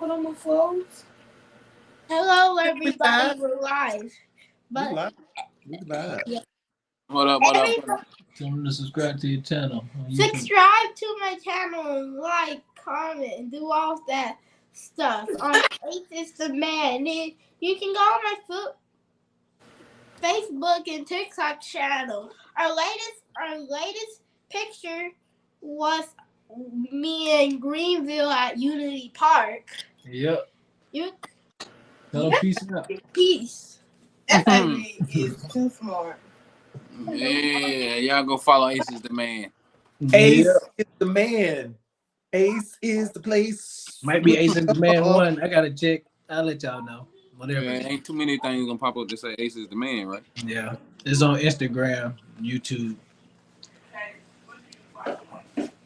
open on my phones. Hello, We everybody. live. We're live. We But live. We live. yeah. What up? What up? What Everybody, up? Tell them to subscribe to your channel on YouTube. subscribe to my channel and like, comment, and do all that stuff. On Ace is the Man. And you can go on my Facebook and TikTok channel. Our latest picture was me in Greenville at Unity Park. Yep. You Tell them peace out. peace. That baby is too smart. Yeah, y'all go follow Ace is the Man. Ace Yep. is the man. Ace is the place. Might be Ace is the Man 1. I gotta check. I'll let y'all know. Whatever. Yeah, ain't too many things gonna pop up to say Ace is the Man, right? Yeah. It's on Instagram, YouTube.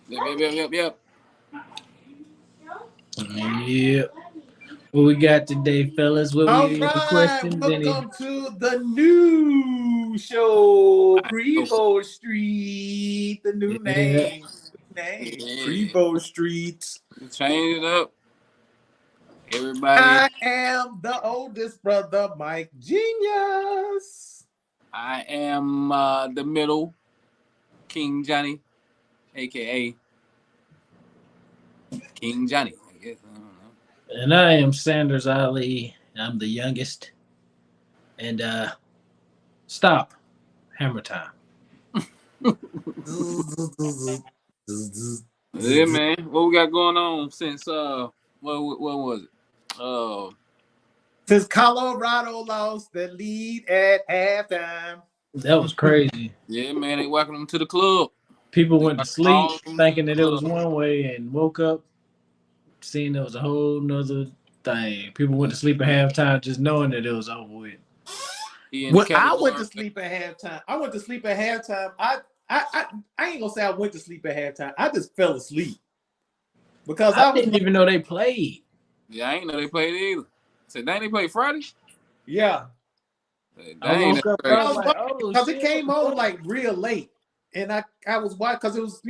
Yep. Yep. What we got today, fellas? What All we right. questions? Welcome to the new show, Prevo Street. The new name. Yeah. Prevo Street. Change it up. Everybody. I am the oldest brother, Mike Genius. I am the middle King Johnny, aka King Johnny. I guess I don't know. And I am Sanders Ali. I'm the youngest. And stop. Hammer time. Yeah, man. What we got going on since what was it? Since Colorado lost the lead at halftime. That was crazy. Yeah, man. They welcome them to the club. People went to sleep All thinking that it was one way and woke up seeing it was a whole nother thing. People went to sleep at halftime just knowing that it was over with. When I went to sleep at halftime, I ain't gonna say I went to sleep at halftime. I just fell asleep because I didn't even know they played. Yeah, I ain't know they played either. Said they played Friday. Yeah, I woke up and I was like, oh, because it came on like real late, and I was watching because it was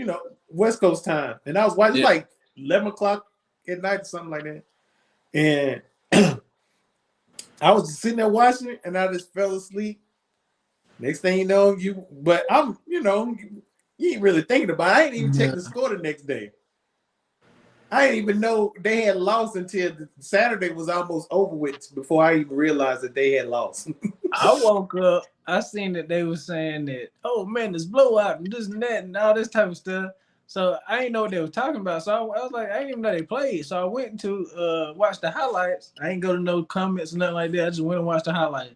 West Coast time, and I was watching like 11 o'clock at night or something like that, and I was just sitting there watching it, and I just fell asleep. Next thing you know, but I'm you ain't really thinking about it. I ain't even check the score the next day. I didn't even know they had lost until Saturday was almost over with before I even realized that they had lost. I woke up, I seen that they were saying that, oh man, this blowout and this and that and all this type of stuff. So I didn't know what they were talking about. So I was like, I didn't even know they played. So I went to watch the highlights. I ain't go to no comments or nothing like that. I just went and watched the highlights.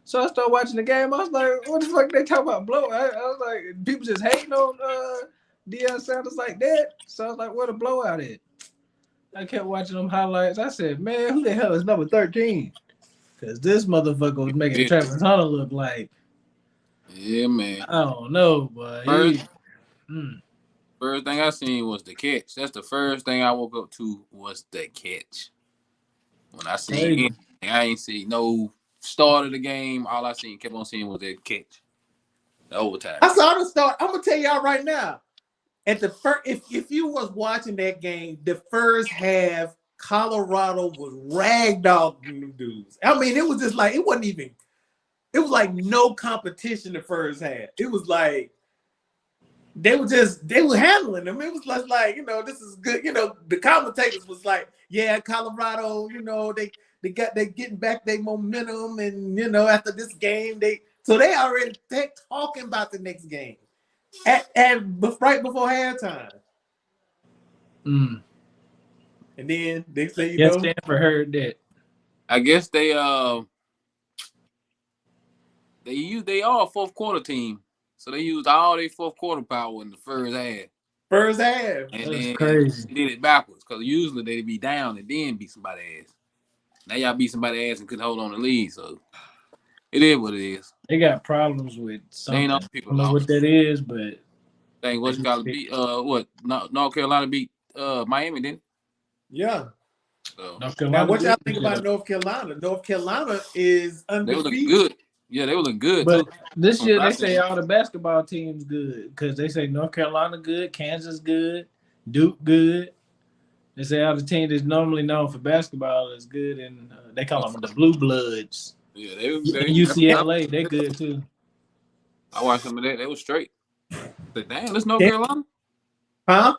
So I started watching the game. I was like, what the fuck they talking about blowout? I was like, people just hating on Deion Sanders like that. So I was like, what a blowout is. I kept watching them highlights. I said, man, who the hell is number 13? Because this motherfucker was making Travis Hunter look like. Yeah, man. I don't know, but First thing I seen was the catch. That's the first thing I woke up to was the catch. When I seen it, I ain't see no start of the game. All I kept on seeing was that catch. The overtime. I saw the start. I'm gonna tell y'all right now. At the first, if you was watching that game, the first half, Colorado was ragdogging dudes. I mean, it was just like it wasn't even. It was like no competition the first half. It was like they were handling them. It was like this is good. The commentators was like, yeah, Colorado. They getting back their momentum, and after this game they already talking about the next game. Right before halftime. And then they say, Stanford heard that. I guess they are a fourth quarter team. So they used all their fourth quarter power in the first half. And That's then crazy. They did it backwards because usually they'd be down and then beat somebody's ass. Now y'all beat somebody's ass and couldn't hold on the lead, so it is what it is. They got problems with something. I People don't know what that is, but what's called beat North Carolina beat Miami, didn't it? Yeah. So, now what y'all think about North Carolina? North Carolina is undefeated. They look good. Yeah, they look good. But this year they say all the basketball teams good because they say North Carolina good, Kansas good, Duke good. They say all the team that's normally known for basketball is good, and they call them the Blue Bloods. Yeah, And UCLA, they good too. I watched some of that. They was straight. I said, damn, this North Yeah. Carolina. Huh?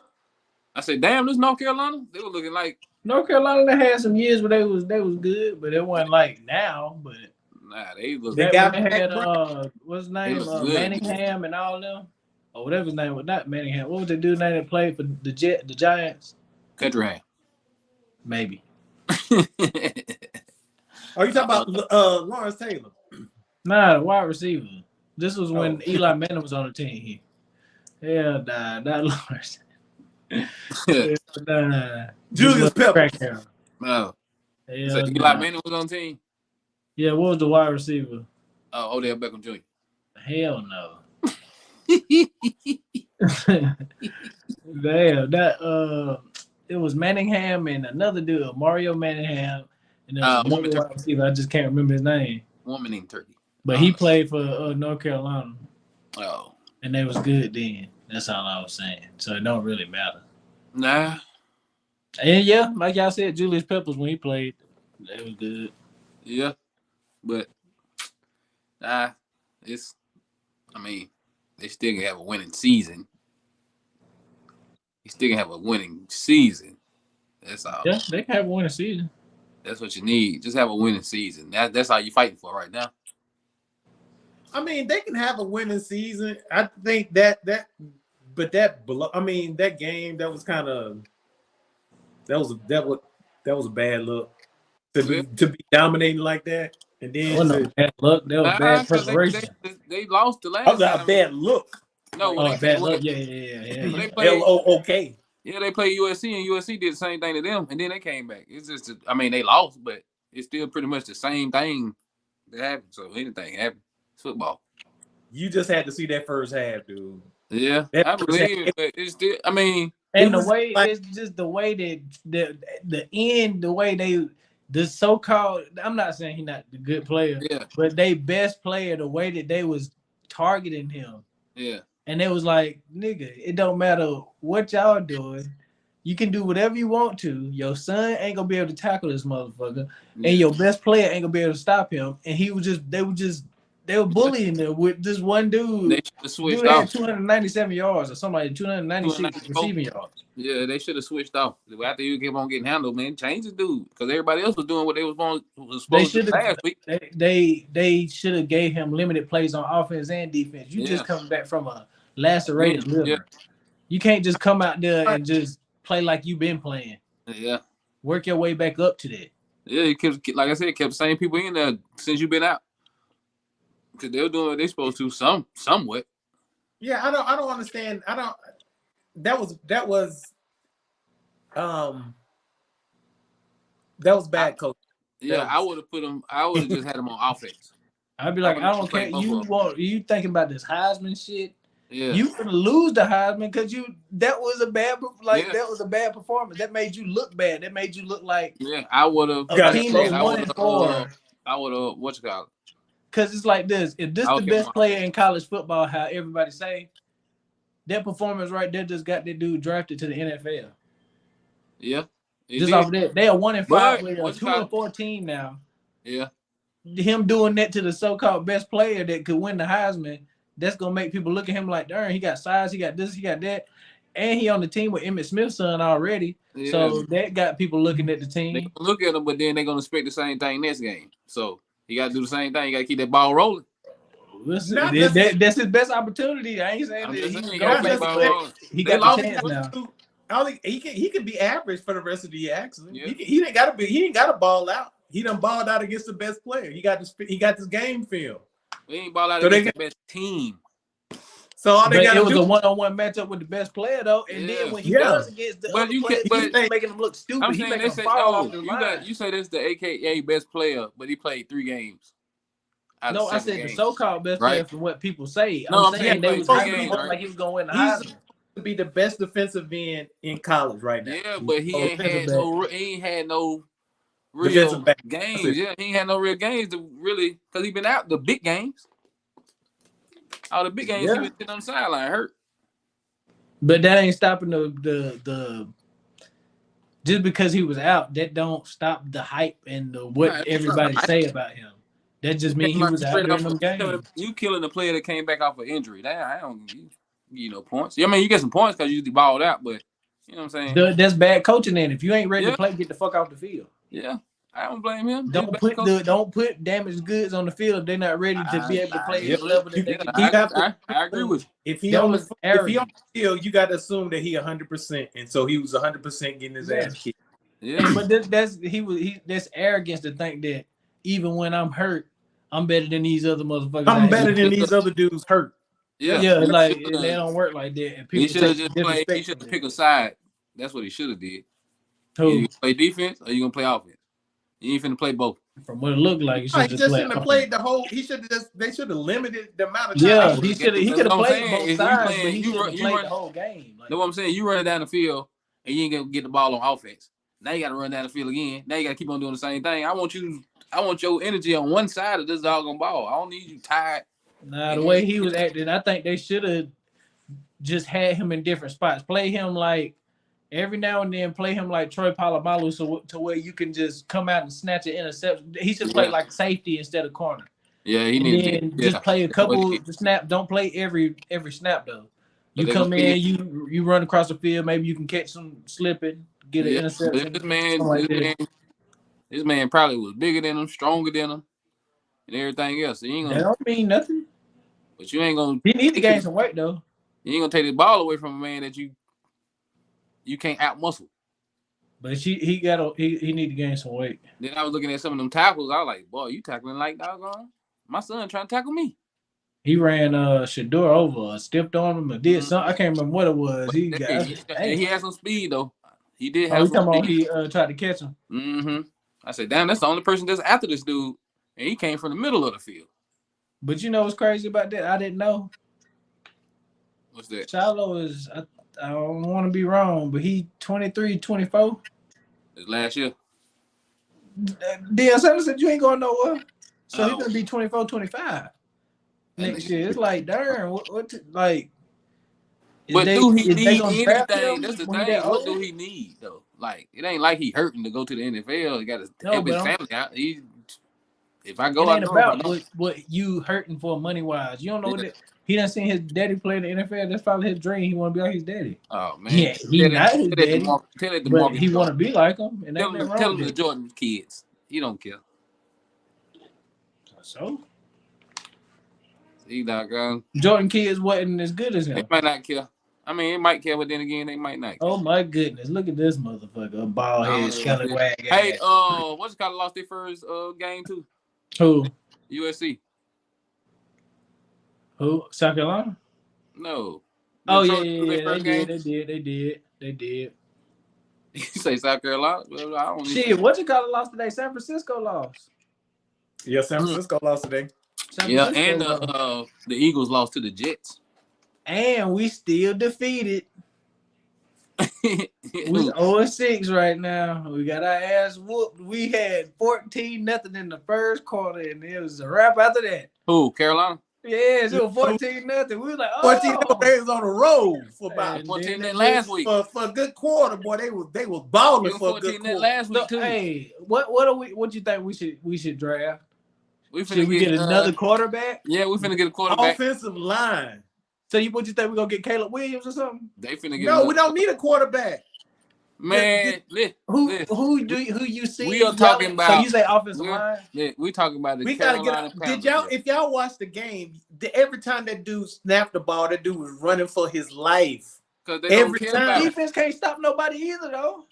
I said, damn, this North Carolina. They were looking like North Carolina, they had some years where they was good, but it wasn't like now. But they look. They that got when they had back what's his They name, look good. Manningham and all them, or whatever his name was, not Manningham. What was the dude name that played for the Giants? Country hand. Maybe. Are you talking about Lawrence Taylor? Nah, the wide receiver. This was when Eli Manning was on the team. Hell nah, not Lawrence. Hell nah. Julius Peppers. Crackdown. No. Hell So Eli nah. Manning was on the team. Yeah, what was the wide receiver? Odell Beckham Jr. Hell no. Damn, that it was Manningham and another dude, Mario Manningham, and there was another wide receiver. I just can't remember his name. Woman named Turkey. But he played for North Carolina. Oh. And they was good then. That's all I was saying. So it don't really matter. Nah. And yeah, like y'all said, Julius Peppers when he played, they was good. Yeah. But they still can have a winning season. You still can have a winning season. That's all. Yeah, they can have a winning season. That's what you need. Just have a winning season. That's all you're fighting for right now. I mean, they can have a winning season. I think that game that was kind of that was a bad look to be dominating like that, and then bad luck. That was bad preparation. They lost the last. That was a bad look. No, bad luck. Yeah. They played, okay. Yeah, they played USC, and USC did the same thing to them, and then they came back. It's just, they lost, but it's still pretty much the same thing that happened. So anything happened. It's football. You just had to see that first half, dude. Yeah, I believe it, but it's still. And it's just the way that the end, the way the so-called. I'm not saying he's not the good player, but they best player, the way that they was targeting him. Yeah. And it was like, nigga, it don't matter what y'all doing. You can do whatever you want to. Your son ain't gonna be able to tackle this motherfucker, and your best player ain't gonna be able to stop him. And they were bullying him with this one dude. They should have switched dude off. Had 297 yards or something like 296 receiving yards. Yeah, they should have switched off. After you kept on getting handled, man, change the dude because everybody else was doing what they was supposed to do last week. They should have gave him limited plays on offense and defense. You just coming back from a lacerated liver. Yeah. You can't just come out there and just play like you've been playing. Yeah. Work your way back up to that. Yeah, you kept, like I said, kept the same people in there since you've been out. Because they were doing what they're supposed to somewhat. Yeah, I don't understand. That was bad coach. I would have put him. I would have just had him on offense. I'd be like, I don't care. You thinking about this Heisman shit? Yeah. You gonna lose the Heisman because that was a bad performance. That made you look bad. That made you look like I would have. A team that's 1-4. I would have. What you call it? Because it's like this. If this the best player in college football, how everybody say, that performance right there just got that dude drafted to the NFL. Yeah. Just off that, they are 1-5 with a 2-4 team now. Yeah. Him doing that to the so-called best player that could win the Heisman, that's gonna make people look at him like, darn, he got size, he got this, he got that, and he on the team with Emmitt Smith's son already. Yeah. So that got people looking at the team. They look at him, but then they're gonna expect the same thing next game. So you got to do the same thing. You got to keep that ball rolling. That's his best opportunity. I ain't saying that he got the chance now. He can be average for the rest of the year. Actually, he ain't got to ball out. He done balled out against the best player. He got this game film. He ain't ball out against the best team. So all they got to do was a one-on-one matchup with the best player though, and then when he was against the other players, he's making them look stupid. I'm saying they say, you say this is the AKA best player, but he played 3 games. No, I said the so-called best player from what people say. No, I'm saying they was like he was going to win the Heisman. To be the best defensive end in college right now. Yeah, but he ain't had no real games. Yeah, he ain't had no real games to really, because he been out the big games. All the big games he been sitting on the sideline hurt. But that ain't stopping the just because he was out, that don't stop the hype and what Nah, everybody say about him. That just means he was out during them games. You killing the player that came back off of injury. That I don't give you no points. I mean, you get some points because you balled out, but you know what I'm saying? That's bad coaching. Then if you ain't ready to play, get the fuck off the field. Yeah, I don't blame him. Don't put damaged goods on the field if they're not ready to be able to play at the level that they can. I agree with you. If he on the field, you got to assume that he 100%, and so he was 100% getting his ass kicked. Yeah, but that's arrogance to think that even when I'm hurt, I'm better than these other motherfuckers. I'm better than these other dudes hurt. Yeah, like they don't work like that. And he should have just played. He should have picked a side. That's what he should have did. Who? You play defense or you gonna play offense? You ain't finna play both. From what it looked like, he just shouldn't have played the whole. He should have just. They should have limited the amount of time. Yeah, he could have played both sides, but he should have played the whole game. Know what I'm saying? You running down the field and you ain't gonna get the ball on offense. Now you got to run down the field again. Now you got to keep on doing the same thing. I want your energy on one side of this doggone ball. I don't need you tired. Nah, the way he was acting, I think they should have just had him in different spots. Play him like every now and then. Play him like Troy Polamalu, so to where you can just come out and snatch an interception. He should play like safety instead of corner. Yeah, he needs to just play a couple snap. Don't play every snap though. You come in, you run across the field. Maybe you can catch some slipping, get an interception. This man probably was bigger than him, stronger than him, and everything else. So you ain't gonna, that don't mean nothing. But you ain't gonna. He need to gain some weight though. You ain't gonna take the ball away from a man that you can't out muscle. But he need to gain some weight. Then I was looking at some of them tackles. I was like, boy, you tackling like doggone. My son trying to tackle me. He ran Shador over, stepped on him, or did something. I can't remember what it was. He had some speed though. He did have some speed. He tried to catch him. Mm-hmm. I said, damn, that's the only person that's after this dude, and he came from the middle of the field. But you know what's crazy about that? I didn't know. What's that? Shiloh is, I don't want to be wrong, but he 23, 24. It's last year. Deion Sanders said you ain't going nowhere. So he's going to be 24, 25 next year. It's like, darn, what like. But do he need anything? That's the thing. What do he need, though? Like, it ain't like he hurting to go to the NFL. He got to help his family out. If I go, it ain't about what you hurting for money wise. You don't know what he done seen his daddy play in the NFL. That's probably his dream. He want to be like his daddy. Oh man, yeah, he not his daddy, but he want to be like him. And tell him the Jordan kids. He don't care. So he doggone Jordan kids wasn't as good as him. They might not care. I mean, they might care, but then again, they might not care. Oh my goodness! Look at this motherfucker, a bald head scallywag. Hey, what's it called? Lost their first game too. Who? USC. Who? South Carolina? No. Oh yeah. They did. You say South Carolina? Well, I don't. Shit, what you call it? Lost today? San Francisco lost. Yeah, San Francisco lost today. And the Eagles lost to the Jets. And we still defeated. We 0-6 right now. We got our ass whooped. We had 14-0 in the first quarter, and it was a wrap after that. Who? Carolina? Yes, it was 14-0. We was like, 14-0. They was on the road for about 14 last week. For a good quarter, boy. They was balling for a good quarter. Last week too. Hey, what you think we should draft? Should we get another quarterback? Yeah, we finna get a quarterback. Offensive line. So what you think we gonna get Caleb Williams or something? They finna get. No, we don't need a quarterback. Man, who you see? We are talking about. So you say offensive line? Yeah, we talking about the. We gotta get. If y'all watch the game, every time that dude snapped the ball, that dude was running for his life. Because every time defense can't stop nobody either, though.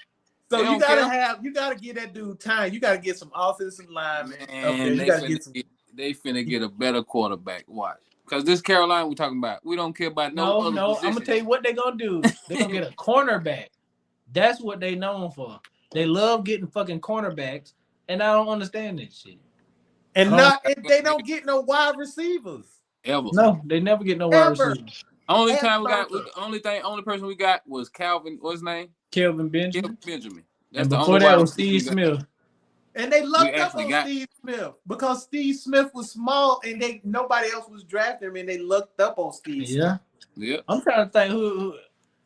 So you gotta get that dude time. You gotta get some offensive linemen. They finna get a better quarterback. Watch. Because this Carolina we're talking about, we don't care about no other position. I'm gonna tell you what they're gonna do. They're gonna get a cornerback. That's what they known for. They love getting fucking cornerbacks, and I don't understand that shit. And they don't get no wide receivers. Ever. No, they never get no wide receivers. Only person we got was Calvin. What's his name? Kelvin Benjamin. That's and before that was Steve Smith. And they lucked up on Steve Smith because Steve Smith was small and nobody else was drafting him, and they lucked up on Steve Smith. Yeah. I'm trying to think who.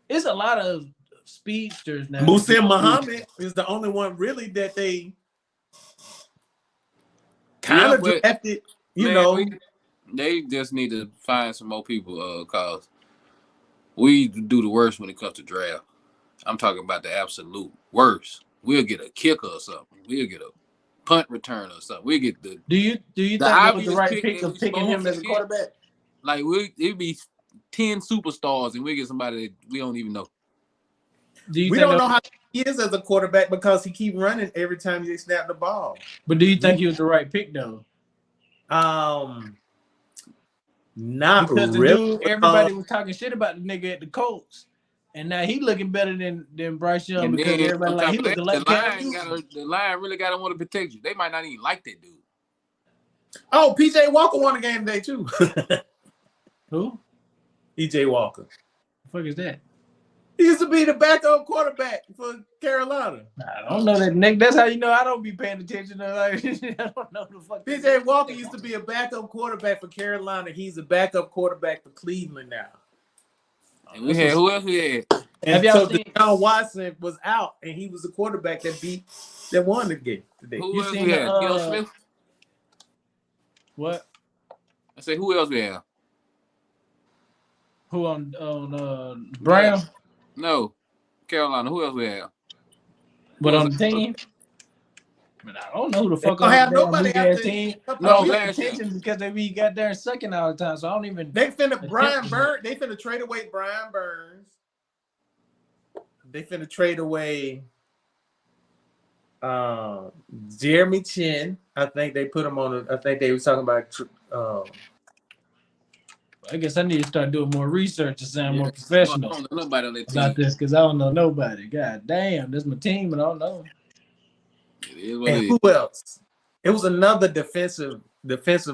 It's a lot of speedsters now. Musa Muhammad is the only one really that they kind of drafted. They just need to find some more people. Cause we do the worst when it comes to draft. I'm talking about the absolute worst. We'll get a kicker or something. We'll get a punt return or something. We'll get the. Do you think it was the right pick of picking him as a quarterback? Like it'd be 10 superstars and we get somebody that we don't even know. We don't know how he is as a quarterback because he keep running every time they snap the ball. But do you think he was the right pick though? Not because really. Everybody was talking shit about the nigga at the Colts, and now he looking better than Bryce Young because everybody like he looking like the line really got to want to protect you. They might not even like that dude. Oh, PJ Walker won the game today too. Who? PJ Walker. The fuck is that? He used to be the backup quarterback for Carolina. I don't know that, Nick. That's how you know I don't be paying attention to like I don't know the fuck. PJ Walker used to be a backup quarterback for Carolina. He's a backup quarterback for Cleveland now. And we had who else we had? And so Deshaun Watson was out, and he was the quarterback that won the game today. Who else we had? Gil Smith. What? I said who else we have? Who on Brown? No, Carolina. Who else we have? But on the team? But I don't know who the fuck on have nobody out team. No, last year because they got there sucking all the time. So I don't even. They finna Brian Burns. They finna trade away Brian Burns. They finna trade away Jeremy Chin. I think they put him on. I think they was talking about. I guess I need to start doing more research to sound more professional about this because I don't know nobody. God damn, this is my team and I don't know. And who else? It was another defensive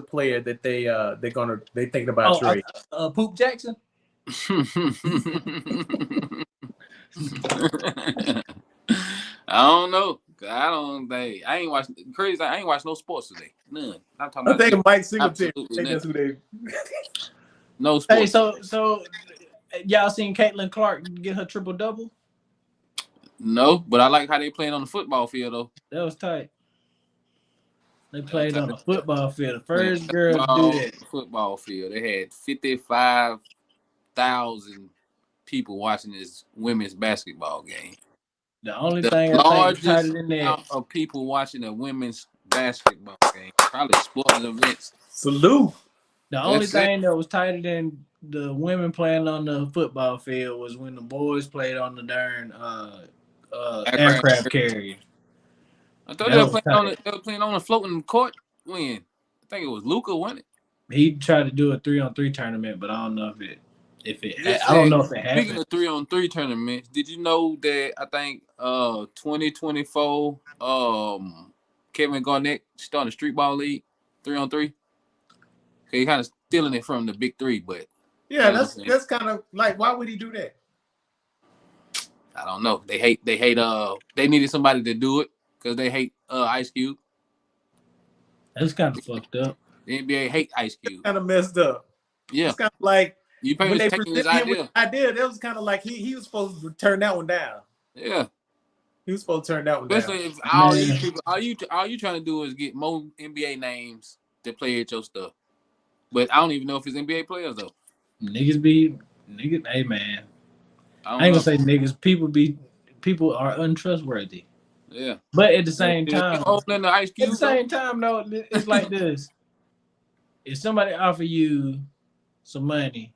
player that they thinking about trade. Poop Jackson. I don't know. I ain't watching crazy. I ain't watched no sports today. None. I'm talking about. I think Mike Singletary. That's who they. No sports. Hey, so y'all seen Caitlin Clark get her triple double? No, but I like how they playing on the football field though. That was tight. They played on the football field. The first girl to do that. Football field. They had 55,000 people watching this women's basketball game. The only thing I think tighter than that of people watching a women's basketball game, probably sporting events. Salute. The only thing that was tighter than the women playing on the football field was when the boys played on the darn aircraft carrier. I thought they were playing on a floating court. When I think it was Luka, wasn't it? He tried to do a 3-on-3 tournament, but I don't know if it I don't know if it happened. Speaking of 3-on-3 tournaments, did you know that I think 2024 Kevin Garnett starting a street ball league 3-on-3? He kind of stealing it from the big three, but yeah, that's kind of like, why would he do that? I don't know. They hate they needed somebody to do it because they hate Ice Cube. That's kind of fucked up. The NBA hate Ice Cube. Kind of messed up. Yeah, it's kind of like when they taking his idea. That was kind of like he was supposed to turn that one down. Yeah, he was supposed to turn that one Especially down. If all these people, all you trying to do is get more NBA names to play at your stuff. But I don't even know if it's NBA players though. Niggas, hey man. I ain't gonna say niggas. People are untrustworthy. Yeah. But at the same time, at the same time though, it's like this. If somebody offer you some money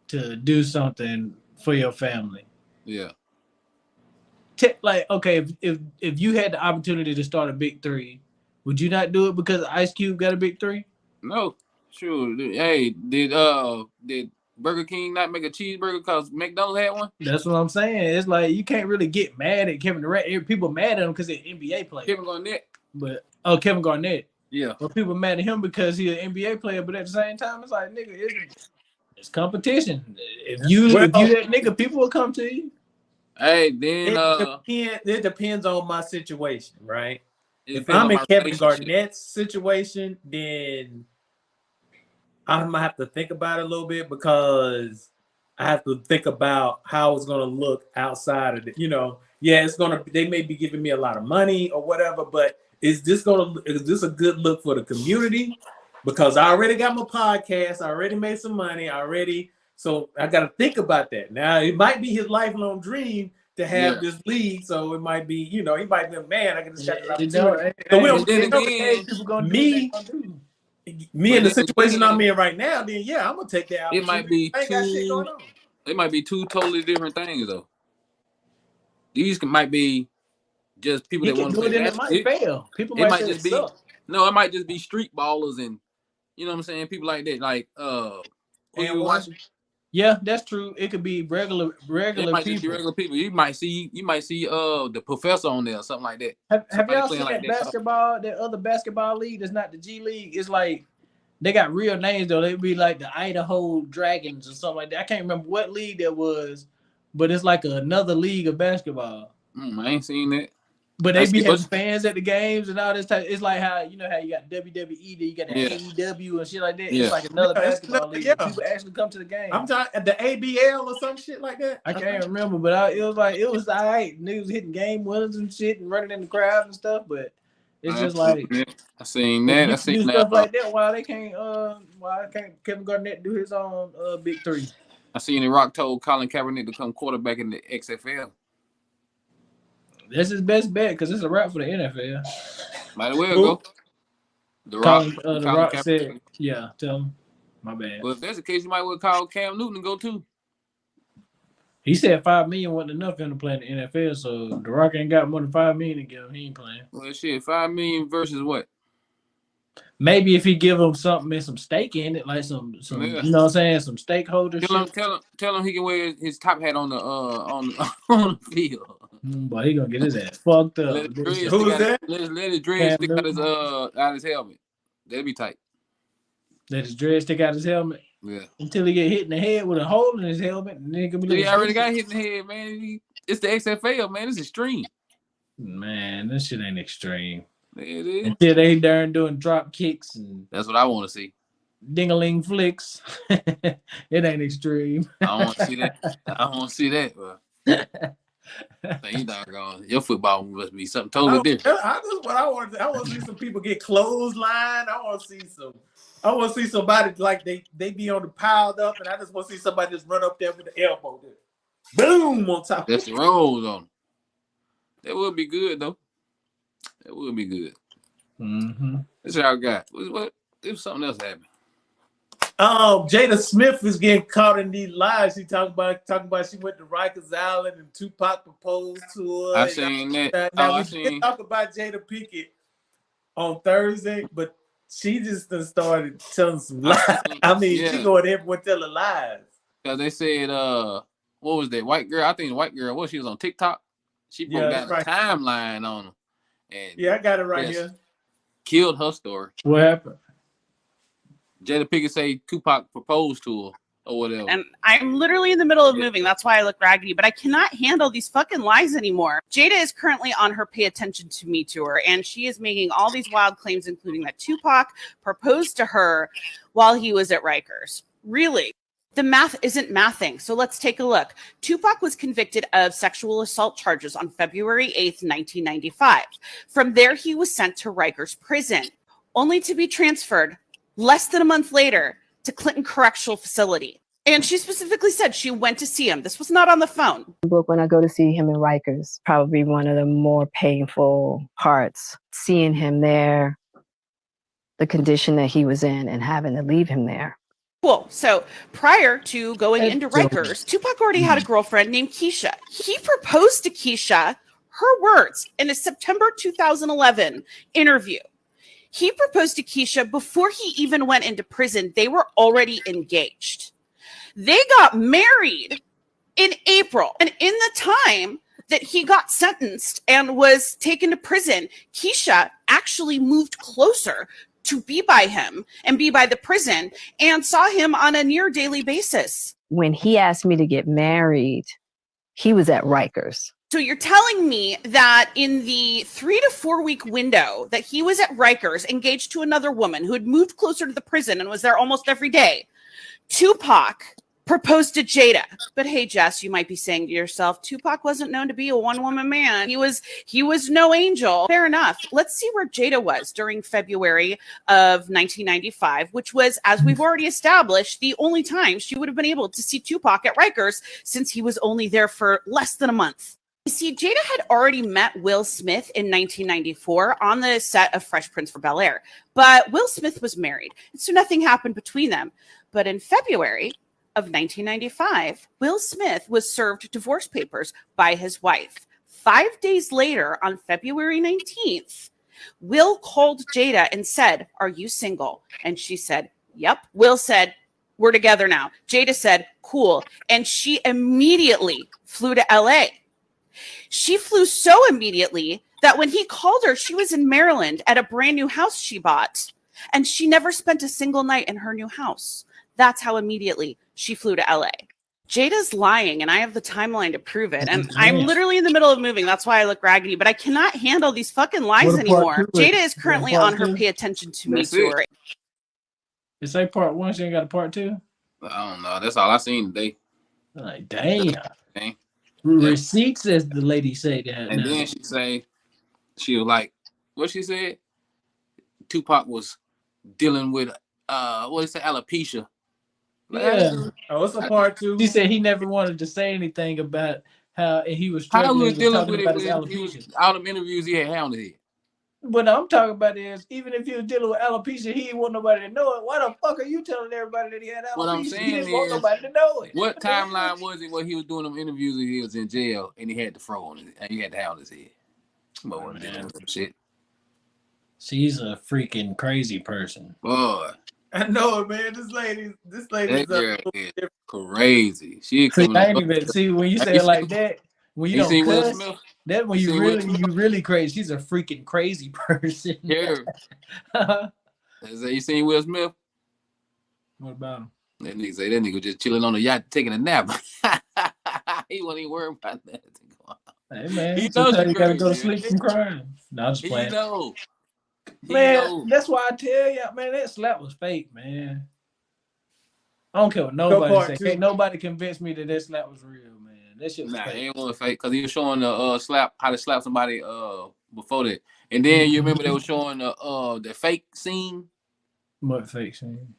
to do something for your family. Yeah. Like, okay, if you had the opportunity to start a big three, would you not do it because Ice Cube got a big three? No. Sure. Hey, did Burger King not make a cheeseburger because McDonald's had one? That's what I'm saying. It's like you can't really get mad at Kevin Durant. People mad at him because they're NBA player. Kevin Garnett. Kevin Garnett. Yeah. But people mad at him because he's an NBA player. But at the same time, it's like, nigga, it's competition. If you that nigga, people will come to you. Hey, then it depends on my situation, right? If I'm in Kevin Garnett's situation, then I'm gonna have to think about it a little bit because I have to think about how it's going to look outside of it. You know, yeah, it's going to, they may be giving me a lot of money or whatever, but is this a good look for the community? Because I already got my podcast, I already made some money, so I got to think about that. Now, it might be his lifelong dream to have this league, so it might be, you know, he might be, man, I can just shut it up. Me in the situation I'm in right now, then yeah, I'm gonna take that out. It might be two totally different things though. These might be just people that want to play. It might fail. People it might just be it might just be street ballers and you know what I'm saying, people like that. Like who you watching? Yeah, that's true. It could be regular it might people. Just be regular people. You might see the professor on there or something like that. Have y'all seen that basketball, that other basketball league that's not the G League? It's like they got real names though. They'd be like the Idaho Dragons or something like that. I can't remember what league that was, but it's like another league of basketball. I ain't seen that. But they be having fans at the games and all this type. It's like how you got WWE, then you got the AEW and shit like that. It's like another basketball league. People actually come to the game. I'm talking the ABL or some shit like that. I can't remember, but it was all right. Niggas hitting game winners and shit and running in the crowd and stuff. But it's just like I seen that. I seen stuff like that. Why can't Kevin Garnett do his own big three? I seen The Rock told Colin Kaepernick to come quarterback in the XFL. That's his best bet because it's a wrap for the NFL. Might as well go. The Rock said, "Yeah, tell him." My bad. Well, if that's the case, you might well call Cam Newton and go too. He said $5 million wasn't enough for him to play in the NFL, so The Rock ain't got more than $5 million to give him. He ain't playing. Well, shit, $5 million versus what? Maybe if he give him something and some stake in it, like some you know what I'm saying, some stakeholders. Tell him he can wear his top hat on the field. But he gonna get his ass fucked up. Who's that? Let his dread stick out his helmet. That'd be tight. Let his dread stick out his helmet. Yeah. Until he get hit in the head with a hole in his helmet, and then he already got hit in the head, man. It's the XFL, man. It's extreme. Man, this shit ain't extreme. It is. Until they darn doing drop kicks and that's what I want to see. Ding-a-ling flicks. It ain't extreme. I want to see that. I want to see that, bro. You doggone. Your football must be something totally different. I want to see some people get clotheslined. I want to see somebody like they be on the piled up, and I just want to see somebody just run up there with the elbow there. Boom on top. That's the rolls on them. That would be good though. That would be good. Mm-hmm. That's what I got. What if something else happened? Jada Smith is getting caught in these lies. She talking about she went to Rikers Island and Tupac proposed to her. I seen that. Now we did talk about Jada Pinkett on Thursday, but she just started telling some lies. She going everyone telling lies. Because they said, what was that white girl? I think the white girl. She was on TikTok. She broke down a timeline on them. And I got it right here. Killed her story. What happened? Jada Pinkett say Tupac proposed to her or whatever. And I'm literally in the middle of moving. That's why I look raggedy. But I cannot handle these fucking lies anymore. Jada is currently on her Pay Attention to Me tour, and she is making all these wild claims, including that Tupac proposed to her while he was at Rikers. Really? The math isn't mathing. So let's take a look. Tupac was convicted of sexual assault charges on February 8th, 1995. From there, he was sent to Rikers Prison, only to be transferred less than a month later to Clinton Correctional Facility. And she specifically said she went to see him. This was not on the phone. When I go to see him in Rikers, probably one of the more painful parts, seeing him there, the condition that he was in and having to leave him there. Cool. So prior to going into Rikers, Tupac already had a girlfriend named Keisha. He proposed to Keisha, her words, in a September 2011 interview. He proposed to Keisha before he even went into prison. They were already engaged. They got married in April. And in the time that he got sentenced and was taken to prison, Keisha actually moved closer to be by him and be by the prison and saw him on a near daily basis. When he asked me to get married, he was at Rikers. So you're telling me that in the 3 to 4 week window that he was at Rikers, engaged to another woman who had moved closer to the prison and was there almost every day, Tupac proposed to Jada. But hey, Jess, you might be saying to yourself, Tupac wasn't known to be a one-woman man. He was no angel. Fair enough. Let's see where Jada was during February of 1995, which was, as we've already established, the only time she would have been able to see Tupac at Rikers since he was only there for less than a month. You see, Jada had already met Will Smith in 1994 on the set of Fresh Prince of Bel-Air, but Will Smith was married, so nothing happened between them. But in February of 1995, Will Smith was served divorce papers by his wife. 5 days later, on February 19th, Will called Jada and said, "Are you single?" And she said, "Yep." Will said, "We're together now." Jada said, "Cool." And she immediately flew to LA. She flew so immediately that when he called her, she was in Maryland at a brand new house she bought. And she never spent a single night in her new house. That's how immediately she flew to LA. Jada's lying, and I have the timeline to prove it. And I'm literally in the middle of moving. That's why I look raggedy, but I cannot handle these fucking lies anymore. Jada is currently on her pay attention to me tour. It's like part 1, she ain't got a part 2? I don't know. That's all I seen today. Like, damn. Okay. Receipts, as the lady say that. And then she was like, what she said? Tupac was dealing with what is it, alopecia. Yeah. Oh, it's a part 2. She said he never wanted to say anything about how he was How struggling he was dealing talking with about it his when he was alopecia. all them interviews he had on it. What I'm talking about is, even if he was dealing with alopecia, he didn't want nobody to know it. Why the fuck are you telling everybody that he had alopecia? What I'm He saying didn't want is, nobody to know it. what timeline was it where he was doing them interviews and he was in jail and he had the fro on it and he had the hair on his head? But wasn't dealing with some shit. She's a freaking crazy person. Boy, I know it, man. This lady's that girl is crazy. She See, coming I up. ain't even see when you say it like that. When you seen don't Will cuss, Smith? that when You you seen Will Smith? really crazy. She's a freaking crazy person. Yeah. You seen Will Smith? What about him? That nigga say that nigga just chilling on the yacht taking a nap. He wasn't even worried about that. Hey man, He knows sometimes you you gotta go to crazy, sleep man. from crying. No, I'm just He playing. know. Man, that's why I tell you, man, that slap was fake, man. I don't care what nobody part say. 2. Can't nobody convince me that slap was real, man. That shit was Nah, fake. it ain't one fake because he was showing the slap, how to slap somebody before that. And then you remember they were showing the fake scene What fake scene?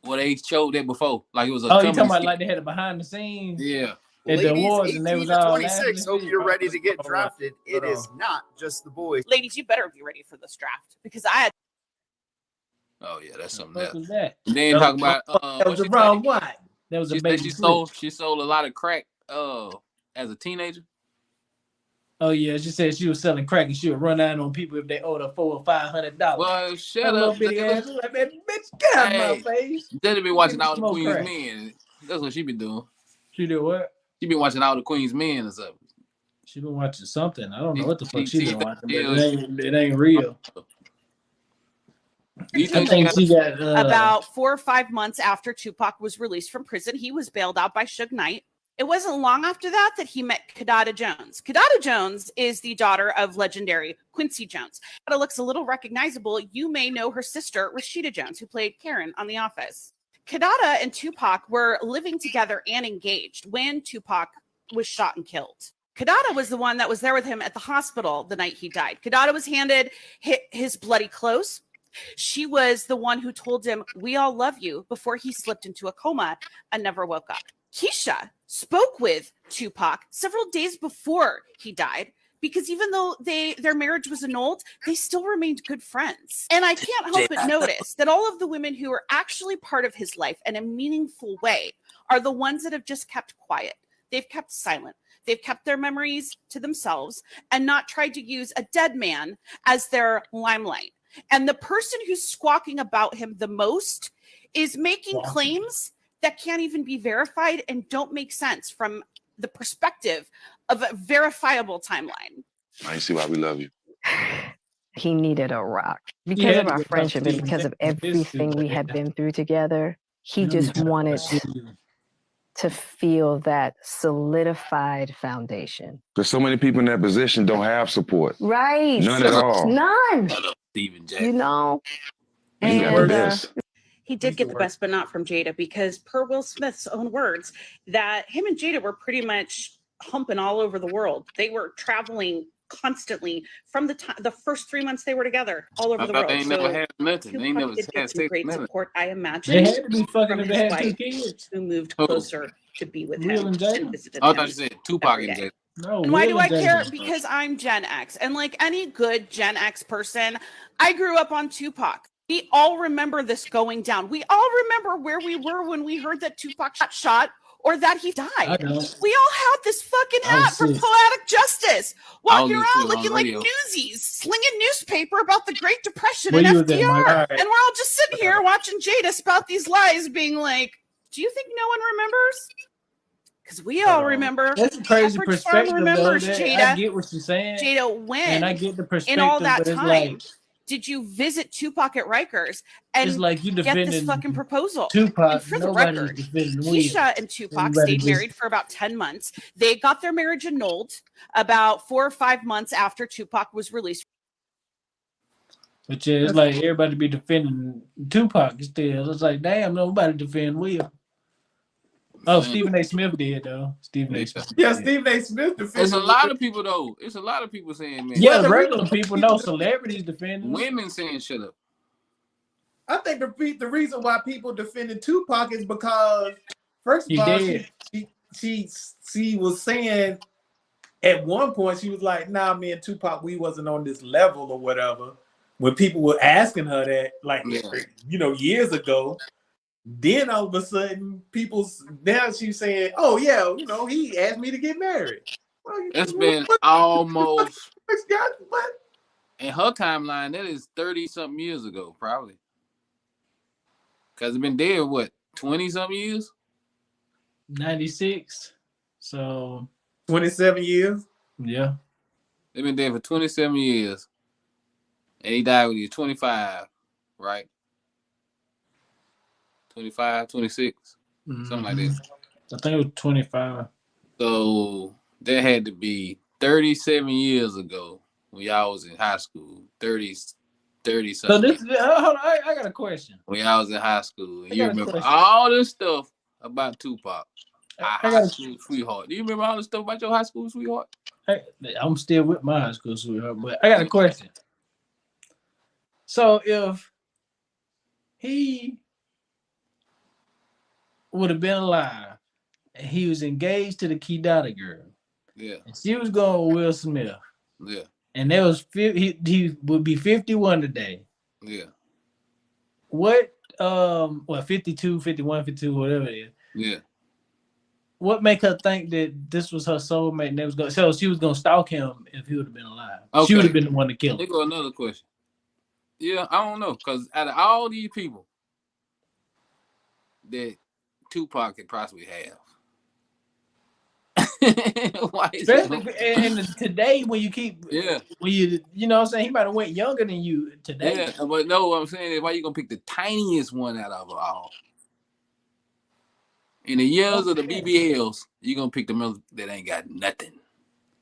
where they showed that before. Like it was a Oh, you talking about skit. like they had it behind the scenes? Yeah. At the Ladies, awards, and they 18 was to all 26, hope you're ready to get drafted. It is not just the boys. Ladies, you better be ready for this draft because I had. Oh yeah, that's something What else. was that? And then talking about That was the wrong one. That was a She said baby. she sold a lot of crack as a teenager. Oh yeah, she said she was selling crack and she would run out on people if they owed her $400 or $500. Well, shut That up. little bitty ass. Like, man, bitch, get out of my face. Daddy been watching Give me all the some Queen's crack. Men. That's what she been doing. She did what? She been watching all the Queen's Men or something. She been watching something. I don't know what the fuck she she been watching, but yeah. it ain't real. You I think she got About 4 or 5 months after Tupac was released from prison, he was bailed out by Suge Knight. It wasn't long after that he met Kidada Jones. Kidada Jones is the daughter of legendary Quincy Jones. Kidada looks a little recognizable. You may know her sister, Rashida Jones, who played Karen on The Office. Kidada and Tupac were living together and engaged when Tupac was shot and killed. Kidada was the one that was there with him at the hospital the night he died. Kidada was handed his bloody clothes. She was the one who told him, "We all love you," before he slipped into a coma and never woke up. Keisha spoke with Tupac several days before he died because even though their marriage was annulled, they still remained good friends. And I can't help but notice that all of the women who are actually part of his life in a meaningful way are the ones that have just kept quiet. They've kept silent. They've kept their memories to themselves and not tried to use a dead man as their limelight. And the person who's squawking about him the most is making claims that can't even be verified and don't make sense from the perspective of a verifiable timeline. I see why we love you. He needed a rock because of our friendship and because of everything we had been through together. He just wanted to feel that solidified foundation. Because so many people in that position don't have support. Right. None at all. None. Stephen Jackson. You know? He got the best. He did get the best, but not from Jada, because per Will Smith's own words, that him and Jada were pretty much humping all over the world. They were traveling constantly from the first 3 months they were together, all over the world. They ain't never had nothing. They ain't never did had get some sex. great Nothing. support, I imagine. They had to be fucking from if they his had 2 wife, kids. who moved closer to be with Will him and Jada? and visited I him thought you said Tupac every and day. Jada. No, And why do Will I and care? Jada. Because I'm Gen X. And like any good Gen X person, I grew up on Tupac. We all remember this going down. We all remember where we were when we heard that Tupac got shot or that he I died. don't. We all had this fucking I was hat from 6. Poetic Justice, walking listened around to it on looking like radio. newsies, slinging newspaper about the Great Depression Where and you was at, Mike? FDR. All right. And we're all just sitting here watching Jada spout these lies, being like, do you think no one remembers? Because we all remember. That's a crazy Pepperidge Farm perspective, though. remembers That, Jada. I get what you're saying. Jada when and I get the perspective, in all that but it's time like did you visit Tupac at Rikers and it's like you get defending this fucking proposal? Tupac. And for the Nobody's record, defending Will. Keisha and Tupac Everybody stayed just- married for about 10 months. They got their marriage annulled about 4 or 5 months after Tupac was released. But yeah, it's like everybody be defending Tupac still. It's like, damn, nobody defend Will. Oh, Stephen A. Smith did though. Stephen A. Smith. Yeah, Stephen A. Smith defended. There's a lot of people though. It's a lot of people saying, man. Yeah, Well, the regular reason- people know celebrities defending. Women saying shut up. I think the reason why people defended Tupac is because first of He all, did. she was saying at one point she was like, "Nah, me and Tupac, we wasn't on this level or whatever." When people were asking her that, like years ago, then all of a sudden, now she's saying, "Oh yeah, he asked me to get married." Well, It's been almost what? in her timeline. That is 30-something years ago, probably. Because it's been dead, what, 20-something years? 96. So 27 years. yeah. They've been dead for 27 years. And he died when he was 25, right? 25, 26, something like that. I think it was 25. So that had to be 37 years ago when y'all was in high school. 30 something. So this hold on, I got a question. When y'all was in high school. And I you got a remember question. all this stuff about Tupac. Our I high got a- school sweetheart. Do you remember all the stuff about your high school sweetheart? I'm still with my high school sweetheart, but I got a question. So if he would have been alive and he was engaged to the Kidada girl, Yeah, and she was going with Will Smith, yeah, and there was he would be 51 today. yeah, What 52, 51, 52, whatever it is. yeah. What make her think that this was her soulmate and they was going so she was gonna stalk him if he would have been alive? She Okay. would have been the one to kill There him. go another question. Yeah, I don't know. Because out of all these people that Tupac could possibly have, why is Especially and today when you keep Yeah, when you know what I'm saying, he might have went younger than you today. yeah. But no, what I'm saying is why you going to pick the tiniest one out of all? In the years of the BBLs, you're going to pick the ones that ain't got nothing.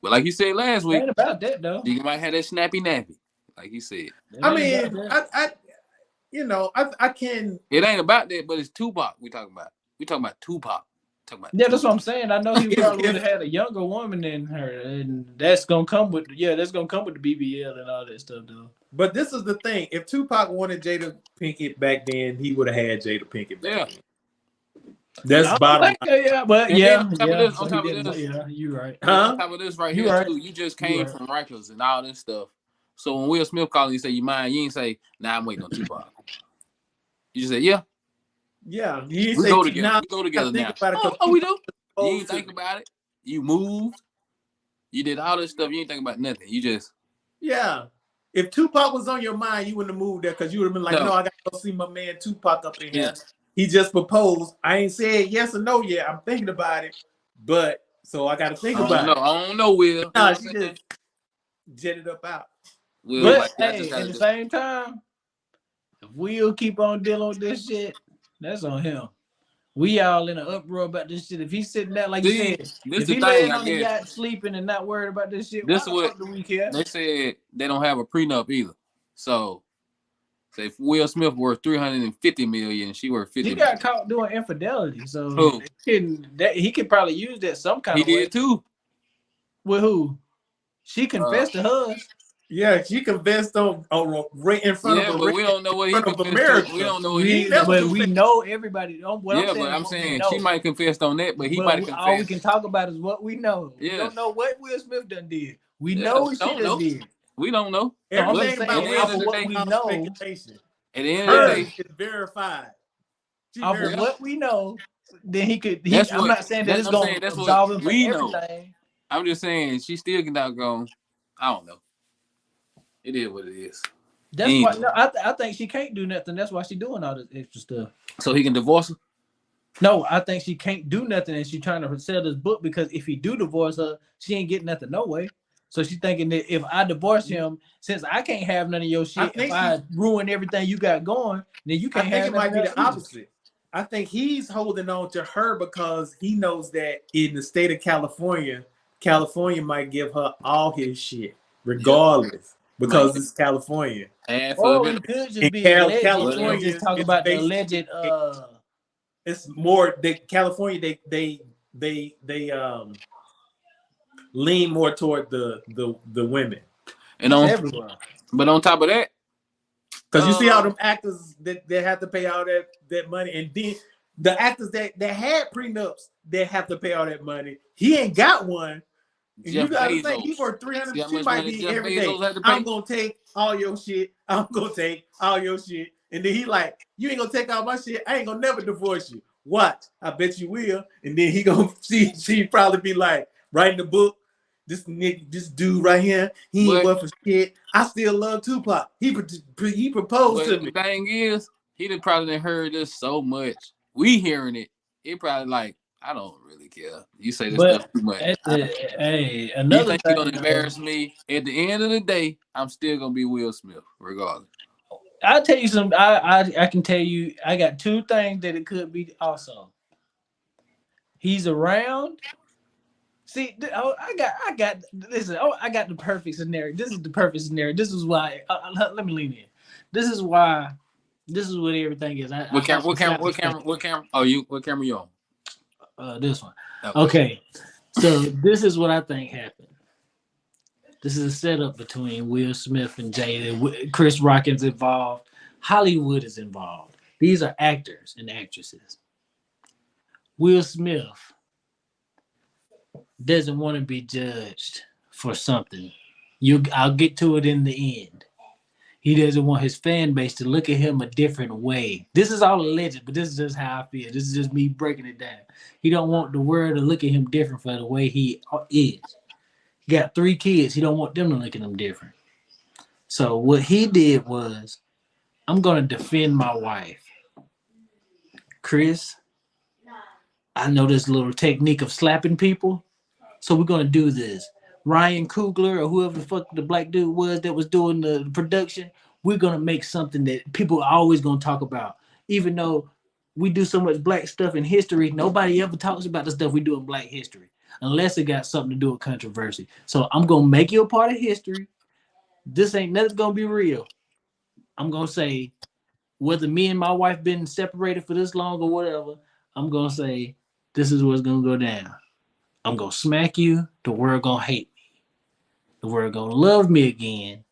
But like you said last It week, ain't about that though. you might have that snappy nappy. Like you said. It I ain't mean, about that. I can. It ain't about that, but it's Tupac we talking about. We talking about Tupac. Talking about Yeah, that's what Tupac. I'm saying. I know he probably would have had a younger woman than her, and that's gonna come with the BBL and all that stuff though. But this is the thing: if Tupac wanted Jada Pinkett back then, he would have had Jada Pinkett back Yeah. then. That's bottom line. Yeah, but And yeah, then on top of this- on top of this- yeah, you're right. Huh? On top of this right You here, right. too, you just You came right. from Rikers and all this stuff. So when Will Smith called you say you mind, you ain't say, nah, I'm waiting on Tupac. You just say, yeah, Yeah, he we said, go together. "Nah, We go together I think now. about it 'cause Oh, we do. You Tupac ain't think about it. You moved. You did all this stuff. You ain't think about nothing. You just, Yeah. If Tupac was on your mind, you wouldn't have moved there because you would have been like, No. no, I got to go see my man Tupac up in here. Yeah. He just proposed. I ain't said yes or no yet. I'm thinking about it. But so I got to think I about don't know. I don't know, Will. You know Nah, what she I'm saying? just jetted up out. Will, But like, I hey, just at gotta the do- same time, if we'll keep on dealing with this shit, that's on him. We all in an uproar about this shit. If he's sitting there, like you See, said, this if the he thing, laying I on the guess. yacht sleeping and not worried about this shit, This why the what- fuck do we care? They said they don't have a prenup either. So Say if Will Smith worth 350 million, she worth 50 He million. got caught doing infidelity, so Who? he could probably use that some kind He of way. did too. With who? She confessed to hers. Yeah, she confessed on right in front Yeah, of but we don't know what he front of confessed America. to. We don't know what he never But confessed we to. know everybody. What Yeah, I'm saying but is I'm what we saying know. she might confess on that, but he But might have all we confessed. can talk about is what we know. We Yeah. don't know what Will Smith done did. We Yeah, know we what she don't done know. did. We don't know. So I'm Everything just saying, about at the Will end of Smith the what day- is we all know, speculation. At the end of the Hers day, is verified. She off of verified. what we know, then he could. That's I'm what- not saying that that's it's what I'm going saying, to that's what absolve him for we know. everything. I'm just saying she still can outgo. I don't know. It is what it is. That's why. No, I think she can't do nothing. That's why she doing all this extra stuff. So he can divorce her? No, I think she can't do nothing, and she's trying to sell this book because if he do divorce her, she ain't getting nothing no way. So she's thinking that if I divorce him, since I can't have none of your shit, if I ruin everything you got going, then you can't I think have it might be nothing the else either. opposite. I think he's holding on to her because he knows that in the state of California, California might give her all his shit, regardless, because it's California. And Oh, it could just be alleged. California Just talk is about the basically- alleged. It's more California. They lean more toward the women. And everywhere. But on top of that, because you see all them actors that have to pay all that money, and then the actors that had prenups that have to pay all that money. He ain't got one. You gotta think he worth 300. She might be every day. I'm gonna take all your shit. I'm gonna take all your shit. And then he like, you ain't gonna take all my shit. I ain't gonna never divorce you. Watch, I bet you will. And then he gonna she probably be like writing the book. This dude right here, he ain't worth a shit. I still love Tupac. He proposed to me. The thing is, he done probably heard this so much. We hearing it. He probably like, I don't really care. You say this stuff too much. Hey, you another think thing, you're gonna embarrass me? At the end of the day, I'm still gonna be Will Smith, regardless. I'll tell you something. I can tell you. I got two things that it could be. Also, he's around. See, I got. Listen, I got the perfect scenario. This is the perfect scenario. This is why. Let me lean in. This is why. This is what everything is. What camera? What camera? Oh, what camera you on? This one. Okay. So this is what I think happened. This is a setup between Will Smith and Jada. Chris Rock is involved. Hollywood is involved. These are actors and actresses. Will Smith doesn't want to be judged for something. I'll get to it in the end. He doesn't want his fan base to look at him a different way. This is all alleged, but this is just how I feel. This is just me breaking it down. He don't want the world to look at him different for the way he is. He got 3 kids. He don't want them to look at him different. So what he did was, I'm going to defend my wife. Chris, I know this little technique of slapping people. So we're going to do this. Ryan Coogler or whoever the fuck the black dude was that was doing the production, we're going to make something that people are always going to talk about. Even though we do so much black stuff in history, nobody ever talks about the stuff we do in black history unless it got something to do with controversy. So I'm going to make you a part of history. This ain't nothing going to be real. I'm going to say, whether me and my wife been separated for this long or whatever, I'm going to say, this is what's going to go down. I'm going to smack you. The world going to hate me. The world going to love me again.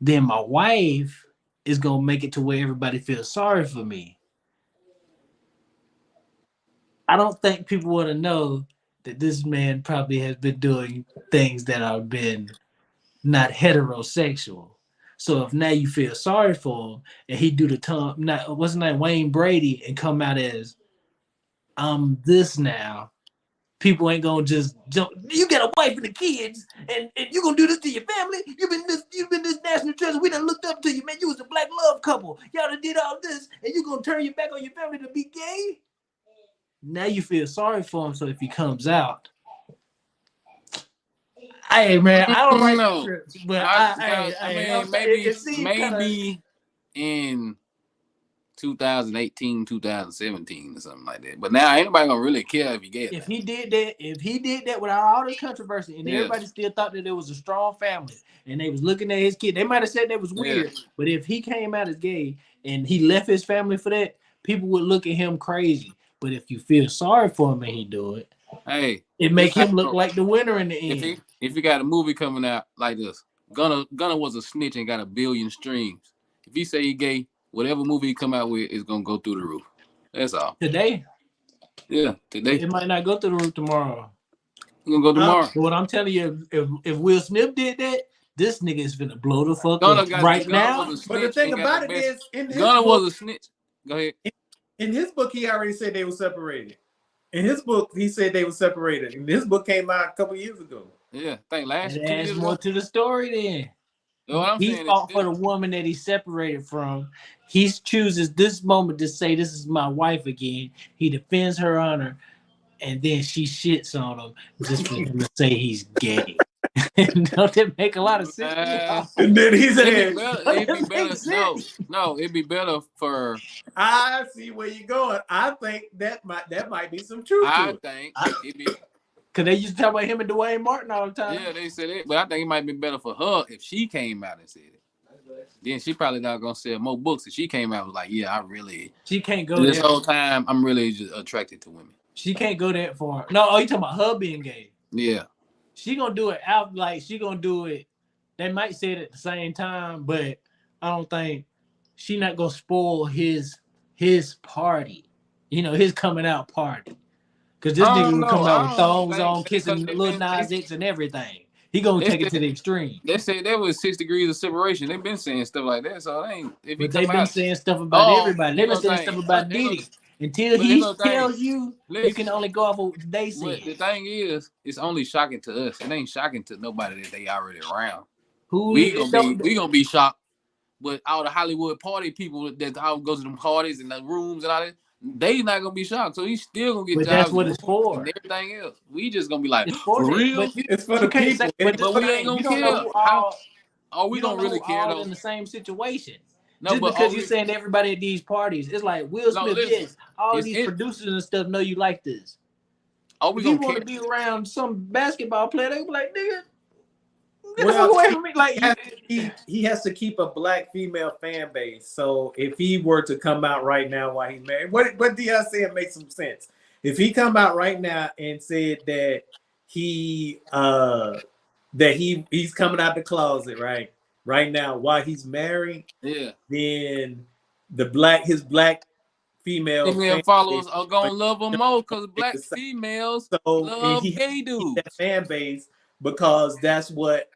Then my wife is going to make it to where everybody feels sorry for me. I don't think people want to know that this man probably has been doing things that have been not heterosexual. So if now you feel sorry for him and he do the tongue, what's his name, Wayne Brady, and come out as, I'm this now, people ain't gonna just jump. You got a wife and the kids, and you gonna do this to your family. You've been this national treasure. We done looked up to you, man. You was a black love couple. Y'all done did all this, and you gonna turn your back on your family to be gay? Now you feel sorry for him. So if he comes out, hey man, I don't like no. scripts, but maybe in 2018, 2017 or something like that. But now ain't nobody gonna really care if you get If he did that without all this controversy, and everybody still thought that it was a strong family, and they was looking at his kid, they might have said that was weird. But if he came out as gay and he left his family for that, people would look at him crazy. But if you feel sorry for him and he do it, hey, it make him look like the winner in the end. If you got a movie coming out like this, Gunna was a snitch and got 1 billion streams. If he say he gay, whatever movie he come out with is gonna go through the roof. That's all. Today. Yeah, today. It might not go through the roof tomorrow. It's gonna go tomorrow. But what I'm telling you, if Will Smith did that, this nigga is finna blow the fuck up right now. But the thing about it is, Gunna was a snitch. Go ahead. In his book, he already said they were separated. In his book, he said they were separated. And this book came out a couple years ago. Yeah, I think last year. Adds more to the story then. He fought for the woman that he separated from. He chooses this moment to say, "This is my wife again." He defends her honor, and then she shits on him just for him to say he's gay. Don't that make a lot of sense? And then he said, it'd be better. No, it'd be better for. I see where you're going. I think that might be some truth. I think it'd be. Cause they used to talk about him and Dwayne Martin all the time. Yeah, they said it, but I think it might be better for her if she came out and said it. Then she probably not gonna sell more books. If she came out and was like, "Yeah, I really." She can't go this there. whole time. I'm really just attracted to women. She can't go that far. No, you talking about her being gay? Yeah. She gonna do it out like she gonna do it. They might say it at the same time, but I don't think she not gonna spoil his party. You know, his coming out party. Cause this nigga will come out with thongs on, kissing Lil Nas X and everything. He gonna take it to the extreme. They said there was 6 degrees of separation. They've been saying stuff like that, so they ain't. If but they've been saying stuff about everybody. They've been saying stuff about Diddy. Until he tells you, you can only go off of what they say. The thing is, it's only shocking to us. It ain't shocking to nobody that they already around. We gonna be shocked. But all the Hollywood party people that all go to them parties and the rooms and all that, they not gonna be shocked. So he's still gonna get but jobs. That's what it's for. And everything else. We just gonna be like, it's for real? It's for the people. But we ain't gonna care. Are we gonna really care though? In the same situation. No, just but because you're saying everybody at these parties, it's like Will Smith. Yes, all these producers and stuff know you like this. Are we if gonna you want to be around some basketball player, they be like, nigga. Well, like he has to keep a black female fan base. So if he were to come out right now while he's married, what Dion said makes some sense. If he come out right now and said that he's coming out the closet right now while he's married, then his black female followers are gonna love him more because black females love gay dudes. That fan base because that's what.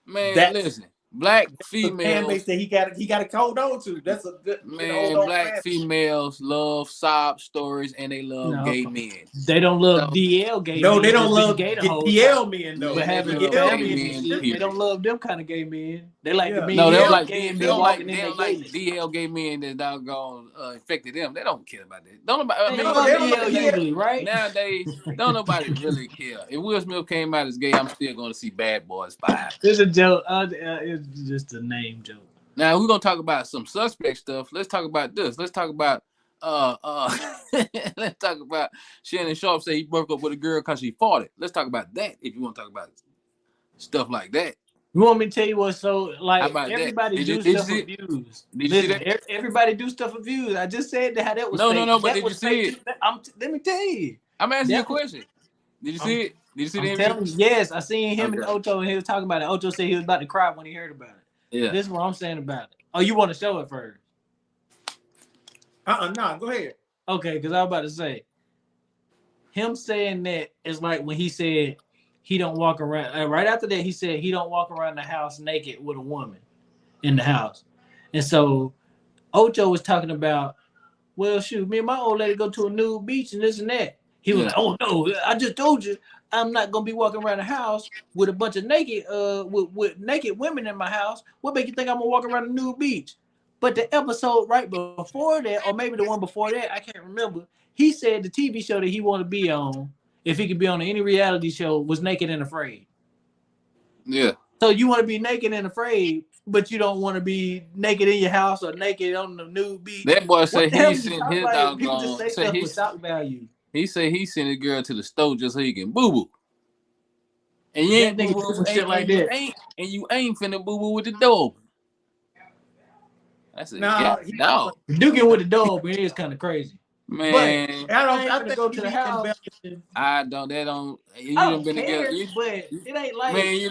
Man, listen, black females fan base that he got to hold on to. That's a good man. Black females love sob stories and they love gay men. They don't love DL gay. No, men. they don't love DL men though. But having they don't love them kind of gay men. They like the men. No, they don't like DL gay men that doggone infected them. They don't care about that. Don't nobody usually, right? Nowadays, don't nobody really care. If Will Smith came out as gay, I'm still going to see Bad Boys 5. It's a joke. It's just a name joke. Now we're gonna talk about some suspect stuff. Let's talk about this. Let's talk about let's talk about Shannon Sharpe say he broke up with a girl because she fought it. Let's talk about that if you want to talk about stuff like that. You want me to tell you what? So like everybody do stuff for views. Everybody do stuff for views. I just said that how that was. No. But did you see it? Let me tell you. I'm asking you a question. Did you see it? Did you see the interview? Yes, I seen him and Ocho, and he was talking about it. Ocho said he was about to cry when he heard about it. Yeah. This is what I'm saying about it. Oh, you want to show it first? No, go ahead. Okay, because I was about to say, him saying that is like when he said he don't walk around. Right after that, he said he don't walk around the house naked with a woman in the house. And so Ocho was talking about, well, shoot, me and my old lady go to a nude beach and this and that. He was like, oh, no, I just told you I'm not going to be walking around the house with a bunch of naked with naked women in my house. What make you think I'm going to walk around a nude beach? But the episode right before that, or maybe the one before that, I can't remember, he said the TV show that he wanted to be on, if he could be on any reality show, was Naked and Afraid. Yeah. So you want to be naked and afraid, but you don't want to be naked in your house or naked on the nude beach. That boy What said the hell he you sent talking his about? People just doggone. say Say stuff he without value. he said he sent his girl to the store just so he can boo boo. And you That ain't boo nigga do boo, some shit like you that. ain't finna boo boo with the door open. That's a No, no. Duking with the door open is kind of crazy. Man, I ain't think go he to the be house. embellishing. I don't. That don't. You I done don't been care, together. but it ain't like. Man, you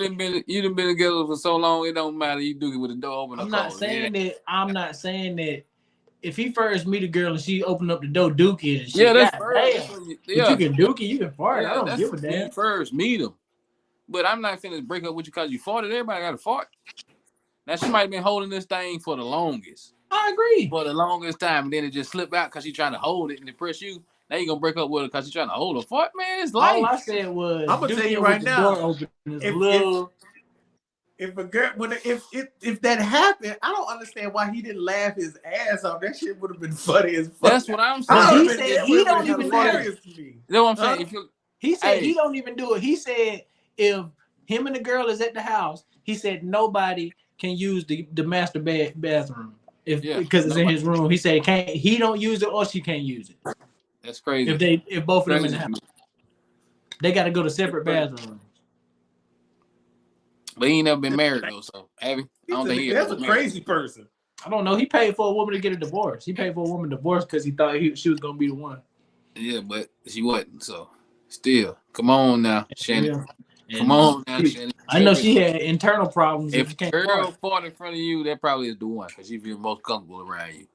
done been together for so long. It don't matter. You do it with the door open or I'm not closed. saying that. I'm not saying that. If he first meet a girl and she opened up the door dookie and shit, Yeah, that's God first. damn. That's when But you can dookie, you can fart. I don't that's give a when damn. you first meet him. But I'm not finna break up with you because you farted. Everybody got to fart. Now she might have been holding this thing for the longest. I agree. For the longest time, and then it just slipped out because she trying to hold it and impress you. Now you gonna break up with her because she trying to hold a fart, man. It's life. All I said was I'm gonna tell you dookie right with the now. door open is If little. if a girl if that happened, I don't understand why he didn't laugh his ass off. That shit would have been funny as fuck. That's what I'm saying. But he That said would've he been don't even do it. hilarious to me. You know what I'm saying? Huh? If you, He said Hey. he don't even do it. He said if him and the girl is at the house, he said nobody can use the master bathroom because it's in his room. He said he don't use it or she can't use it. That's crazy. If both of them in the Crazy. house, they got to go to separate bathrooms. But he ain't never been married though, so have you? I don't think he That's ever a been married. crazy person. I don't know. He paid for a woman to get a divorce. He paid for a woman divorce because he thought she was gonna be the one. Yeah, but she wasn't. So still, come on now, Shannon. Yeah. Come on now, Shannon. I know she had internal problems. If she can't a girl fart. fought in front of you, that probably is the one because she feels most comfortable around you.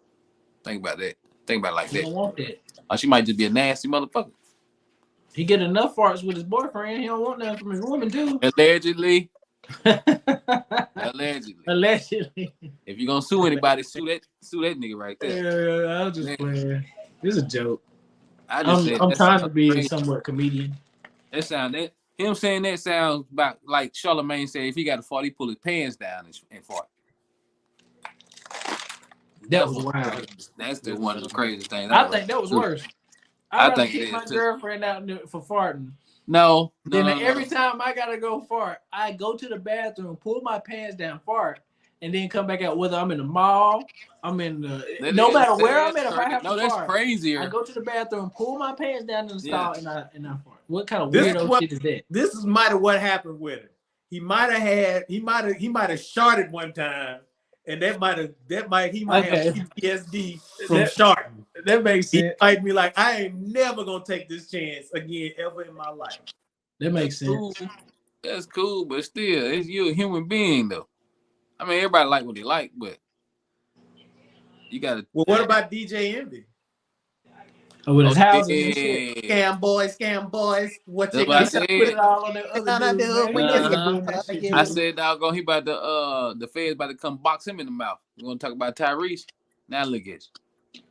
Think about that. Think about it like He that. don't want that. Or she might just be a nasty motherfucker. He get enough farts with his boyfriend. He don't want nothing from his woman too. Allegedly. Allegedly. Allegedly. If you're gonna sue anybody, sue that nigga right there. Yeah, I was just playing. This is a joke. I just said I'm that trying to sounds be crazy. somewhat comedian. That him saying that sounds about like Charlamagne said if he got a fart, he pull his pants down and fart. That was wild. That's the one of the craziest things. I think that was worse. I I'd think kick it my is, too. girlfriend out for farting. No. Then every time I gotta go fart, I go to the bathroom, pull my pants down, fart, and then come back out. Whether I'm in the mall, I'm in the no matter where I'm at. If I have to that's fart, crazier. I go to the bathroom, pull my pants down in the stall, and I fart. What kind of This weirdo shit is that? This is might have what happened with it. He might have sharted one time, and he might have PTSD from sharting. That makes sense. He might be like, I ain't never gonna take this chance again ever in my life. That makes sense. Cool. That's cool, but still, you're a human being though. I mean, everybody like what they like, but you gotta. Well, what about DJ Envy? Oh, with his houses and shit. Scam boys. What you got? Put it all on the other dude. I said, doggone, he about to the feds about to come box him in the mouth. You want to talk about Tyrese? Now look at you.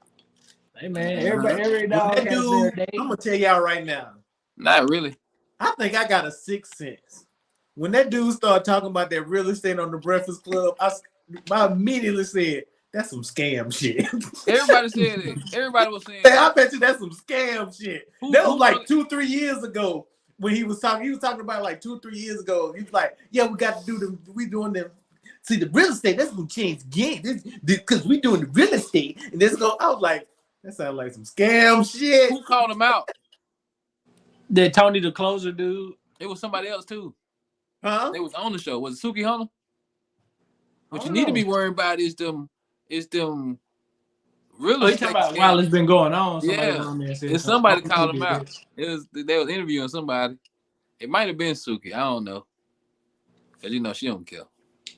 Hey man, every dog has their day. I'm gonna tell y'all right now. Not really. I think I got a sixth sense. When that dude started talking about that real estate on the Breakfast Club, I immediately said, that's some scam shit. Everybody said it. Everybody was saying I bet you that's some scam shit. That was like 2-3 years ago when he was talking. He was talking about like 2-3 years ago. He was like, yeah, we got to do we doing them. See, the real estate, that's gonna change game. Because we doing the real estate. And this go, I was like, that sounds like some scam shit. Who called him out? Did Tony the Closer dude? It was somebody else too. Huh? They was on the show. Was it Suki Hunter? What you need to be worrying about is them real estate. Talking about while it's been going on. It's somebody called him out. They was interviewing somebody. It might have been Suki. I don't know. Cause she don't care.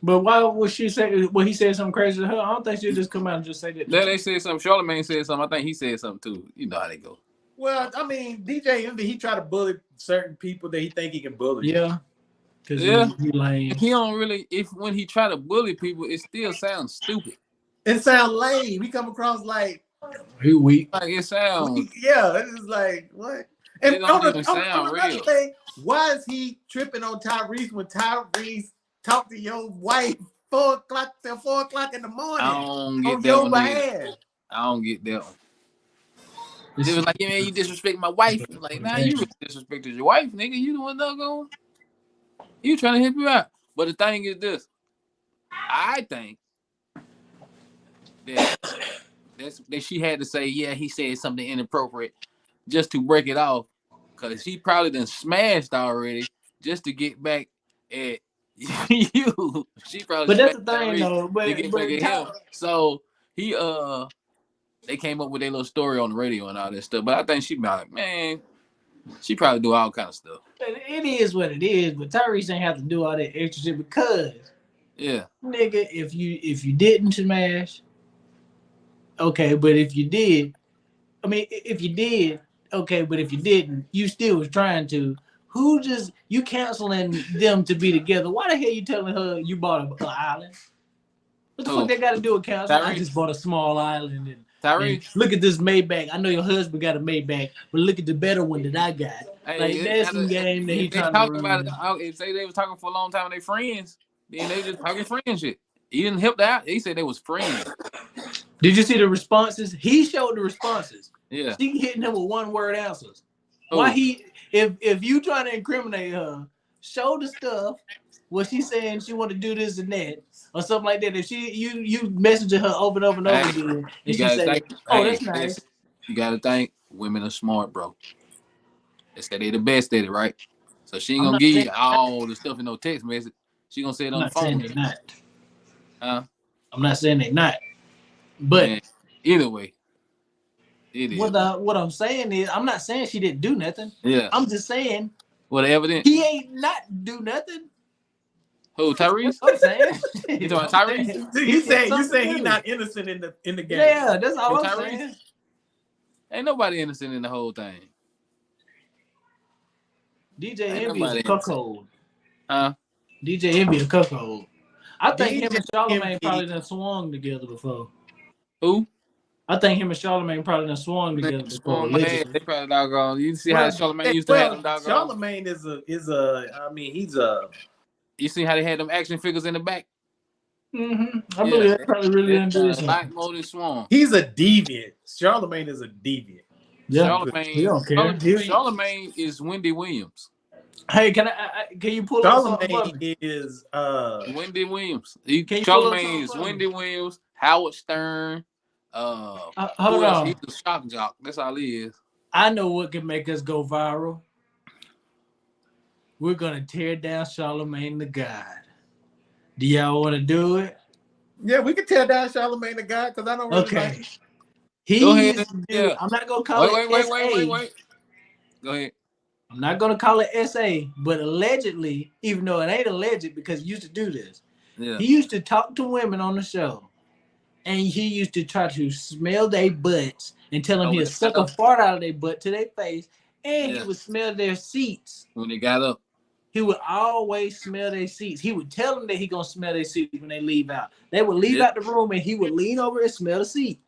But why would she say? Well, he said something crazy to her. I don't think she'll just come out and just say that. Then they said something. Charlamagne said something. I think he said something too. You know how they go. Well, I mean, DJ Envy, he try to bully certain people that he think he can bully. Yeah. Yeah. He lame. He don't really. When he try to bully people, it still sounds stupid. It sounds lame. We come across like he weak. Like it sounds. Yeah, it's just like what? And it don't even sound another real. thing, why is he tripping on Tyrese when Tyrese talked to your wife 4 o'clock till 4 o'clock in the morning? I don't get on that your one. behalf. I don't get that one. It was like, yeah, man, you disrespect my wife. Like, nah, you really disrespected your wife, nigga. You the one that going. You trying to help you out. But the thing is this. I think that she had to say, yeah, he said something inappropriate just to break it off. Because he probably done smashed already just to get back at you. She probably But that's the smashed thing, already though. to get back at him. So he they came up with their little story on the radio and all that stuff. But I think she be like, man, she probably do all kind of stuff. It is what it is, but Tyrese ain't have to do all that extra shit because, nigga, if you didn't smash, okay, but if you did, if you did, okay, but if you didn't, you still was trying to. Who just you canceling them to be together? Why the hell you telling her you bought an island? What the fuck they got to do with council? I just bought a small island and look at this Maybach. I know your husband got a Maybach, but look at the better one that I got. Hey, that's some game that he trying to run. If they was talking for a long time, they friends. Then they just talking friend shit. He didn't help that. He said they was friends. Did you see the responses? He showed the responses. Yeah. She hitting him with one word answers. Why if you trying to incriminate her, show the stuff where she's saying she want to do this and that or something like that. If you messaging her over and over and over again, and she say, that's nice. You gotta think women are smart, bro. They say they the best at it, right? So she ain't gonna give you all the stuff in no text message. She gonna say it on the phone. Saying they not. I'm not saying they not. But man, either way, it is. What I'm saying is, I'm not saying she didn't do nothing. Yeah. I'm just saying. What evidence? He ain't not do nothing. Who, Tyrese? I'm saying. You talking Tyrese? You saying he not innocent in the game? Yeah, that's all I'm saying. Ain't nobody innocent in the whole thing. DJ Envy is a cuckold. Huh? DJ Envy a cuckold. I think him and Charlamagne probably done swung together before. Who? I think him and Charlamagne probably done swung together before. They probably doggone. You see how Charlamagne used to have them doggone. Charlamagne is a. I mean, he's a. You see how they had them action figures in the back? Mm-hmm. I believe that probably really didn't do this. Black Mode Swan. He's a deviant. Charlamagne is a deviant. Yeah. Charlamagne is Wendy Williams. Hey, can you pull up Charlamagne is Wendy Williams. Charlamagne is Wendy Williams, Howard Stern. Hold on. He's a shock jock. That's all he is. I know what can make us go viral. We're gonna tear down Charlamagne the God. Do y'all want to do it? Yeah, we can tear down Charlamagne the God because I don't really like it. Go ahead. I'm not gonna call it wait. Go ahead. I'm not gonna call it SA, but allegedly, even though it ain't alleged because he used to do this. Yeah. He used to talk to women on the show, and he used to try to smell their butts and tell them he'd suck a fart out of their butt to their face, and he would smell their seats when they got up. He would always smell their seats. He would tell them that he gonna smell their seats when they leave out. They would leave out the room, and he would lean over and smell the seat.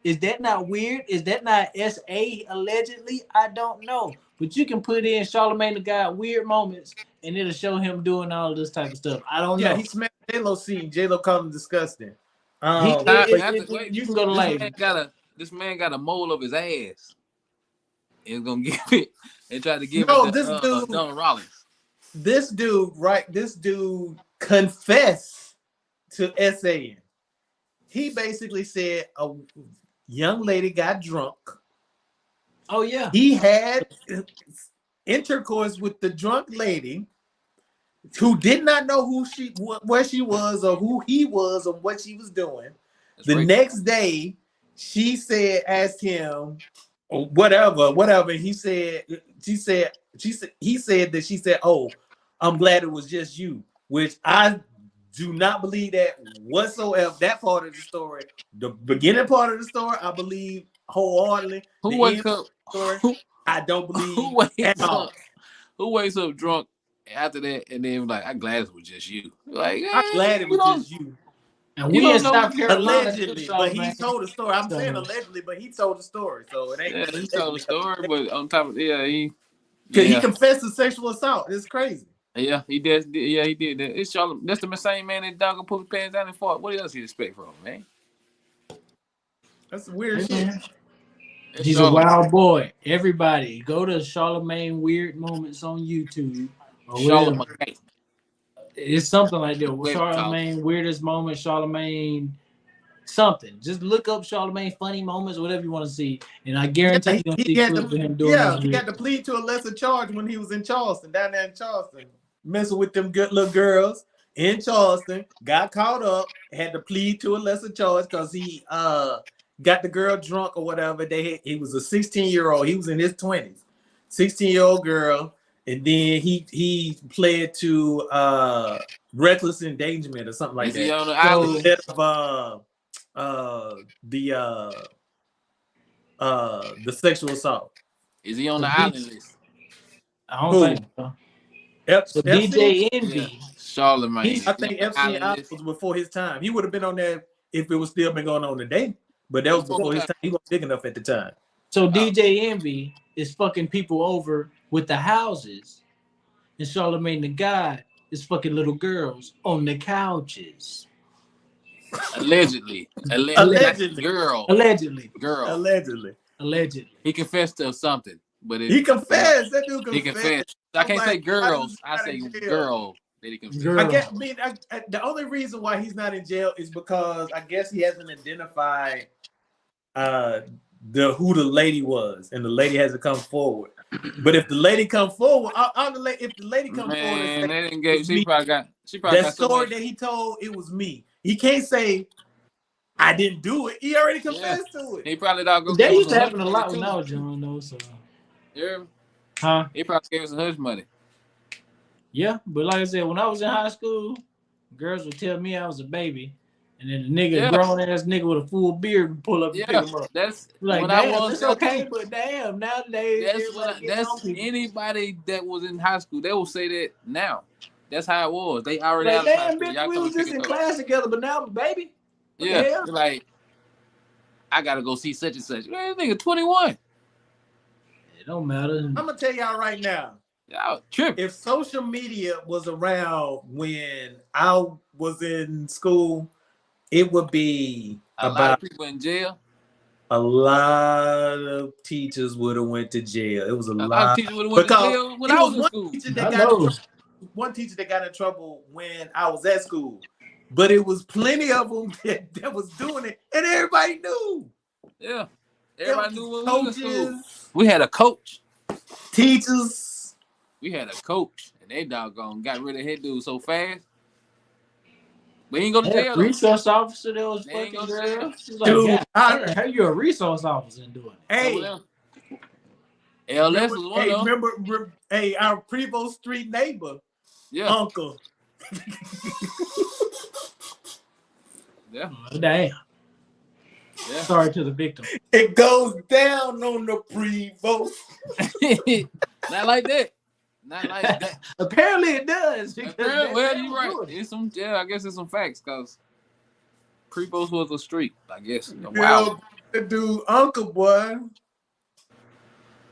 Is that not weird? Is that not SA allegedly? I don't know. But you can put in Charlamagne the God weird moments, and it'll show him doing all of this type of stuff. I don't know. Yeah, he smelled J-Lo seat, and J-Lo called him disgusting. You can go to life. This man got a mole of his ass. He's gonna give it and try to give this dude, Don Rollins. This dude confessed to SAN. He basically said a young lady got drunk. Oh yeah. He had intercourse with the drunk lady who did not know where she was or who he was or what she was doing. Next day, she asked him whatever. He said, "Oh, I'm glad it was just you," which I do not believe that whatsoever. That part of the story, the beginning part of the story, I believe wholeheartedly. Who wakes up? I don't believe. Who wakes up drunk after that and then like, I'm glad it was just you. Like, I'm glad it was just you. And we in South Carolina, allegedly, but he told the story. I'm saying allegedly, but he told the story, so it ain't. Yeah, he told the story, but on top of he confessed to sexual assault. It's crazy. Yeah, he did. Yeah, he did that. It's Charlamagne. That's the same man that dog and put his pants down and fought. What else you expect from him, man? That's weird shit. He's a wild boy. Everybody, go to Charlamagne Weird Moments on YouTube. Charlamagne. It's something like that. Web Charlemagne, weirdest moment, Charlemagne, something. Just look up Charlemagne funny moments, whatever you want to see. And I guarantee you're going to see had clips to, of him doing yeah, this he weird got to plead to a lesser charge when he was in Charleston, down there in Charleston, messing with them good little girls in Charleston. Got caught up, had to plead to a lesser charge because he got the girl drunk or whatever. He was a 16-year-old. He was in his 20s, 16-year-old girl, and then he pled to reckless endangerment or something like Is that. he on the island? Instead of the sexual assault. Is he on the island list? I don't Who? think so. So FC? DJ Envy. Yeah. Charlemagne. I think FC and was before his time. He would have been on there if it was still been going on today. But that was before his time. He wasn't big enough at the time. So DJ Envy is fucking people over with the houses, and Charlemagne the God is fucking little girls on the couches. Allegedly. Girl. Allegedly. He confessed to something. But he confessed. That dude confessed. He confessed. I can't say girls. I say girl. That he confessed. The only reason why he's not in jail is because I guess he hasn't identified who the lady was, and the lady hasn't come forward. But if the lady come forward, if the lady come forward, and say, she probably got that story that he told. It was me. He can't say I didn't do it. He already confessed to it. He probably not go. That used to happen a lot when I was young, though. So, yeah, huh? He probably gave us some hush money. Yeah, but like I said, when I was in high school, girls would tell me I was a baby, and then the nigga, grown ass nigga with a full beard, would pull up and pick him up. That's like, when damn, I was. it's okay, but damn, nowadays, that's anybody that was in high school. They will say that now. That's how it was. They already like, out of high damn, school. bitch, we was just in class together, but now I'm a baby. Yeah, like I gotta go see such and such. Man, this nigga 21. It don't matter. I'm gonna tell y'all right now. Y'all tripping. If social media was around when I was in school, it would be a lot of people in jail. A lot of teachers would have went to jail. It was a lot of teachers would have went to jail when I was in school. One teacher that got in trouble when I was at school, but it was plenty of them that was doing it, and everybody knew. Yeah, everybody knew what we was in school. We had a coach, teachers. We had a coach, and they doggone got rid of that dude so fast. We ain't go to jail. Resource officer that was fucking girl. She's like, dude, how you a resource officer and doing it? Hey. LS was one of them. Remember, our Prevost Street neighbor, uncle. Yeah. Oh, damn. Yeah. Sorry to the victim. It goes down on the Prevost. Not like that. Not like that. Apparently it does. Well, you're right. It's some, I guess it's some facts because Prevost was a street, I guess. Wow. The dude, uncle boy.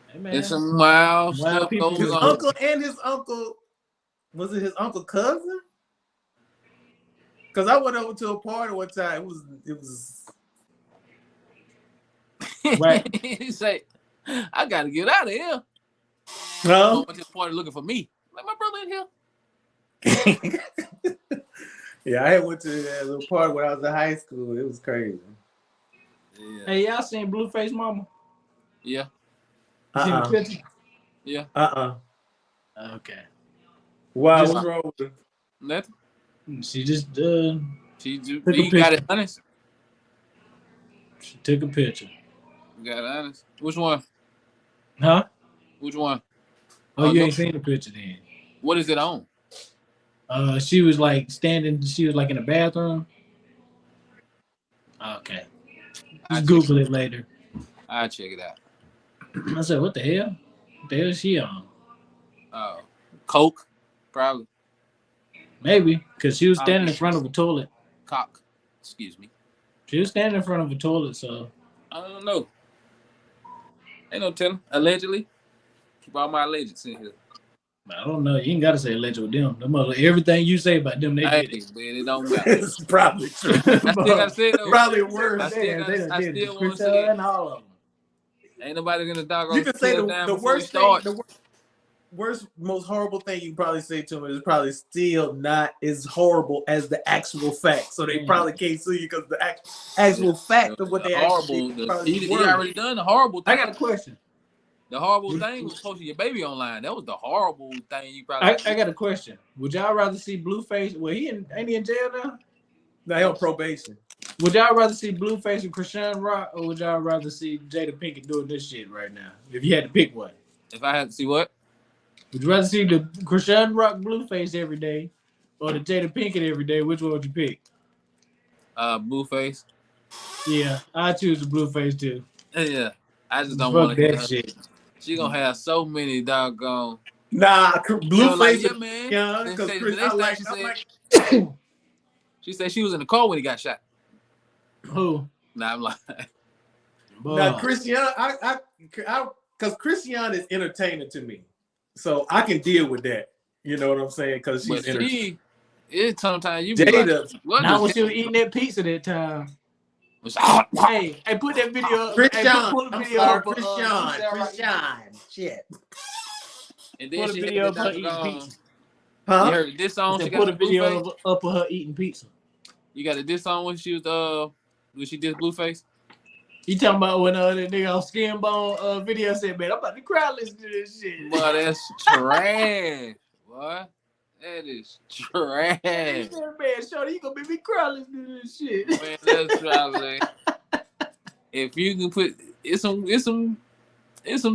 Hey, man. It's some wild stuff going his on. Uncle and his uncle, was it his uncle cousin? Because I went over to a party one time. It was. Right. He say, I gotta get out of here. Huh? I went to the party looking for me. Like my brother in here. Yeah, I went to that little party when I was in high school. It was crazy. Yeah. Hey, y'all seen Blueface Mama? Yeah. Seen the picture? Yeah. Okay. Wow, what's wrong with her? Nothing. She just he got it honest. She took a picture. Got it honest. Which one? Huh? Which one? Oh, you ain't seen the picture then. What is it on? She was like standing. She was like in the bathroom. Okay. Just Google it later. I'll check it out. I said, what the hell? What the hell is she on? Coke, probably. Maybe, because she was standing in front of a toilet. Cock. Excuse me. She was standing in front of a toilet, so. I don't know. Ain't no telling. Allegedly. Keep all my allegeds in here. I don't know. You ain't got to say alleged with them. Everything you say about them, they did it. Man, it don't matter. It's probably true. I still gotta say it, though. Probably worse. I still want to say it. And all of them. Ain't nobody gonna dog on. You can say the worst thing. most horrible thing you can probably say to him is probably still not as horrible as the actual fact. So they probably can't sue you because the actual fact of what they horrible. He already done the horrible thing. I got a question. The horrible thing was posting your baby online. That was the horrible thing you probably. I got a question. Would y'all rather see Blueface? Well, ain't he in jail now? No, he on probation. Would y'all rather see Blueface and Krishan Rock, or would y'all rather see Jada Pinkett doing this shit right now? If you had to pick one. If I had to see what? Would you rather see the Krishan Rock Blueface every day, or the Jada Pinkett every day? Which one would you pick? Blueface. Yeah, I choose the Blueface too. Yeah, I just don't want to that hear her. shit. She gonna have so many doggone. Nah, Blueface. Like, yeah, man. Yeah, because she said she was in the car when he got shot. Who? Nah, I'm like. Now, Christian, because Christian is entertaining to me, so I can deal with that. You know what I'm saying? Because she's entertaining. It's sometimes you Jada. Like, not when she was eating that pizza that time. Hey, put that video up. Christian, put the video up. Christian. Shit. And then put a she video had of her eating pizza. Huh? You heard this song? She put a got video up of her eating pizza. You got a diss song when she was when she did Blueface? You talking about when that nigga on Skin Bone video said, man, I'm about to cry listening to this shit. Boy, that's trash. Boy, that is trash. Man, Shorty, you gonna make me cry listening to this shit. Man, that's trash. If you can put it's some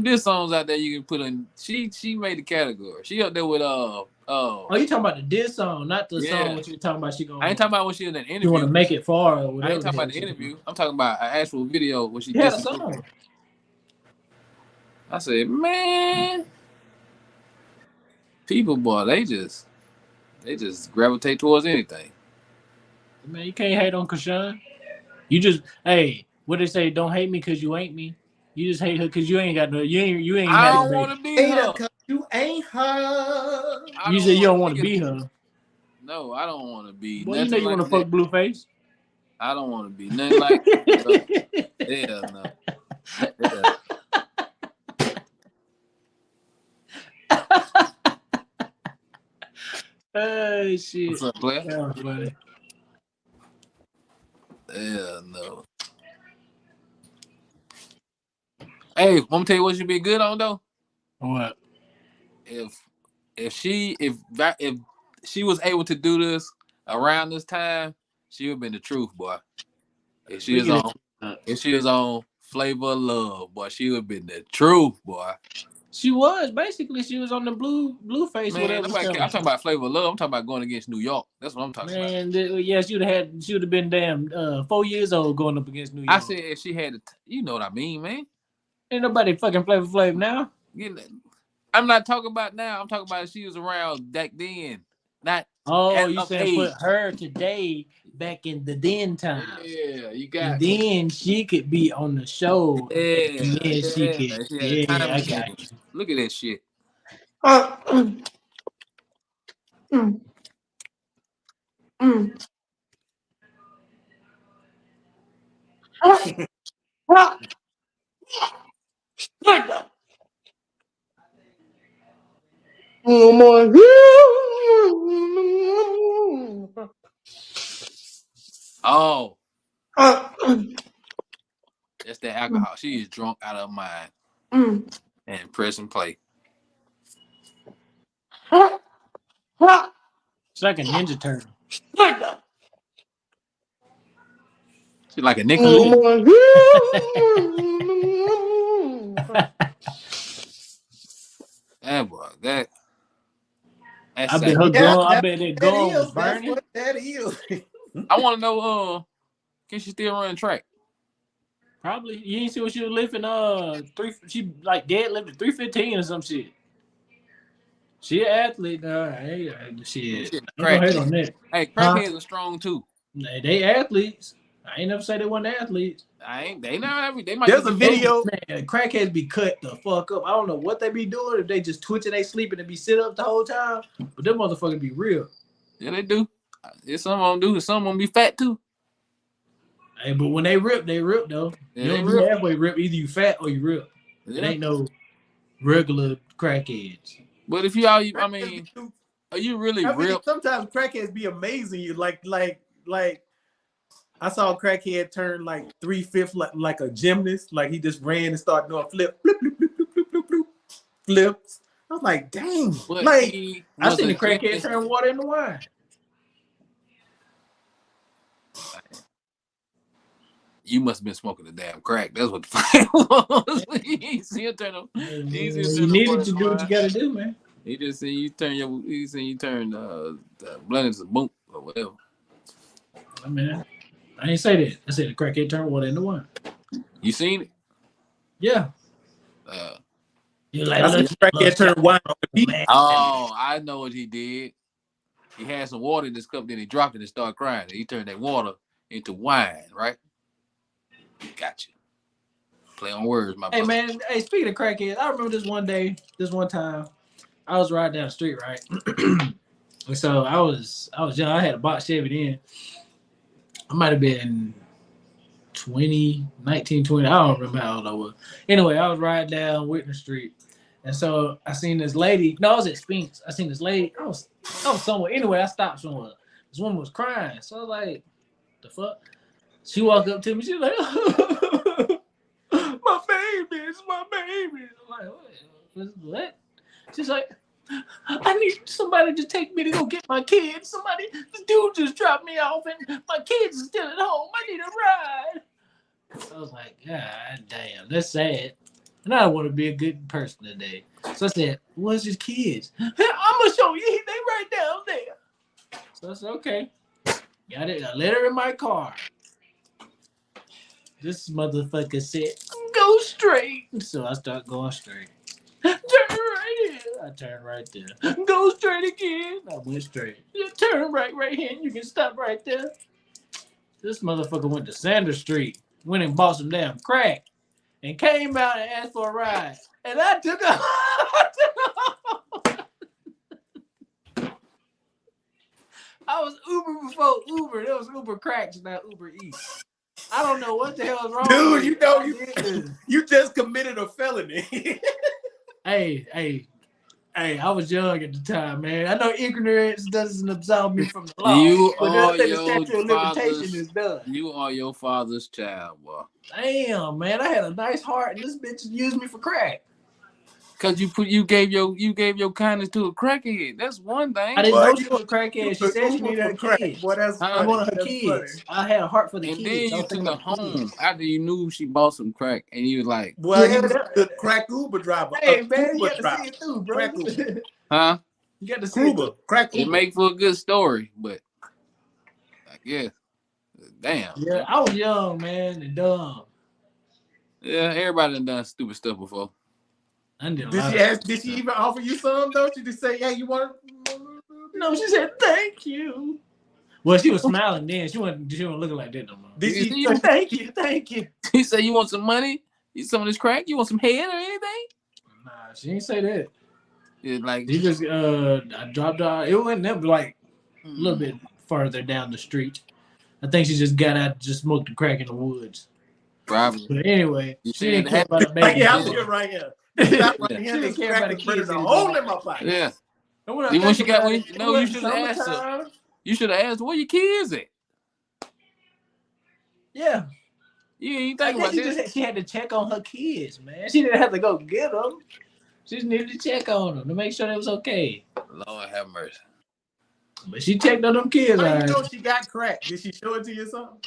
diss songs out there you can put in. She made the category. She up there with Oh, you talking about the diss song, not the song what you talking about. She gonna. I ain't talking about when she in an interview. You want to make it far or whatever. I ain't talking about the interview. I'm talking about an actual video where she had a song. I said, man, people, boy, they just gravitate towards anything. Man, you can't hate on Krishan. You just what they say? Don't hate me because you ain't me. You just hate her because you ain't got no. You ain't. I don't want to be her. You ain't her. You said you don't want to be her. No, I don't want to be. Well, you know you want to fuck Blueface. I don't want to be nothing like that. Hell no. Oh shit! What's up, player? That was funny. Hell no. Hey, I'm gonna tell you what should be good on though. What? If she was able to do this around this time, she would have been the truth, boy. If she was on Flavor of Love, boy, she would have been the truth, boy. She was on the Blueface. Man, I'm talking about Flavor of Love. I'm talking about going against New York. That's what I'm talking about. Man, yeah, she would have been damn 4 years old going up against New York. I said if she had, you know what I mean, man. Ain't nobody fucking Flavor Flav now. I'm not talking about now. I'm talking about if she was around back then. Not. Oh, you said put her today back in the then time. Yeah, you got. And then she could be on the show. Yeah, and then she could. Yeah, I got you. Look at that shit. Oh. That's the alcohol. She is drunk out of her mind. And press and play. It's like a Ninja Turtle. She's like a Nickelodeon. Yeah, boy, that's I bet her gum. I bet that gum was burning. What that is. I want to know. Can she still run track? Probably. You ain't see what she was lifting. She like deadlifted 315 or some shit. She an athlete. Shit. Crack. Hate on that. Hey, crackheads are strong too. They athletes. I ain't never say they weren't athletes. They not. They might. There's a video. Man, crackheads be cut the fuck up. I don't know what they be doing. If they just twitching, they sleeping and be sit up the whole time. But them motherfuckers be real. Yeah, they do. There's some of them do. Some of them be fat too. Hey, but when they rip though. Yeah, you don't be halfway rip. Either you fat or you rip. Yeah. It ain't no regular crackheads. But if y'all, I Crackheads mean, be too- are you really I mean, real? sometimes crackheads be amazing. You like I saw a crackhead turn like 3/5 like a gymnast. Like he just ran and started doing flips. I was like, dang. But Like he I was seen a the crackhead genius. turn water into wine. You must have been smoking the damn crack. That's what the fight was. You see him turn up. You needed to do what you gotta do, man. He just said you turn your. He said you turn the blunt into boom or whatever. I mean, I ain't say that. I said the crackhead turned water into wine. You seen it? Yeah. You like I seen crackhead turn wine on the beat. Oh, I know what he did. He had some water in his cup, then he dropped it and started crying. He turned that water into wine, right? Gotcha. Play on words, my Hey brother. man, hey, speaking of crackheads, I remember this one time, I was riding down the street, right? And so I was young. I had a box Chevy then. I might have been 19, 20. I don't remember how old I was. Anyway, I was riding down Whitney Street. And so I seen this lady. No, I was at Spinks. I seen this lady. I was somewhere. Anyway, I stopped somewhere. This woman was crying. So I was like, the fuck? She walked up to me. She was like, my baby, it's my baby. I'm like, what? She's like, I need somebody to take me to go get my kids. This dude just dropped me off and my kids are still at home. I need a ride. I was like, God damn, that's sad. And I want to be a good person today. So I said, what's his kids? I'm going to show you. They right down there. So I said, okay. Got it. I let her in my car. This motherfucker said, go straight. So I start going straight. Turn right here. I turned right there. Go straight again. I went straight. You turn right here. You can stop right there. This motherfucker went to Sanders Street. Went and bought some damn crack. And came out and asked for a ride. And I took off. I was Uber before Uber. There was Uber Cracks, not Uber Eats. I don't know what the hell is wrong Dude, with you me. know you just committed a felony. Hey, I was young at the time, man. I know ignorance doesn't absolve me from the law. But I think the statute of limitation is done. You are your father's child, boy. Damn, man, I had a nice heart, and this bitch used me for crack. Cause you gave your kindness to a crackhead. That's one thing. I didn't know she was a crackhead. She said she needed her crack. kids. Boy, that's I funny. wanted her That's kids. funny. I had a heart for the And kids. then you took her home after you knew she bought some crack, and you was like, Well, he was the crack Uber driver. Hey, man, you Uber got to driver. see it through, bro. Crack Uber. huh? You got to see it Uber. through. Crack It Uber. make for a good story, but I guess, damn. Yeah, I was young, man, and dumb. Yeah, everybody done stupid stuff before. Did she even offer you some though? She just say, "Yeah, you want?" No, she said thank you. Well, she was smiling then. She wasn't looking like that no more. Did she? So, thank you. He said, "You want some money? You some of this crack? You want some head or anything?" Nah, she ain't say that. It's like She just I dropped her. It went up like a little bit further down the street. I think she just got out, just smoked the crack in the woods. probably. But anyway, You she said didn't care that- about the baby. Yeah, I'm here right here. Stop right Yeah. here. She This didn't care crack about is the burning kids a anymore. hole in my pocket. Yeah. And when I When think she got about when it, no, it you should have wasn't asked her. summertime. You should have asked where your kids at. Yeah, You ain't I think guess about this. she had to check on her kids, man. She didn't have to go get them. She just needed to check on them to make sure they was okay. Lord have mercy. But she checked on them kids. How All you right. know she got crack? Did she show it to you or something?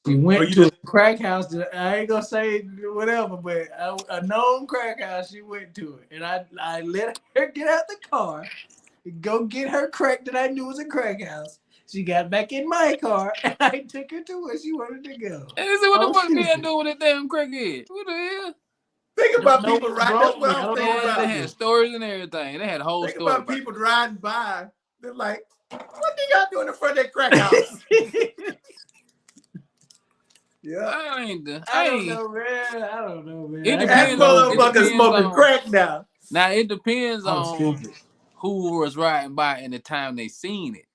She Or went you to just- a crack house. I ain't gonna say whatever, but a known crack house. She went to it, and I let her get out the car, and go get her crack that I knew was a crack house. She got back in my car, and I took her to where she wanted to go. And they said, what Oh, the fuck did I stupid. do with that damn crackhead? What the hell? Think about No, people riding. bro, That's what I I'm don't thinking know what Yeah, about. they had stories and everything. They had a whole Think story. about people riding by. They're like, "What did y'all doing in front of that crack house?" Yeah. I don't know, man. It That depends on- motherfucker depends smoking on- crack now. Now it depends I'm on stupid. who was riding by and the time they seen it.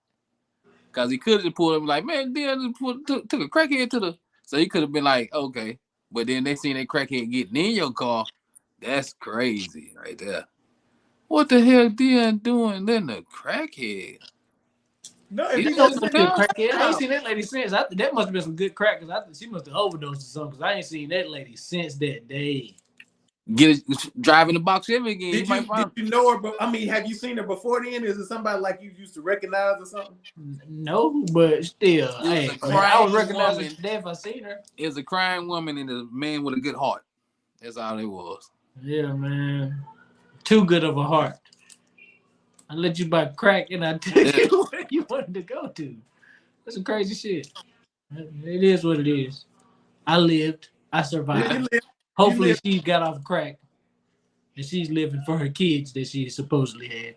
Cause he could have just pulled up like, man, then took a crackhead to the. So he could have been like, okay, but then they seen that crackhead getting in your car. That's crazy right there. What the hell Dion doing? Letting the crackhead. No, He if you She go must to be a the crackhead. I ain't seen that lady since. That must have been some good crack because I think she must have overdosed or something because I ain't seen that lady since that day. Drive in the box every again. You did might find you know her? But I mean, have you seen her before then? Is it somebody like you used to recognize or something? No, but still, It was hey, a man, I crying would recognize her woman. today if I seen her. It was a crying woman and a man with a good heart. That's all it was. Yeah, man. Too good of a heart. I let you buy crack and I take Yeah. you where you wanted to go to. That's some crazy shit. It is what it is. I lived. I survived. You live, Hopefully she got off crack and she's living for her kids that she supposedly had.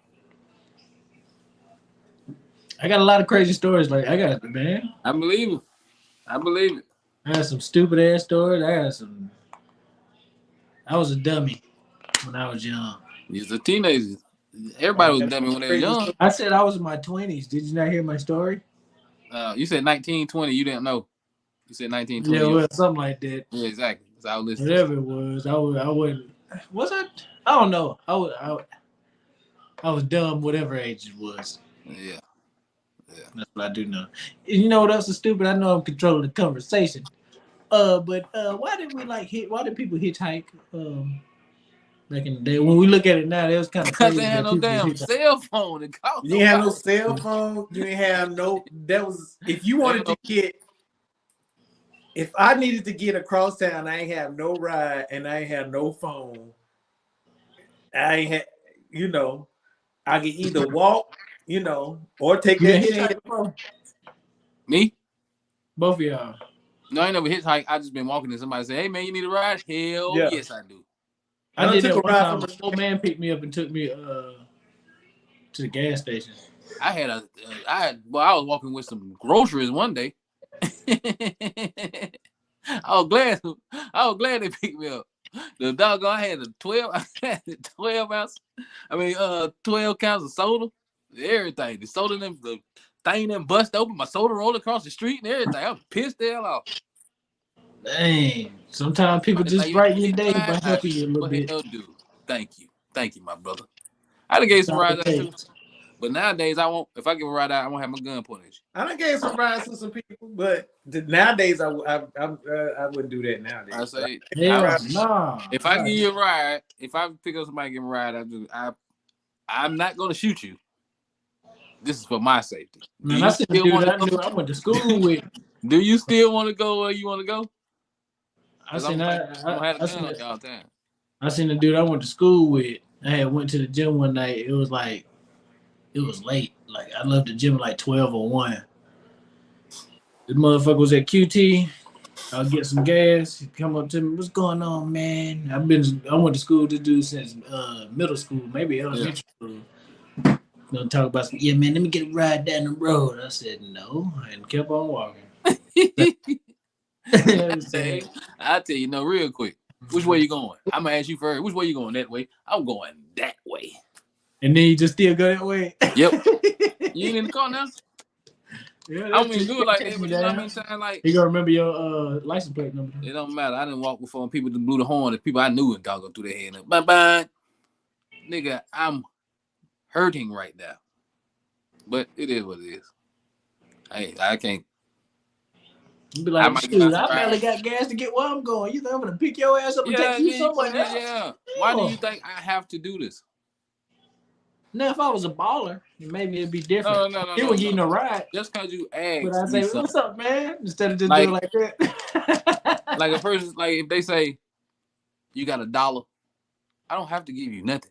I got a lot of crazy stories. Like I got man. I believe it. I believe it. I had some stupid ass stories. I was a dummy when I was young. He's a teenager. Everybody was dummy when they were young. I said I was in my 20s. Did you not hear my story? You said 19, 20. You didn't know. You said 19, 20. Yeah, well, something like that. Yeah, exactly. That's how I listened. Whatever it was, I wouldn't. Was I? I don't know. I was dumb. Whatever age it was. Yeah. That's what I do know. And you know what else is stupid? I know I'm controlling the conversation. But why did people hitchhike? Back in the day, when we look at it now, it was kind of Because crazy. they had no damn cell phone to call. You didn't have no cell phone. You didn't have no. That was if you wanted to get. If I needed to get across town, I ain't have no ride and I ain't have no phone. I ain't had, I could either walk, or take that hitchhike. Me? Both of y'all. No, I ain't never hitchhike. I just been walking and somebody say, "Hey man, you need a ride?" Hell Yeah. yes, I do. I did that took a one ride time. from An old man picked me up and took me to the gas station. I was walking with some groceries one day. I was glad they picked me up. The doggone, I had a 12 ounce. 12 counts of soda, everything. The soda, the thing them bust open. My soda rolled across the street and everything. I'm pissed the hell off. Dang. Sometimes people just like, brighten your day by helping you a little bit. Hell, dude. Thank you, my brother. I done gave some rides out too. But nowadays, I won't. If I give a ride out, I won't have my gun pointed at you. I done gave some rides to some people, but nowadays I wouldn't do that nowadays. I say, if I give you a ride, if I pick up somebody and give a ride, I'm not gonna shoot you. This is for my safety. Man, I said, dude, I went to school with. Do you still want to go where you want to go? I seen I seen the dude I went to school with. I had went to the gym one night. It was late. Like I left the gym at like 12 or 1. The motherfucker was at QT. I'll get some gas. He come up to me. What's going on, man? I went to school with this dude since middle school, maybe elementary school. Gonna talk about some, yeah, man, let me get a ride down the road. I said no and kept on walking. I'll tell you real quick. Which way you going? I'm gonna ask you first. Which way you going? That way? I'm going that way. And then you just still go that way? Yep. You ain't in the car now? Yeah, I mean, do it like that, but you know what I mean? Saying like, you gonna remember your license plate number? It don't matter. I didn't walk before people that blew the horn. The people I knew and dog through their head. Bye bye, nigga. I'm hurting right now, but it is what it is. Hey, I can't. You be like, shoot, I barely got gas to get where I'm going. You think I'm gonna pick your ass up and take you somewhere else? Yeah. Why do you think I have to do this? Now, if I was a baller, maybe it'd be different. No. He wouldn't give no ride. Just because you ask. But I say, what's up, man? Instead of just doing like that. Like a person, like if they say, you got $1, I don't have to give you nothing.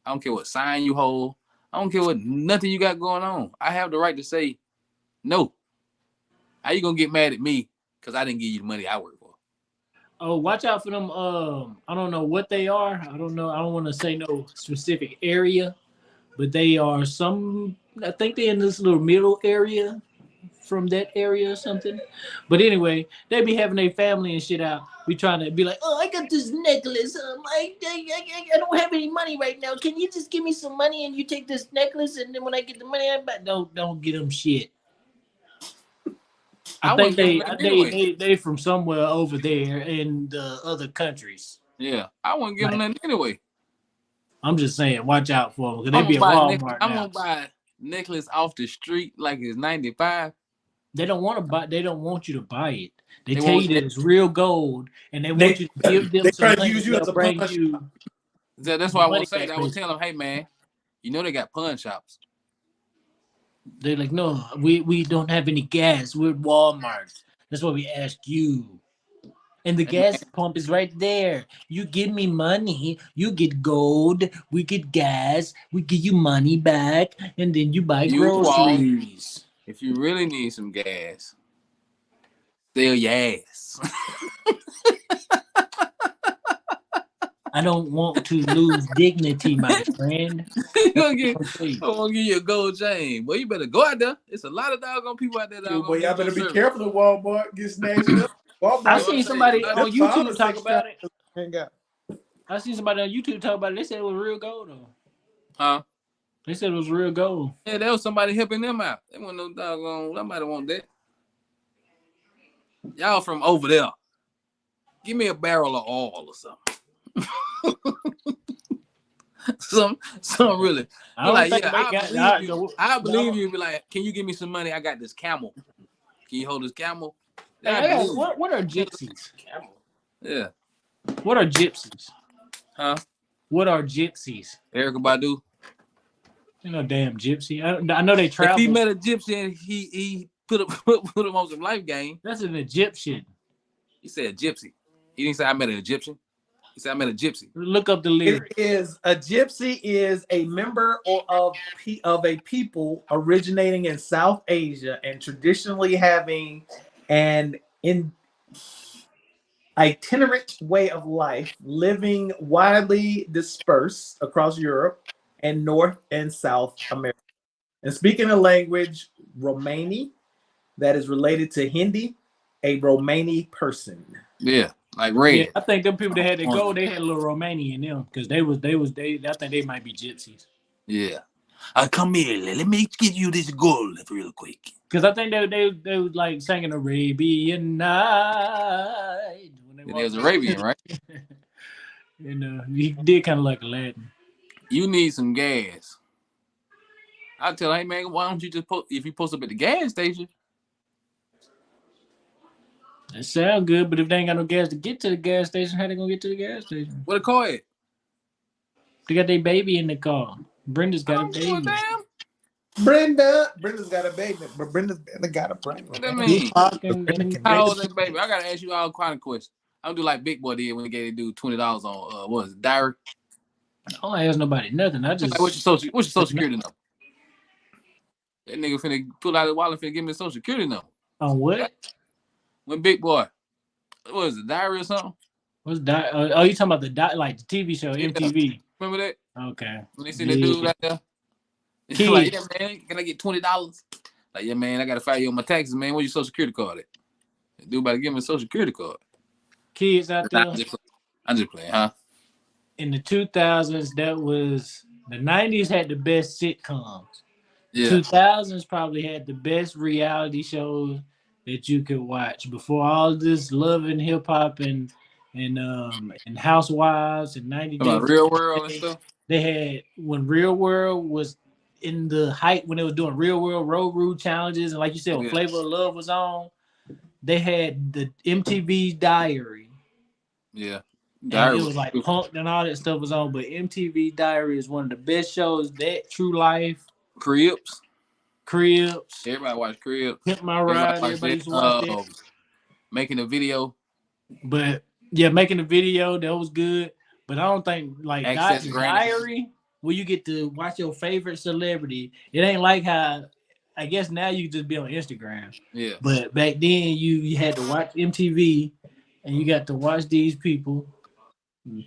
I don't care what sign you hold. I don't care what nothing you got going on. I have the right to say no. How you gonna get mad at me because I didn't give you the money I work for? Oh, watch out for them. I don't know what they are. I don't know. I don't want to say no specific area, but they are I think they're in this little middle area from that area or something. But anyway, they be having their family and shit out. We trying to be like, oh, I got this necklace. I don't have any money right now. Can you just give me some money and you take this necklace and then when I get the money, I back. Don't get them shit. I think they from somewhere over there in the other countries. Yeah, I wouldn't give them nothing anyway. I'm just saying, watch out for them because they be at Walmart I'm now. gonna buy a necklace off the street like it's 95. They don't want to buy. They don't want you to buy it. They They tell want you that it's real gold, and they want you to give them They some try to money. use you They'll as a bring pawn you. That's why I money want to say back, that. I was basically. telling them, hey man, you know they got pawn shops. They're like, no, we don't have any gas. We're at Walmart. That's why we ask you. And the gas pump is right there. You give me money, you get gold, we get gas, we give you money back, and then you buy You groceries. If you really need some gas, sell your ass. I don't want to lose dignity, my friend. I'm gonna give you a gold chain. Boy, you better go out there. It's a lot of doggone people out there. Boy, y'all better be careful at Walmart. Get snatched up. Walmart. I seen somebody on YouTube talk about it. it. I seen somebody on YouTube talk about it. They said it was real gold though. Huh? They said it was real gold. Yeah, there was somebody helping them out. They want no doggone. Somebody want that. Y'all from over there. Give me a barrel of oil or something. some really. I Like, think yeah, I believe you. Be like, can you give me some money? I got this camel. Can you hold this camel? Hey, what are gypsies? Yeah. What are gypsies? Huh? What are gypsies? Erykah Badu. You know, damn gypsy. I know they travel. If he met a gypsy and he put him on some life game. That's an Egyptian. He said gypsy. He didn't say I met an Egyptian. He said I met a gypsy. Look up the lyrics. It is a gypsy is a member of a people originating in South Asia and traditionally having an itinerant way of life, living widely dispersed across Europe and North and South America, and speaking a language Romani that is related to Hindi, a Romani person. Yeah, like red. Yeah, I think them people that had to go, they had a little Romanian in them because they. I think they might be gypsies. Yeah. Come here, let me give you this gold real quick. Because I think they was like singing Arabian Night. It was Arabian, right? He did kind of like Aladdin. You need some gas. I tell her, hey man, why don't you just if you post up at the gas station? That sound good, but if they ain't got no gas to get to the gas station, how they gonna get to the gas station? What a car at? They got their baby in the car. Brenda's got a baby. Brenda's got a baby, but Brenda's got a baby. What that mean? How old is that baby? I gotta ask you all kind of questions. I'm do like Big Boy did when he gave the dude $20 on what was it, diary? I don't ask nobody nothing. I just like, what's your social security number? That nigga finna pull out his wallet and finna give me a social security number. On what? When Big Boy, what was it, diary or something? What's diary? Oh, you talking about like the TV show MTV? Remember that? Okay. When they see the dude out there, it's like, yeah man, can I get $20? Like, yeah man, I gotta file you on my taxes, man. Where's your social security card at? The dude about to give me a social security card. Kids out there. I'm just playing, huh? In the 2000s, the 90s had the best sitcoms. Yeah. 2000s probably had the best reality shows that you could watch before all this Love and Hip Hop and Housewives and 90 Days. Real World and stuff. They had when Real World was in the height when they was doing Real World Road Rule challenges, and like you said, when Flavor of Love was on, they had the MTV Diary. Yeah. And it was like Punk'd and all that stuff was on, but MTV Diary is one of the best shows. That True Life, Cribs. Everybody watch Cribs. Hit My Ride. Everybody used to watch that. Making a Video. But yeah, making a video that was good. But I don't think like Diary, where you get to watch your favorite celebrity. It ain't like how I guess now you just be on Instagram. Yeah. But back then you had to watch MTV, and you got to watch these people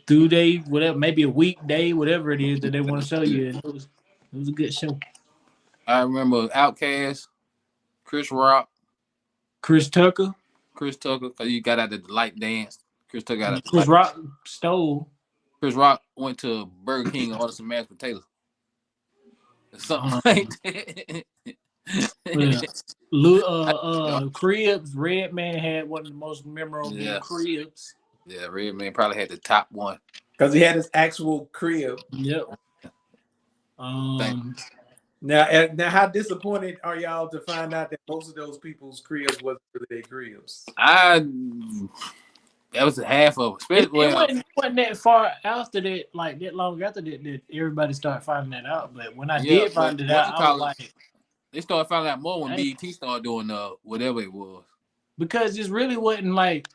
through whatever, maybe a weekday, whatever it is that they want to show you. And it was a good show. I remember Outkast, Chris Tucker, because you got out the light dance. Chris Tucker got out. Chris Rock stole. Chris Rock went to Burger King and ordered some mashed potatoes. Something like that. Cribs, Redman had one of the most memorable Cribs. Yeah, Redman probably had the top one. Because he had his actual crib. Yep. Now, how disappointed are y'all to find out that most of those people's cribs wasn't really their cribs? That was half of it. It wasn't that far after that, like that long after that everybody started finding that out. But when I did find it out, I was like, they started finding out more when BET started doing whatever it was. Because it really wasn't like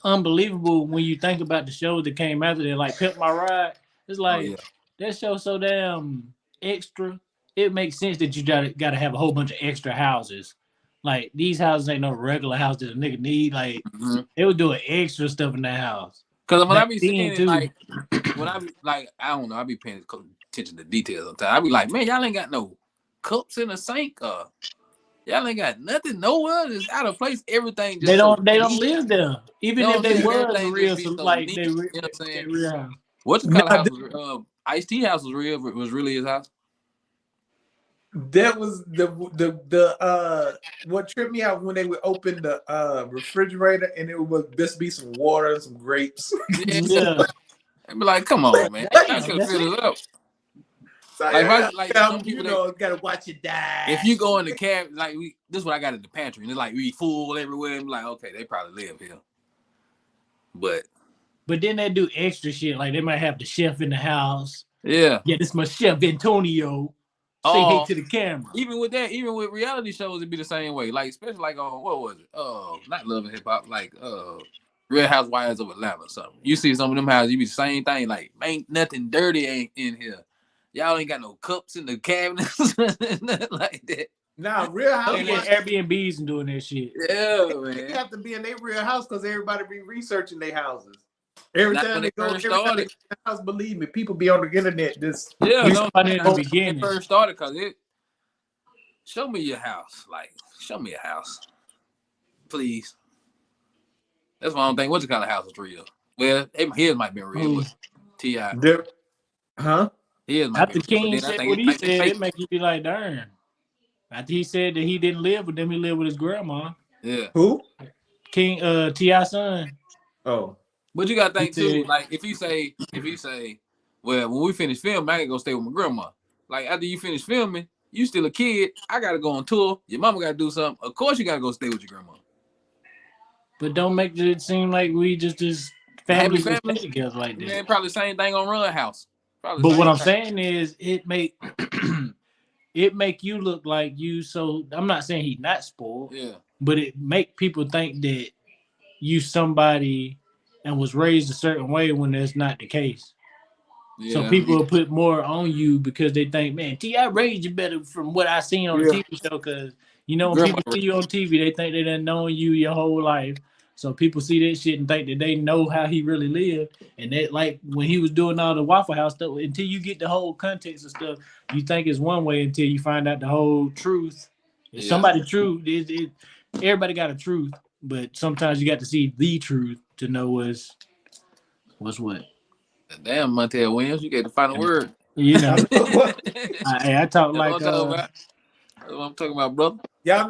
unbelievable when you think about the shows that came after that, like Pimp My Ride. It's like that show so damn extra. It makes sense that you gotta have a whole bunch of extra houses. Like these houses ain't no regular house that a nigga need. Like they were doing extra stuff in that house. Because when I be seeing it, like when I be like, I don't know, I be paying attention to details sometimes. I be like, man, y'all ain't got no cups in the sink. Y'all ain't got nothing nowhere. It's out of place. Everything just they don't live there. Even if they was real, like neat, they you know what I'm saying? real. What's the kind of house? Ice-T house was real. Was really his house. That was the what tripped me out when they would open the refrigerator and it would just be some water and some grapes. Yeah. I'd be like, come on, man. I could fill it up. So like some people gotta watch it die. If you go in the cab, like this is what I got in the pantry, and it's like we full everywhere. I'm like, okay, they probably live here. But then they do extra shit, like they might have the chef in the house. Yeah, this is my chef Antonio. Say hey to the camera. Even with reality shows, it'd be the same way. Like, especially like on what was it? Not Love and Hip Hop, like Real Housewives of Atlanta or something. You see some of them houses, you be the same thing. Like, ain't nothing dirty ain't in here. Y'all ain't got no cups in the cabinets, nothing like that. Nah, Real Housewives. They get Airbnbs and doing that shit. Yeah, man. You have to be in their real house because everybody be researching their houses. Every time they go to the house, believe me, people be on the internet. Just in the beginning. First started because show me your house, like show me a house, please. That's why I don't think what kind of house is real. Well, his might be real, but T.I. His might after King said what he said, it make you be like, darn. After he said that he didn't live with them, he lived with his grandma. Yeah. Who? King T.I. son. Oh. But you gotta think too, like if you say, well, when we finish filming, I can go stay with my grandma. Like after you finish filming, you still a kid. I gotta go on tour. Your mama gotta do something. Of course, you gotta go stay with your grandma. But don't make it seem like we just family together like that. Man, probably the same thing on Run House. But what I'm saying is, it make you look like you. So I'm not saying he's not spoiled. Yeah. But it make people think that you somebody and was raised a certain way when that's not the case. Yeah. So people will put more on you because they think, man, T.I. raised you better from what I seen on the TV show. Because, you know, when people see you on TV, they think they done known you your whole life. So people see that shit and think that they know how he really lived. And that, like, when he was doing all the Waffle House stuff, until you get the whole context of stuff, you think it's one way until you find out the whole truth. If somebody truth, everybody got a truth, but sometimes you got to see the truth to know what's what. Damn, Montel Williams, you get the final word. You know, I talk like that's what I'm talking about, brother. Y'all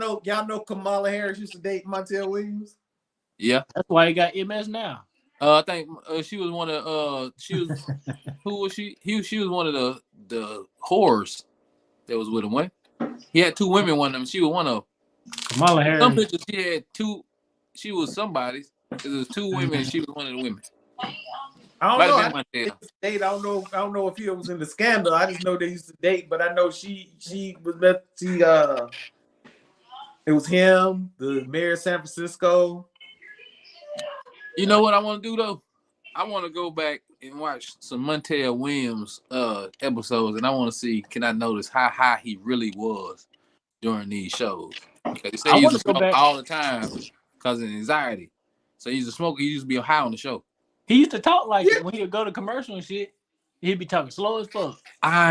know Kamala Harris used to date Montel Williams. Yeah, that's why he got MS now. I think she was one of who was she? She was one of the whores that was with him. When he had two women, one of them. She was one of Kamala Harris. Some pictures she had two. She was somebody's. It was two women. And she was one of the women. I don't know. I don't know if he was in the scandal. I just know they used to date, but I know she was met. It was him, the mayor of San Francisco. You know what I want to do though? I want to go back and watch some Montel Williams episodes, and I want to see, can I notice how high he really was during these shows? Because they say he used to smoke all the time because of anxiety. So he's a smoker. He used to be high on the show. He used to talk like it when he would go to commercial and shit. He'd be talking slow as fuck.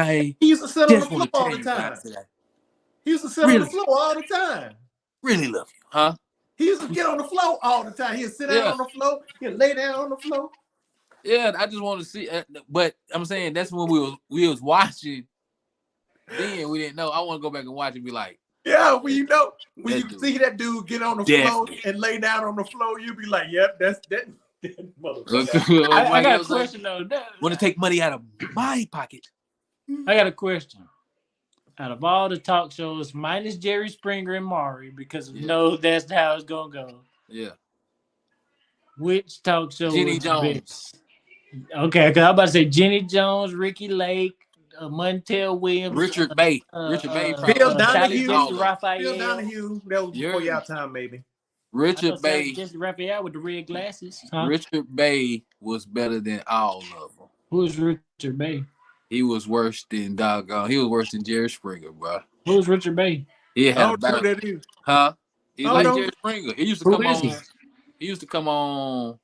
He used to sit on the floor all the time. He used to sit on the floor all the time. Really love you, huh? He used to get on the floor all the time. He'd sit down on the floor. He'd lay down on the floor. Yeah, I just want to see. But I'm saying that's when we was watching. Then we didn't know. I want to go back and watch and be like, yeah, when you see that dude get on the floor and lay down on the floor, you be like, yep, that's that. I got a question though. Want to take money out of my pocket? I got a question. Out of all the talk shows, minus Jerry Springer and Maury, because we know that's how it's gonna go. Yeah. Which talk show? Jenny was the Jones. best? Okay, because I'm about to say Jenny Jones, Ricky Lake, Montel Williams, Richard Bay. Richard Bay. probably. Phil Donahue. Jesse Raphael. Phil Donahue. That was before y'all time, maybe. Richard Bay. Jesse Raphael with the red glasses. Huh? Richard Bay was better than all of them. Who's Richard Bay? He was worse than doggone. He was worse than Jerry Springer, bro. Who's Richard Bay? He had I don't know who that is. Huh? He's I like don't know. Jerry Springer. He used to Who come is on. he? He used to come on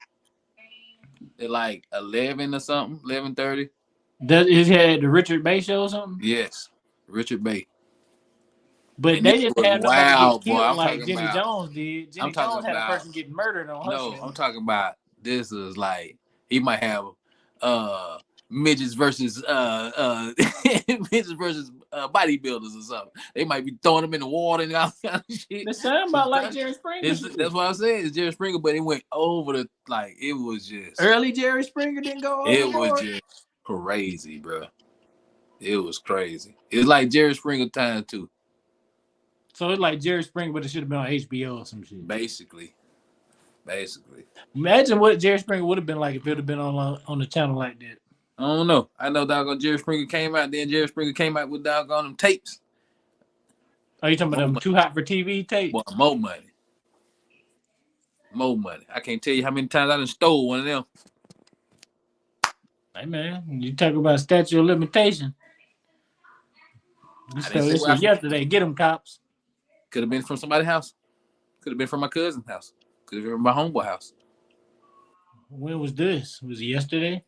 at like 11 or something, 11:30. Is it the Richard Bay show or something? Yes, Richard Bay. But And they it just was had nobody wild, get killed boy. I'm like talking Jenny about- Jones did. Jenny I'm talking Jones had about- a person get murdered on her No, show. I'm talking about this is like he might have midgets versus midgets versus bodybuilders or something. They might be throwing them in the water and all kind of shit. They sound about like Jerry Springer. That's what I said. It's Jerry Springer, but it went over the like it was just Early Jerry Springer didn't go over. it was just crazy, bro. It was crazy. It's like Jerry Springer time too, So it's like Jerry Springer, but it should have been on HBO or some shit. basically. Imagine what Jerry Springer would have been like if it would have been on the channel like that. I don't know. I know doggone Jerry Springer came out. Then Jerry Springer came out with doggone them tapes. Are you talking about them Too Hot for TV tape? Well, more money. More money. I can't tell you how many times I done stole one of them. Hey man, you talk about statute of limitation. You I didn't stole say this where I- shit yesterday. Get them cops. Could have been from somebody's house. Could have been from my cousin's house. Could have been from my homeboy house. When was this? Was it yesterday?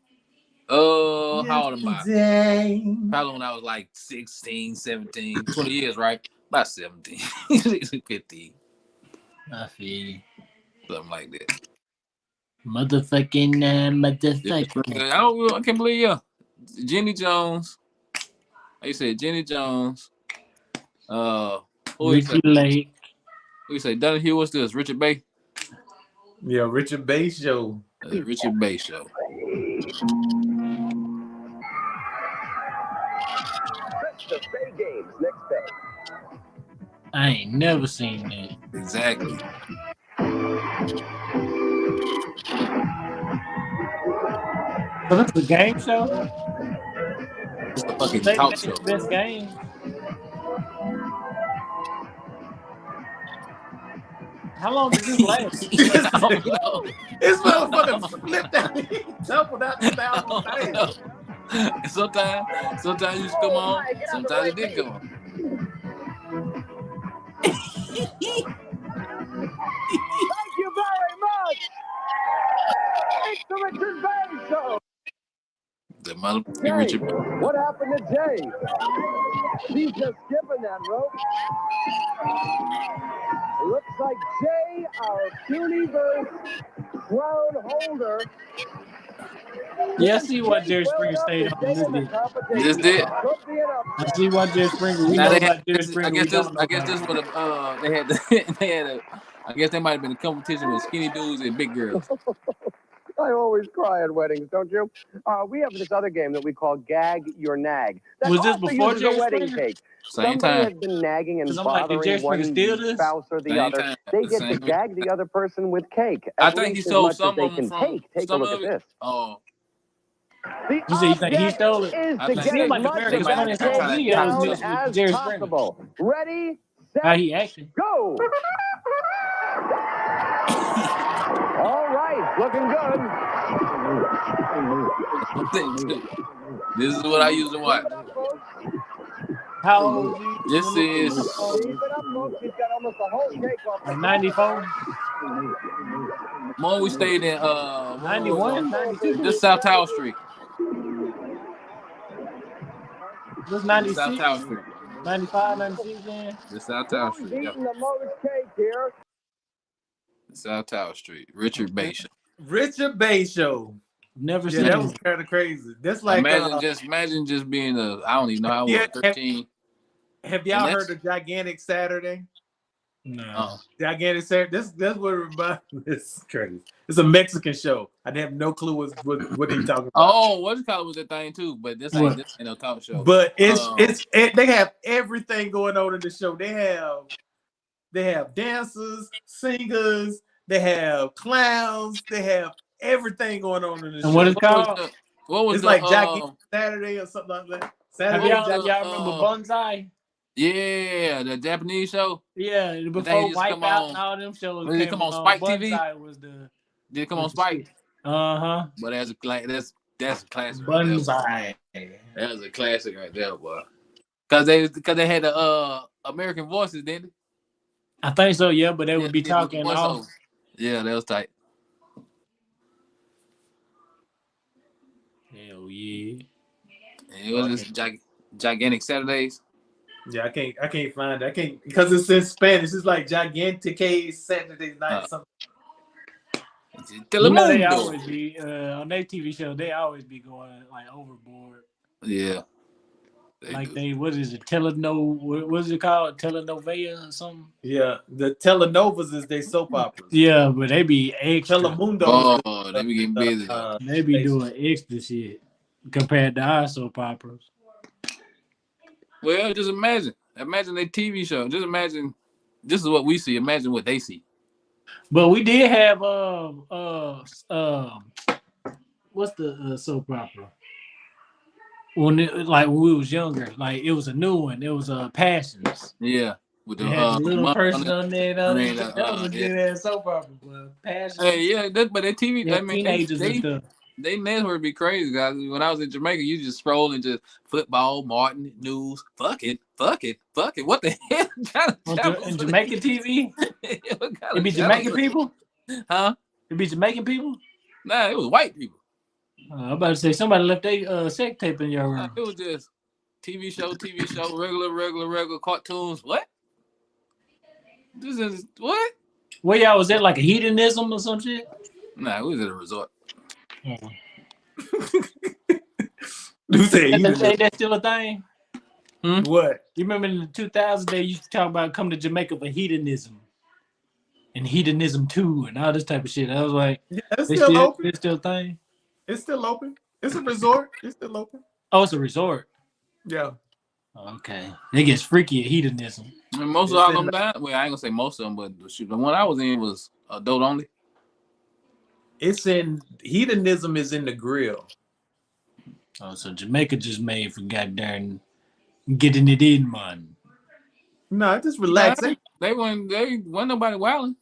How old am I? Yesterday. Probably when I was like 16, 17, 20 years, right? About 17, 15, I feel you. something like that. Motherfucking motherfucking. I can't believe you. Jenny Jones. Like you said, Jenny Jones. Who you say? Ricky Lake. Who you say? Donahue, what's this? Richard Bay? Yeah, Richard Bay show. Richard Bay show. I ain't never seen that. Exactly. So this is a game show? It's the fucking They talk think show. it's the best game. How long did this last? I don't know. This motherfucker flipped out. He tumbled out the thousand things. Sometimes you just come on. Sometimes it did come on. Thank you very much. It's the Richard Bay Show. The motherfucking Jay, Richard Bay. what happened to Jay? She's just skipping that rope. Looks like Jay, our universe crown holder. Yeah, I see why Jerry Springer stayed on this did. This did. I see why Jerry Springer. We Now know they about had, Jerry Springer. I we guess this. don't know I guess about this would have. They had a. I guess there might have been a competition with skinny dudes and big girls. I always cry at weddings, don't you? We have this other game that we call Gag Your Nag. That Was this also before uses Jerry a wedding Springer? cake. Same Somebody time. has been nagging and 'Cause I'm like, did bothering Jerry Springer one steal this? spouse or the Same other. time. They The get same to gag the other person with cake. I At think he least stole as much some as they of them can from. take. Take a Some look of at it. this. Oh, The You say you think he object stole it? is I to think get he as might- much he of might that have tried cake to down mess with as Jerry Springer. possible. Ready, How set, he acting? go! All right, looking good. this is what I used to watch. Keep it up, folks. How old is he? This is Keep it up, folks. He's got almost the whole cake off the 94, More we stayed in 91, 92. This South Tower Street. This This 96, South Tower Street. 95, 96, man. This South Tower Who's Street. eating the most cake here? South Tower Street. Richard Bay show. Richard Bay show. Never Yeah, seen that was it. kind of crazy. That's like Imagine just being I don't even know how old, Yeah, 13. have y'all And heard of Gigantic Saturday? No. Gigantic Saturday. That's what it reminds me. It's crazy. It's a Mexican show. I have no clue what they talking about. Oh, what's it called was that thing too? But this ain't no talk show. But they have everything going on in the show. They have dancers, singers, they have clowns, they have everything going on in the show. And what is it called? What was it's the, like Gigantic Saturday or something like that. Saturday. Y'all remember Bonsai? Yeah, the Japanese show. Yeah, before Wipeout and all them shows. Did it come on Spike TV? Did it come on Spike? But that's a classic. Bonsai. That was a classic right there, boy. Cause they had the American voices, didn't they? I think so, yeah, but they would be talking off. Yeah, that was tight. Hell yeah. It was just Gigantic Saturdays. Yeah, I can't find it. I can't because it's in Spanish. It's like Gigantic Saturday night. Something. You know, they always be on their TV show. They always be going like overboard. Yeah. What is it? What is it called? Telenovela or something? Yeah, the telenovas is their soap operas. Yeah, but they be extra. Telemundo. Oh, they be getting busy. They be doing extra shit compared to our soap operas. Well, just imagine their TV show. Just imagine this is what we see. Imagine what they see. But we did have what's the soap opera? When we was younger, like it was a new one. It was Passions. Yeah, with the little person on there. That was a good ass soap opera. Passions. Hey, yeah, but their TV, teenagers and stuff. They network be crazy, guys. When I was in Jamaica, you just scroll and just football, Martin, news, fuck it. What the hell? In Jamaican TV? It be Jamaican people? Huh? It be Jamaican people? Nah, it was white people. I'm about to say somebody left their sex tape in your room. It was just TV show, regular cartoons. What? This is what? Where y'all was at, like a hedonism or some shit? Nah, we was at a resort. That's still a thing? What? You remember in the 2000s they used to talk about coming to Jamaica for hedonism and hedonism 2 and all this type of shit. I was like, it's still open. It's still a thing. It's still open. It's a resort. It's still open. Oh, it's a resort. Yeah. Okay. It gets freaky at hedonism. And most of all them down. Well, I ain't gonna say most of them, but the one I was in was adult only. It's in hedonism is in the grill. Oh, so Jamaica just made for goddamn getting it in, man. No, just relax. They wasn't nobody wilding.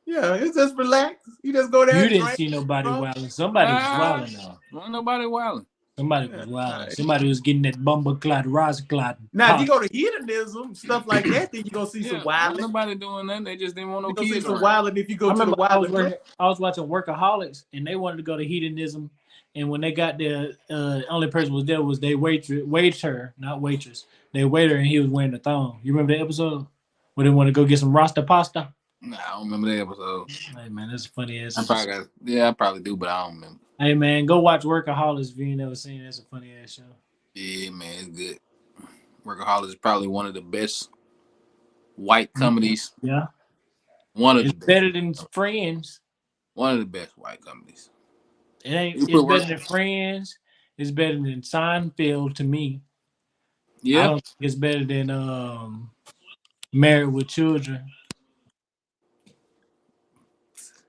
Yeah, it's just relax. You just go there. You didn't see nobody wilding. Somebody was wilding though. Wasn't nobody wilding. Somebody was wilding. Somebody was getting that bumble clot, clot. Now, if you go to hedonism, stuff like that, then you gonna see some wilding. Nobody doing that. They just didn't want no kids. See some wilding if you go to the wilding. I was watching Workaholics, and they wanted to go to hedonism. And when they got there, only person was there was they waiter, not waitress. They waiter, and he was wearing a thong. You remember the episode where they want to go get some Rasta pasta? Nah, I don't remember that episode. Hey man, that's funny ass. I probably do, but I don't remember. Hey man, go watch Workaholics if you ain't never seen it. That's a funny ass show. Yeah, man, it's good. Workaholics is probably one of the best white comedies. Yeah. It's better than Friends. One of the best white comedies. It's better than Friends. It's better than Seinfeld to me. Yeah. I don't think it's better than Married with Children.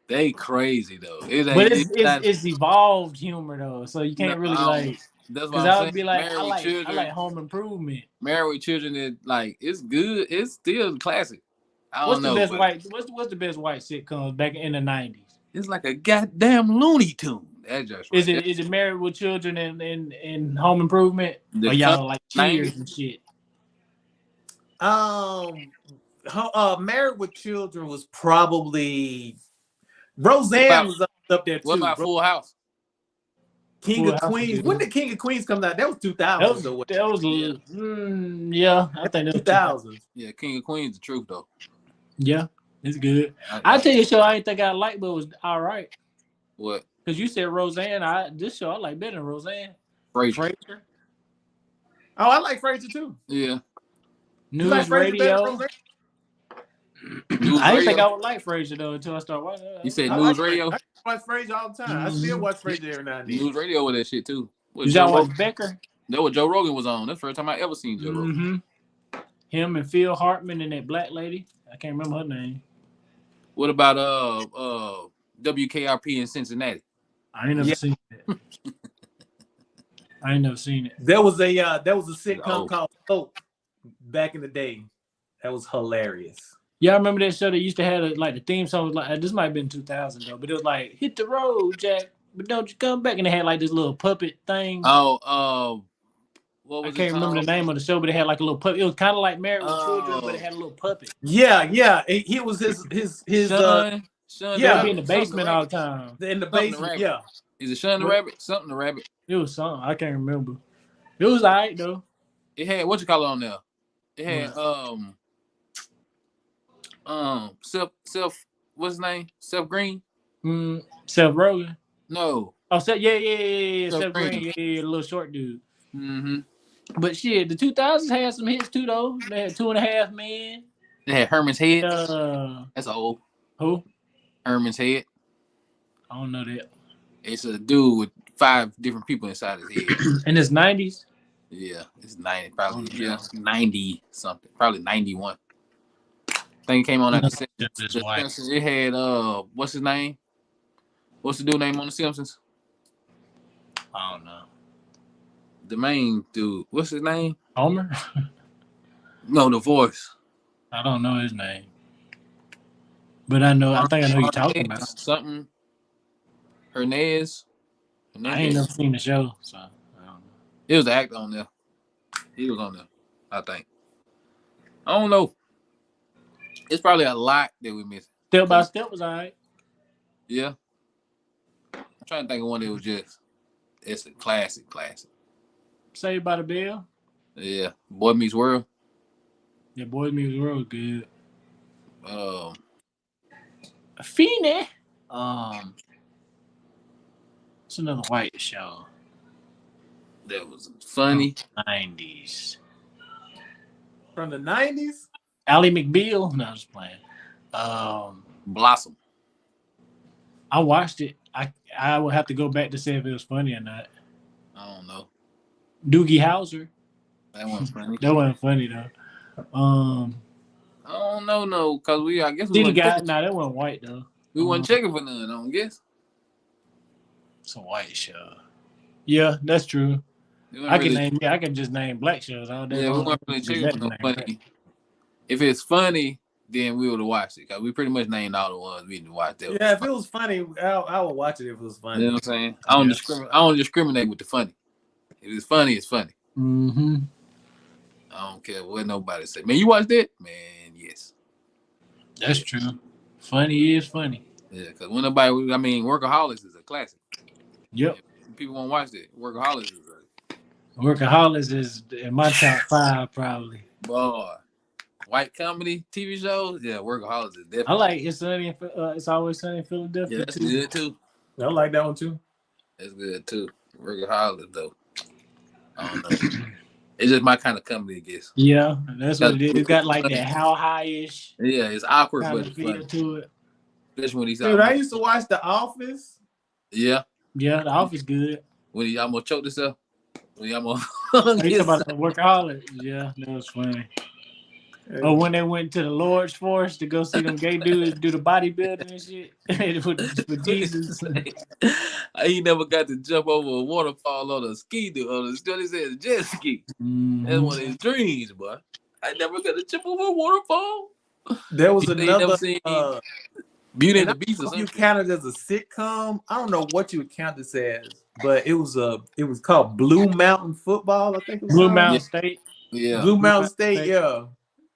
They crazy though. It's evolved humor though, so you can't really like. That's because I would be like, I like Home Improvement. Married with Children is like it's good. It's still classic. What's the best white sitcoms back in the 90s? It's like a goddamn Looney Tune. That's just right. Is it Married with Children and Home Improvement? Or y'all like Cheers and shit? Married with Children was probably Roseanne was up there too. What about Full House? King of Queens. When did King of Queens come out? That was 2000. Yeah, I think that was 2000. Yeah, King of Queens, the truth though. Yeah, it's good. I tell you a show I didn't think I liked, but it was all right. What? Because you said Roseanne. This show I like better than Roseanne. Frasier. Oh, I like Frasier too. Yeah. News Radio. News I didn't think I radio. would like Frasier though until I started watching. You said I news like radio. I watch Frasier all the time. I still watch Frasier every now and then. News radio with that shit too. What Did Joe y'all watch Rogan? Becker? That what Joe Rogan was on. That's the first time I ever seen Joe Rogan. Mm-hmm. Him and Phil Hartman and that black lady. I can't remember her name. What about WKRP in Cincinnati? I ain't never seen it. I ain't never seen it. There was a sitcom Oh. called Soap back in the day. That was hilarious. Yeah, I remember that show that used to have like the theme song was like this might have been 2000 though, but it was like hit the road, Jack, but don't you come back, and they had like this little puppet thing. Oh, what I was can't it remember the called? name of the show, but it had like a little puppet. It was kind of like Married with Children, but it had a little puppet. Yeah. He was his Sean, Yeah, be in the basement all the time. in the Something the basement. Rabbit. Yeah. Is it Sean the What? Rabbit? Something the Rabbit. It was something I can't remember. It was alright though. It had what you call it on there? It had Self what's his name? Self Green? Seth Rogen. No. Oh, yeah. Seth Seth Green, Green. yeah, the little short dude. Mm-hmm. But shit, the 2000s had some hits too though. They had 2.5 Men. It had Herman's Head. Uh, That's old. who? Herman's Head. I don't know that. It's a dude with 5 different people inside his head. In his 90s. Yeah, it's 90, probably. Yeah, 90 something, probably 91. Thing came on after The Simpsons. It had what's his name? What's the dude name on The Simpsons? I don't know. The main dude. What's his name? Homer? No, the voice. I don't know his name. But I think I know you're talking about. Something. Hernandez. I ain't never seen the show, so I don't know. It was the actor on there. He was on there, I think. I don't know. It's probably a lot that we missed. Step by Step was alright. Yeah. I'm trying to think of one that was just, it's a classic. Saved by the Bell. Yeah. Boy Meets World. Yeah, Boy Meets World good. Feeny. It's another white show. That was funny. 90s. From the 90s? Ally McBeal. No, I'm just playing. Blossom. I watched it. I would have to go back to see if it was funny or not. I don't know. Doogie Howser. That wasn't funny. That wasn't funny though. I don't know, no, because I guess we City wasn't Guy. checking. Nah, that wasn't white though. We wasn't checking for none, I don't guess. It's a white show. Yeah, that's true. I can just name black shows all day. Yeah, we weren't really checking for no funny. If it's funny, then we would have watched it, because we pretty much named all the ones we didn't watch. Yeah, if it was funny, I would watch it if it was funny. You know what I'm saying? I don't discriminate with the funny. If it's funny, it's funny. Mm-hmm. I don't care what nobody say. Man, you watched it? Man, yes. That's true. Funny is funny. Yeah, because when Workaholics is a classic. Yep. If people won't watch it, Workaholics is Workaholics is in my top 5 probably. boy. White comedy TV shows, yeah, Workaholics is definitely. I like It's Always Sunny in Philadelphia. Yeah, that's good too. I like that one too. That's good too. Workaholics though. I don't know. It's just my kind of comedy, I guess. Yeah, that's what it is. It's got like that how high-ish. Yeah, it's awkward, kind but of it's feel funny. to it. Especially when he's Dude, I used to watch The Office. Yeah. Yeah, The Office good. When he almost choked himself. When he almost You talking about the Workaholics? Yeah, that was funny. Or when they went to the Lord's Force to go see them gay dudes do the bodybuilding and shit with Jesus. He never got to jump over a waterfall on a ski, dude. On a jet ski. That's one of his dreams, boy. I never got to jump over a waterfall. There was You ain't never another seen Beauty and the Beast or you something. count it as a sitcom. I don't know what you would count this as, but it was called Blue Mountain Football. I think it was Blue called. Mountain State. Yeah. Blue Mountain State. Yeah,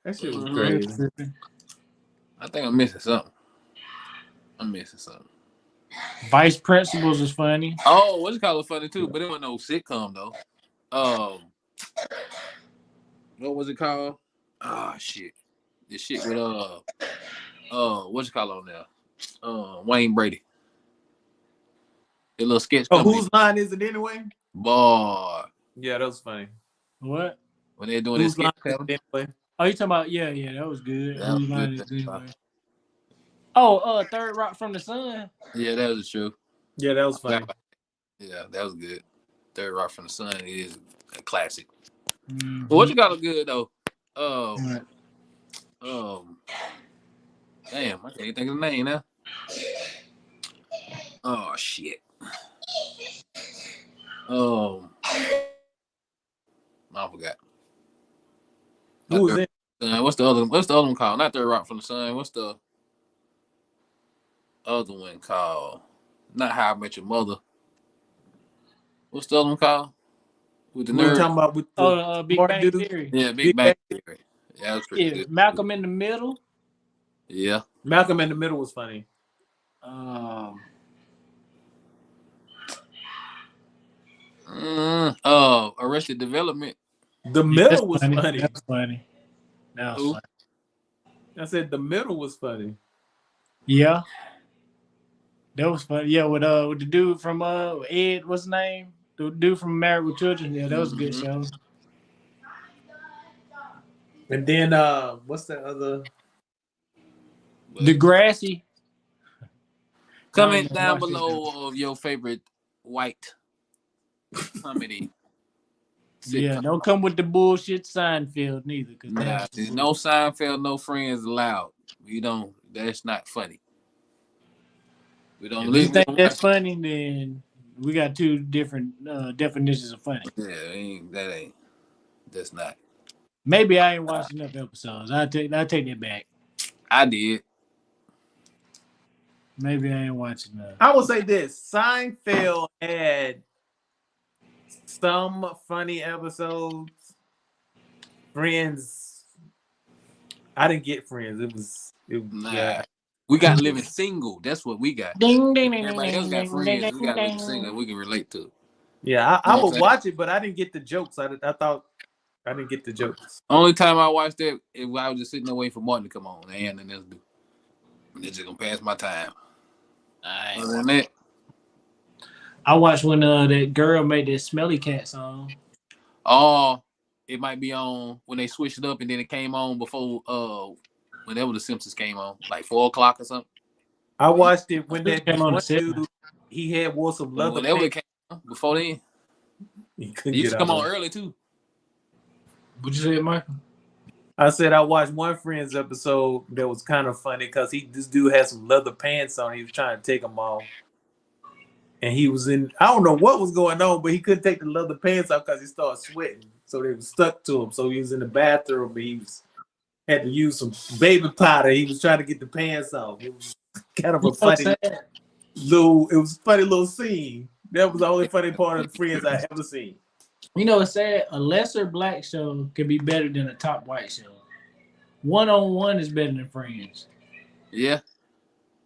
that shit was Mhm. crazy. I think I'm missing something. Vice Principals is funny. Oh, what's it called? Funny too, but it wasn't no sitcom though. What was it called? Ah, shit. The shit with what's it called on there? Wayne Brady. The little sketch. Oh, comedy. whose line is it anyway? Boy, Yeah, that was funny. What? when they're doing this Whose line sketch is comedy. it anyway? Oh, you talking about? Yeah, that was good. That Who was United good. is anyway. Oh, Third Rock from the Sun. Yeah, that was the show. Yeah, that was funny. Yeah, that was good. Third Rock from the Sun is a classic. Mm-hmm. But what you got good though? Right. Damn, I can't even think of the name now. Oh shit. I forgot. Who was in? What's the other one called? Not Third Rock from the Sun. What's the other one called? Not How I Met Your Mother. What's the other one called? With the We were nerd. talking about with the Big smart Bang dude? Theory. Yeah, Big Bang Theory. Yeah, that was pretty good. Malcolm in the Middle. Yeah. Malcolm in the Middle was funny. Arrested Development. The Middle was funny. That's funny. That was funny. I said the Middle was funny. Yeah. That was funny. Yeah, with the dude from Ed, what's his name? The dude from Married with Children. Yeah, that was a good show. And then what's the other? Degrassi. Comment down below of your favorite white comedy. Yeah, don't come with the bullshit Seinfeld neither. Nah, there's no Seinfeld, no Friends allowed. We don't. That's not funny. We don't If you think that's funny, then we got two different definitions of funny. Yeah, that's not. Maybe I ain't watched enough episodes. I take that back. I did. Maybe I ain't watching enough. I will say this: Seinfeld had some funny episodes. Friends, I didn't get Friends. It was yeah. We got Living Single. That's what we got. Ding, ding, Everybody else got Friends. We got Living Single. We can relate to. Yeah, I would watch it, but I didn't get the jokes. I thought I didn't get the jokes. Only time I watched that is when I was just sitting there waiting for Martin to come on. They had nothing else to do. They're just gonna pass my time. Other than that, I watched when that girl made that Smelly Cat song. Oh, it might be on when they switched it up, and then it came on before whenever the Simpsons came on, like 4:00 or something. I watched it when that came on one dude he wore some leather. Whenever it came on, before then, he used to come on early too. What'd you say, Michael? I said I watched one Friends episode that was kind of funny because this dude had some leather pants on. He was trying to take them off, and he was in. I don't know what was going on, but he couldn't take the leather pants off because he started sweating. So they were stuck to him. So he was in the bathroom, but had to use some baby powder. He was trying to get the pants off. It was kind of a funny little scene. That was the only funny part of the Friends I ever seen. You know, it's sad. A lesser black show can be better than a top white show. 1-on-1 is better than Friends. Yeah.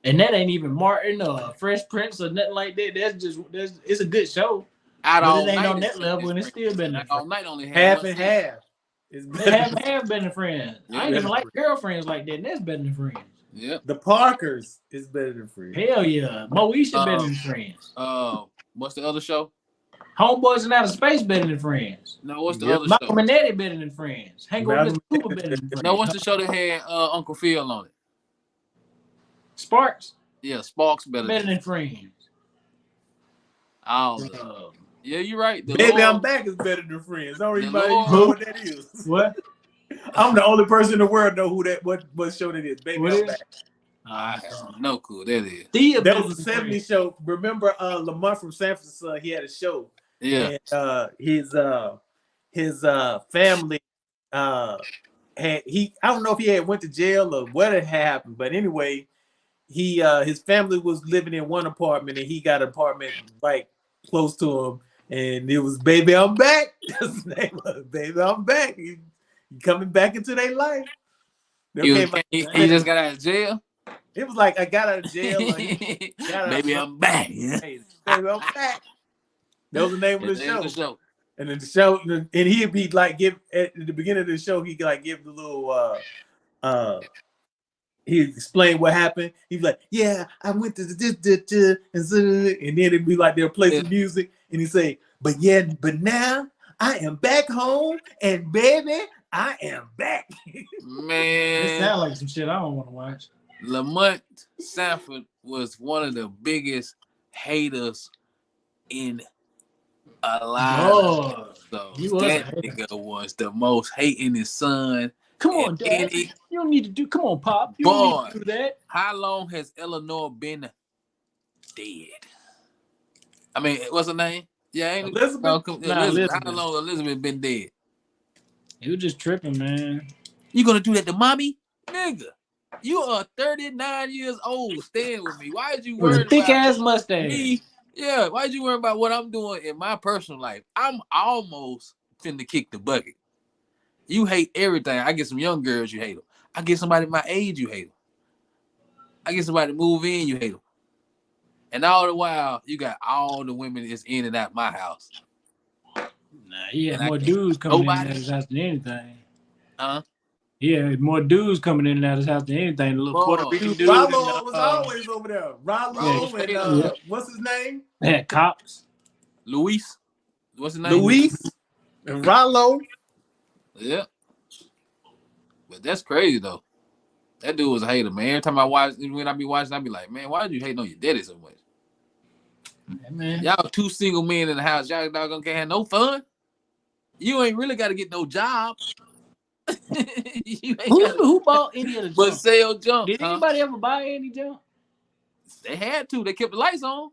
And that ain't even Martin or Fresh Prince or nothing like that. It's a good show. But it ain't on that level, and it's still better than All Night only half and half. It's half better than Friends. Yeah, I ain't even like Girlfriends like that, and that's better than Friends. Yeah. The Parkers is better than Friends. Hell yeah. Moesha better than Friends. What's the other show? Homeboys in Outer Space better than Friends. No, what's the other Malcolm show? and Eddie better than Friends. Hank over Mr. Cooper better than Friends. No, what's the show that had Uncle Phil on it? Sparks? Yeah, Sparks better than Friends. Oh, yeah, you're right. Baby, I'm Back is better than Friends. Don't anybody know what that is. What? I'm the only person in the world know what show that is. Baby, I'm Back. I have no clue. That is. That was a 70s show. Remember Lamont from San Francisco? He had a show. Yeah. And, his family I don't know if he had went to jail or what had happened, but anyway, his family was living in one apartment and he got an apartment right close to him, and it was Baby I'm Back. That's the name of it. Baby I'm Back. He coming back into their life. He just got out of jail. It was like I got out of jail. Baby I'm back. Yeah. Baby I'm Back. That was the name of the show. And then the show, and he'd be like, give at the beginning of the show, he'd like give the little he'd explain what happened. He'd be like, yeah, I went to this, and then it'd be like they'll play some music, and he'd say, but now I am back home, and baby, I am back. It Man, sounds like some shit I don't want to watch. Lamont Sanford was one of the biggest haters in alive. Oh, So he was a that hater. nigga was the most hating his son. Come on, And Dad. any- You don't need to do. Come on, Pop. You don't Boy. need to do that. How long has Eleanor been dead? I mean, what's her name? Yeah, ain't Elizabeth? No, Nah, Elizabeth. How Elizabeth. long Elizabeth been dead? He was just tripping, man. You gonna do that to mommy? Nigga, you are 39 years old staying with me. Why did you It was a worry thick about ass mustache. me? Yeah, why'd you worry about what I'm doing in my personal life? I'm almost finna kick the bucket. You hate everything. I get some young girls, you hate them. I get somebody my age, you hate them. I get somebody to move in, you hate them. And all the while, you got all the women that's in and out my house. Nah, he had And I more can't- dudes coming in Nobody? and out his house than anything. Huh? He had more dudes coming in and out of his house than anything. The little Boy, Puerto Rican Dude, dude. Rollo and, was always over there. Rollo Rollo and Taylor. what's his name? They had cops. Luis? What's his name? Luis and Rollo. Yeah. But that's crazy though. That dude was a hater, man. Every time when I be watching, I be like, man, why did you hate on your daddy so much? Yeah, man. Y'all two single men in the house. Y'all doggone can't have no fun. You ain't really got to get no job. You ain't gotta- Who bought any of the but junk? sell junk. Did huh? anybody ever buy any junk? They had to. They kept the lights on.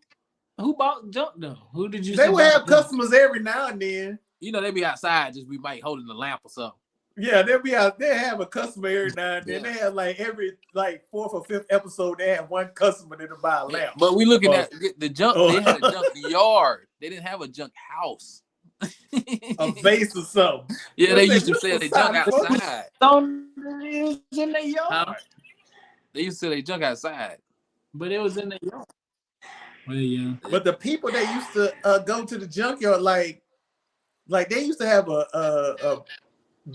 Who bought junk though? Who did you They see would buy have junk? customers every now and then. You know, they be outside, just we might holding the lamp or something. Yeah, they'll be out. They have a customer every now and then. Yeah. They have like every fourth or fifth episode. They have one customer that'll buy a lamp. But we looking Oh. at the junk. Oh. They had a junk yard. They didn't have a junk house. A vase or something. Yeah, they They used to Mr. sell their junk Sanford. outside. It was in the yard. Huh? They used to sell their junk outside. But it was in the yard. Well, yeah. But the people that used to go to the junkyard, like they used to have a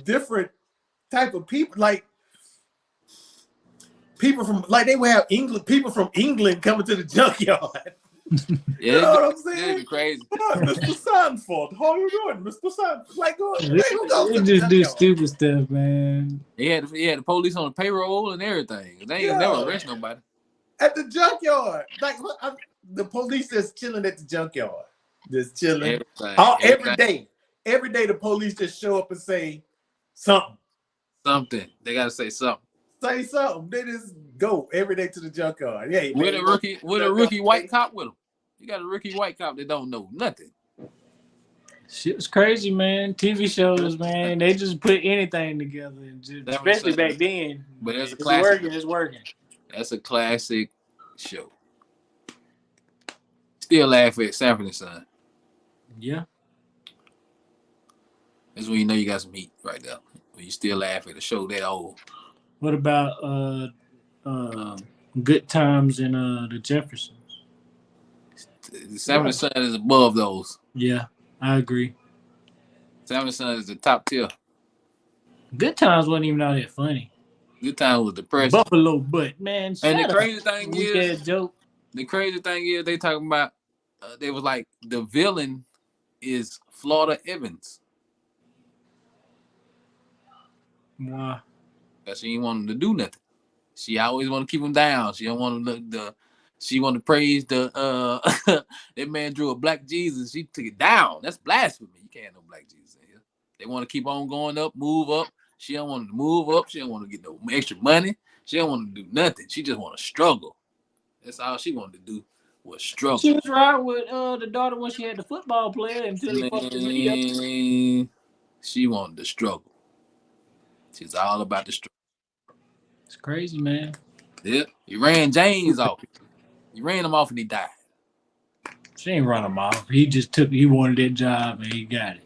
different type of people, like people from, like they would have people from England coming to the junkyard. Yeah, You know what I'm it'd saying? be crazy. Mr. Sanford, how you doing, Mr. Sanford? Like, who goes to They the just do junkyard? stupid stuff, man. He had the police on the payroll and everything. They ain't Yeah. never arrest nobody. At the junkyard, like the police just chilling at the junkyard, just chilling Everything. Every day the police just show up and say something. Something. They gotta say something. Say something. They just go every day to the junkyard. Yeah, With a rookie white cop with him. You got a rookie white cop that don't know nothing. Shit was crazy, man. TV shows, man, they just put anything together, and just, That was especially something. back then. But that's a It's classic. working. It's working. That's a classic show. Still laugh at Sanford and Son. Yeah. That's when you know you got some heat right there. When you still laugh at a show that old. What about Good Times and the Jeffersons? Sanford and Son is above those. Yeah, I agree. Sanford and Son is the top tier. Good Times wasn't even all that funny. Good Time was depressing. Buffalo butt, man. And the shut crazy up. thing Weak is, ass joke. they talking about, they was like, the villain is Florida Evans. Wow. Because she didn't want him to do nothing. She always want to keep him down. She don't want to she want to praise the that man drew a black Jesus. She took it down. That's blasphemy. You can't have no black Jesus in here. They want to keep on going up, move up. She don't want to move up. She don't want to get no extra money. She don't want to do nothing. She just want to struggle. That's all she wanted to do was struggle. She was right with the daughter when she had the football player until he fucked the video. Man, she wanted to struggle. She's all about the struggle. It's crazy, man. Yeah, you ran James off. You ran him off and he died. She ain't run him off. He just he wanted that job and he got it.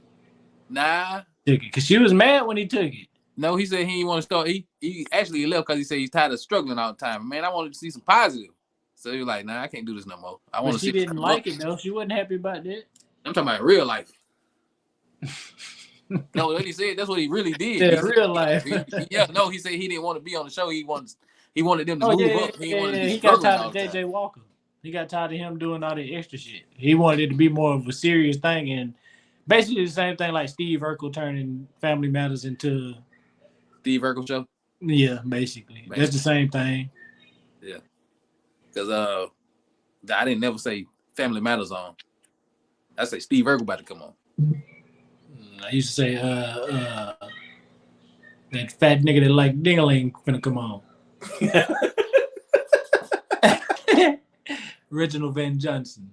Nah. Took it. Because she was mad when he took it. No, he said he didn't want to start. He actually left because he said he's tired of struggling all the time. Man, I wanted to see some positive. So he was like, nah, I can't do this no more. I want But to she see. didn't like it, though. She wasn't happy about that. I'm talking about real life. No, what he said, that's what he really did. Yeah, He said- real life. he said he didn't want to be on the show. He wanted them to Oh, move yeah, up. He wanted to be he got struggling tired all of the time. JJ Walker. He got tired of him doing all the extra shit. He wanted it to be more of a serious thing, and Basically the same thing like Steve Urkel turning Family Matters into Steve Urkel show. Yeah, basically. That's the same thing. Yeah. Because I didn't never say Family Matters on. I say Steve Urkel about to come on. I used to say that fat nigga that like ding-a-ling finna come on. Reginald Van Johnson.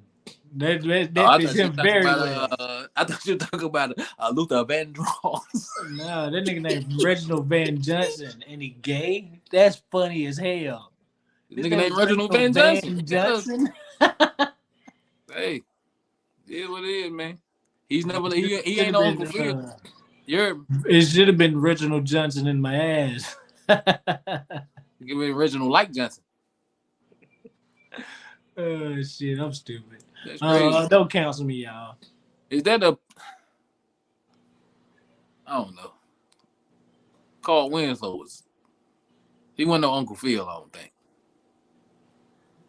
That fits him very well. I thought you were talking about Luther Vandross. No, that nigga named Reginald Van Johnson. And he gay? That's funny as hell. Nigga named Reginald Van Johnson. Hey, it is what it is, man. He's never he ain't no Uncle Phil. It should have been Reginald Johnson in my ass. Give me Reginald like Johnson. Oh shit, I'm stupid. That's crazy. Don't cancel me, y'all. Is that I don't know. Carl Winslow he wasn't no Uncle Phil, I don't think.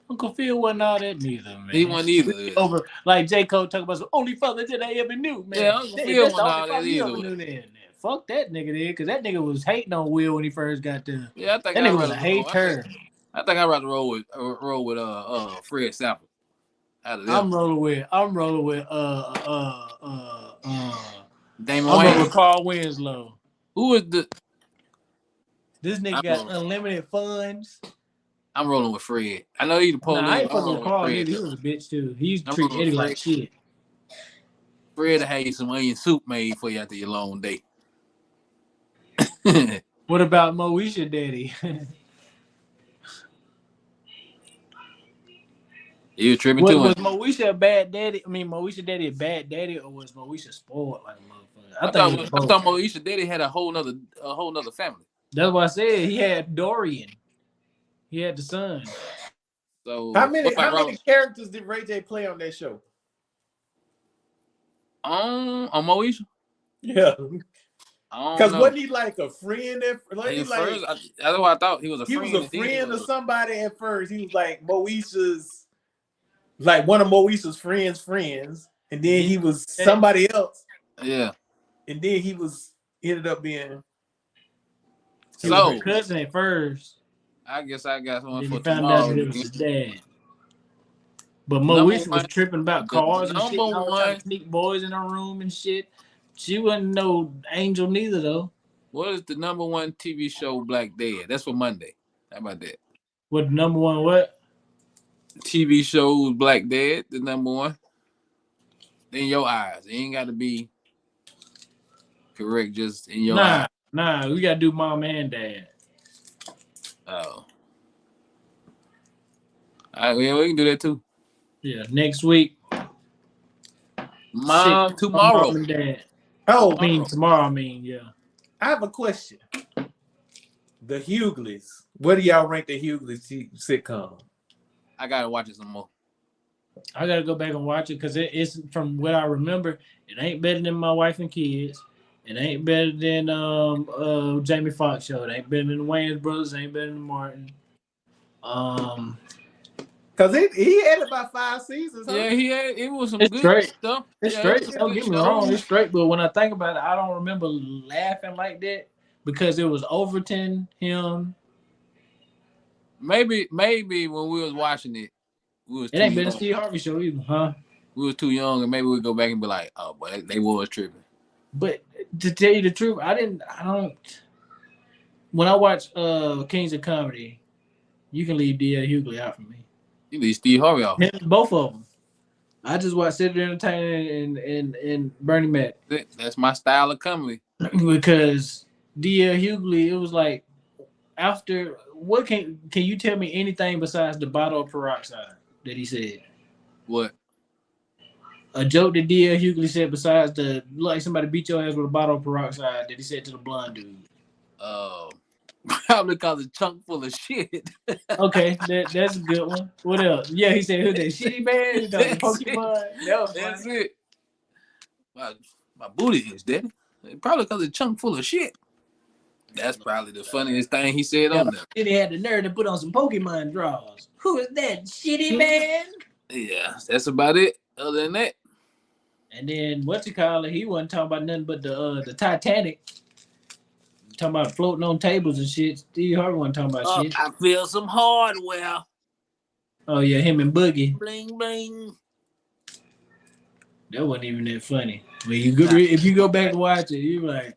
Uncle Phil wasn't all that neither, man. He wasn't either. Over like J. Cole talking about the only father that I ever knew, man. Yeah, Uncle Phil wasn't all that either. Fuck that nigga there, because that nigga was hating on Will when he first got there. Yeah, I think that nigga was a hater. I think I'd rather roll with Fred Sanford. I'm rolling with Damon I'm Wayans. rolling with Carl Winslow. Who is this nigga got unlimited funds. I'm rolling with Fred. I know he the police. I ain't fucking with Carl. He was a bitch too. He used to treat Eddie like shit. Fred had you some onion soup made for you after your long day. What about Moesha Daddy? You tripping too Was Moesha a bad daddy? I mean, Moesha Daddy a bad daddy, or was Moesha spoiled like a motherfucker? I thought Moesha Daddy had a whole nother family. That's what I said. He had Dorian. He had the son. So how many characters did Ray J play on that show? On Moesha? Yeah. Because wasn't he like a friend? That's what I thought he was a friend. He was a friend of somebody at first. He was like Moesha's, like one of Moesha's friends, and then he was somebody else. Yeah. And then he ended up being his cousin at first. I guess I got one for found tomorrow. out that it was his dad. But Moesha was tripping about cars and shit. Trying to sneak boys in her room and shit. She wasn't no angel neither, though. What is the number one TV show Black Dad? That's for Monday. How about that? What the number one what? TV show Black Dad, the number one. In your eyes. It ain't got to be correct, just in your eyes. Nah, we got to do Mom and Dad. Oh. All right, we can do that too. Yeah, next week. Tomorrow. Mom and Dad. Oh, tomorrow. Yeah. I have a question. The Hughleys. Where do y'all rank the Hughleys sitcom? I gotta watch it some more. I gotta go back and watch it because it's from what I remember. It ain't better than My Wife and Kids. It ain't better than Jamie Foxx show. It ain't better than the Wayans Brothers. It ain't better than Martin. Because he had about 5 seasons. Huh? Yeah, it was some good stuff. It's straight. Don't get me wrong. It's straight. But when I think about it, I don't remember laughing like that because it was Overton, him. Maybe when we was watching it, we was. It ain't been a Steve Harvey show either, huh? We was too young, and maybe we'd go back and be like, "Oh, but they was tripping." But to tell you the truth, I don't. When I watch Kings of Comedy, you can leave D.L. Hughley out for me. You leave Steve Harvey out. Both of them. I just watch Cedric Entertainer and Bernie Mac. That's my style of comedy. Because D.L. Hughley, it was like after what can you tell me anything besides the bottle of peroxide that he said? What? A joke that D.L. Hughley said besides the like somebody beat your ass with a bottle of peroxide that he said to the blonde dude. Probably cause a chunk full of shit. Okay, that's a good one. What else? Yeah, he said, who's that shitty man? Pokemon. That's it. My booty is dead. Probably cause a chunk full of shit. That's probably the funniest thing he said on there. Then he had the nerve to put on some Pokemon draws. Who is that shitty man? Yeah, that's about it. Other than that, And then he wasn't talking about nothing but the Titanic. Talking about floating on tables and shit. Steve Harvey wasn't talking about shit. I feel some hardware. Oh yeah, him and Boogie. Bling bling. That wasn't even that funny. When you go, if you go back and watch it, you're like,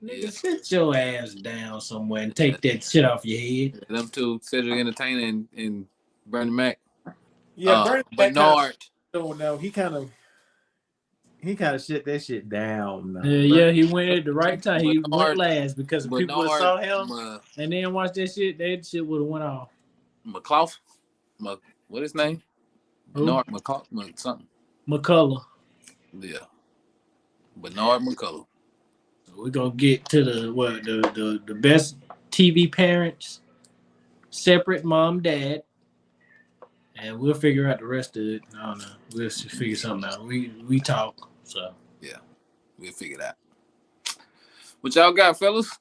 nigga, sit your ass down somewhere and take that shit off your head. Them two, Cedric Entertainer and Bernie Mac. Yeah, Bernie Mac Bernard. Don't know. He kind of shut that shit down. Yeah, he went at the right time. He went last because people saw him and then watched that shit. That shit would have went off. McClough, what his name? Bernard McCullough, something. McCullough. Yeah, Bernard McCullough. We're gonna get to the best TV parents, separate mom, dad, and we'll figure out the rest of it. I don't know. We'll figure something out. We talk, so yeah, we'll figure it out. What y'all got, fellas?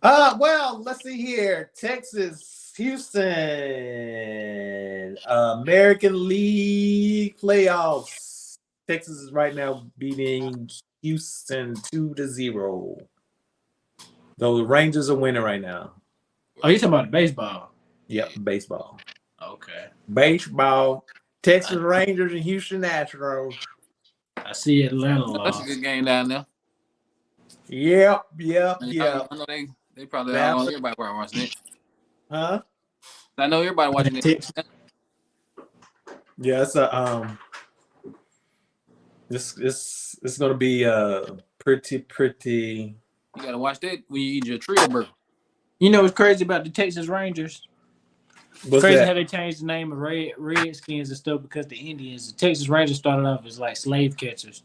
Well, let's see here. Texas, Houston, American League playoffs. Texas is right now beating Houston 2-0. The Rangers are winning right now. Oh, you're talking about baseball? Yep, baseball. Okay. Baseball. Texas Rangers and Houston Astros. I see Atlanta lost. That's a good game down there. Yep. I know they probably everybody probably watching it. Huh? I know everybody watching it. Yeah, it's gonna be pretty. You gotta watch that when you eat your trio burger. You know what's crazy about the Texas Rangers? What's crazy that? how they changed the name of Redskins and stuff because the Indians. The Texas Rangers started off as like slave catchers.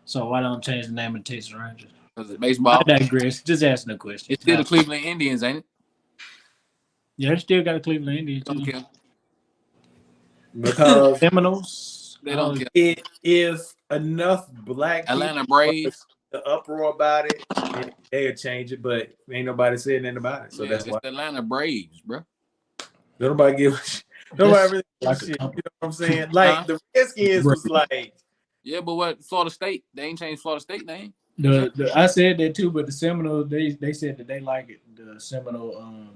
So why don't change the name of the Texas Rangers? Because it's baseball. I digress. Just asking a question. It's still the Cleveland Indians, ain't it? Yeah, they still got a Cleveland Indians. Don't care. Because Seminoles. They don't care. It is enough black Atlanta people Braves. the uproar about it. They'll change it, but ain't nobody saying anything about it. So Yeah, that's it's why the Atlanta Braves, bro. nobody give. Nobody really give a like shit. You a know what I'm saying? Like the Redskins was like. Yeah, but what Florida State? They ain't changed Florida State name. I said that too, but the Seminoles they said that they like it. The Seminole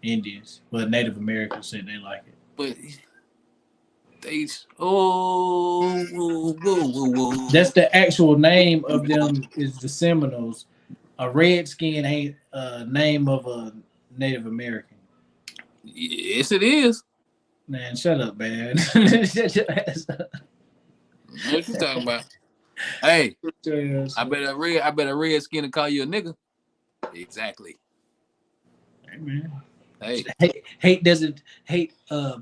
Indians, well, Native Americans said they like it. But they That's the actual name of them is the Seminoles. A redskin ain't a name of a Native American. Yes, it is. Man, shut up, man. Shut your ass up. What you talking about? Hey, I bet a redskin to call you a nigga. Exactly. Hey, man. Hey, hate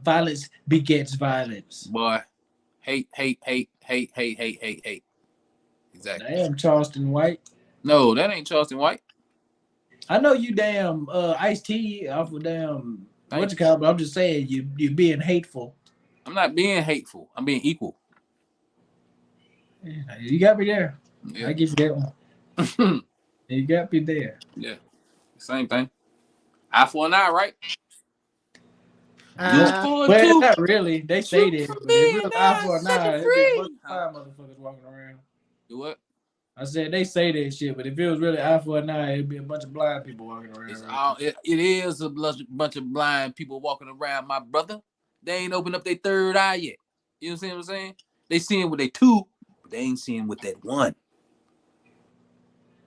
violence begets violence. Boy, hate. Exactly. Damn, Charleston White. No, that ain't Charleston White. I know you damn Ice-T off of damn what you call it, but I'm just saying you're being hateful. I'm not being hateful. I'm being equal. Yeah, you got me there. Yeah. I give you that one. You got me there. Yeah. Same thing. Eye for an eye, right? Well, not really. They say that. But if it was eye for an eye, it'd be a bunch of fire motherfuckers walking around. Do what? I said they say that shit, but if it was really eye for an eye, it'd be a bunch of blind people walking around. It is a bunch of blind people walking around, my brother. They ain't opened up their third eye yet. You know what I'm saying? They seeing with their two, but they ain't seeing with that one.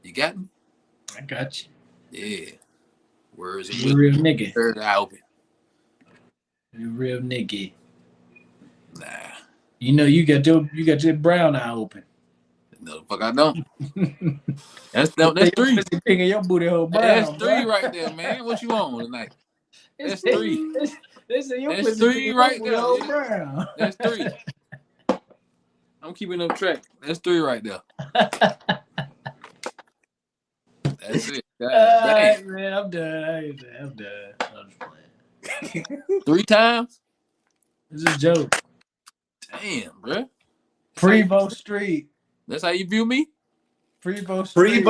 You got me? I got you. Yeah. Words You real nigga. Third eye open. You real nigga. Nah. You know you got your brown eye open. No, fuck I don't. That's three. Picking your booty hole brown. That's three right there, man. What you on tonight? That's three. That's three right there. Brown. That's three. I'm keeping up track. That's three right there. That's it. Right, man, I'm done. I'm done. I'm just playing. 3 times? This is a joke. Damn, bro. Prevost Street. That's how you view me? Prevost Street.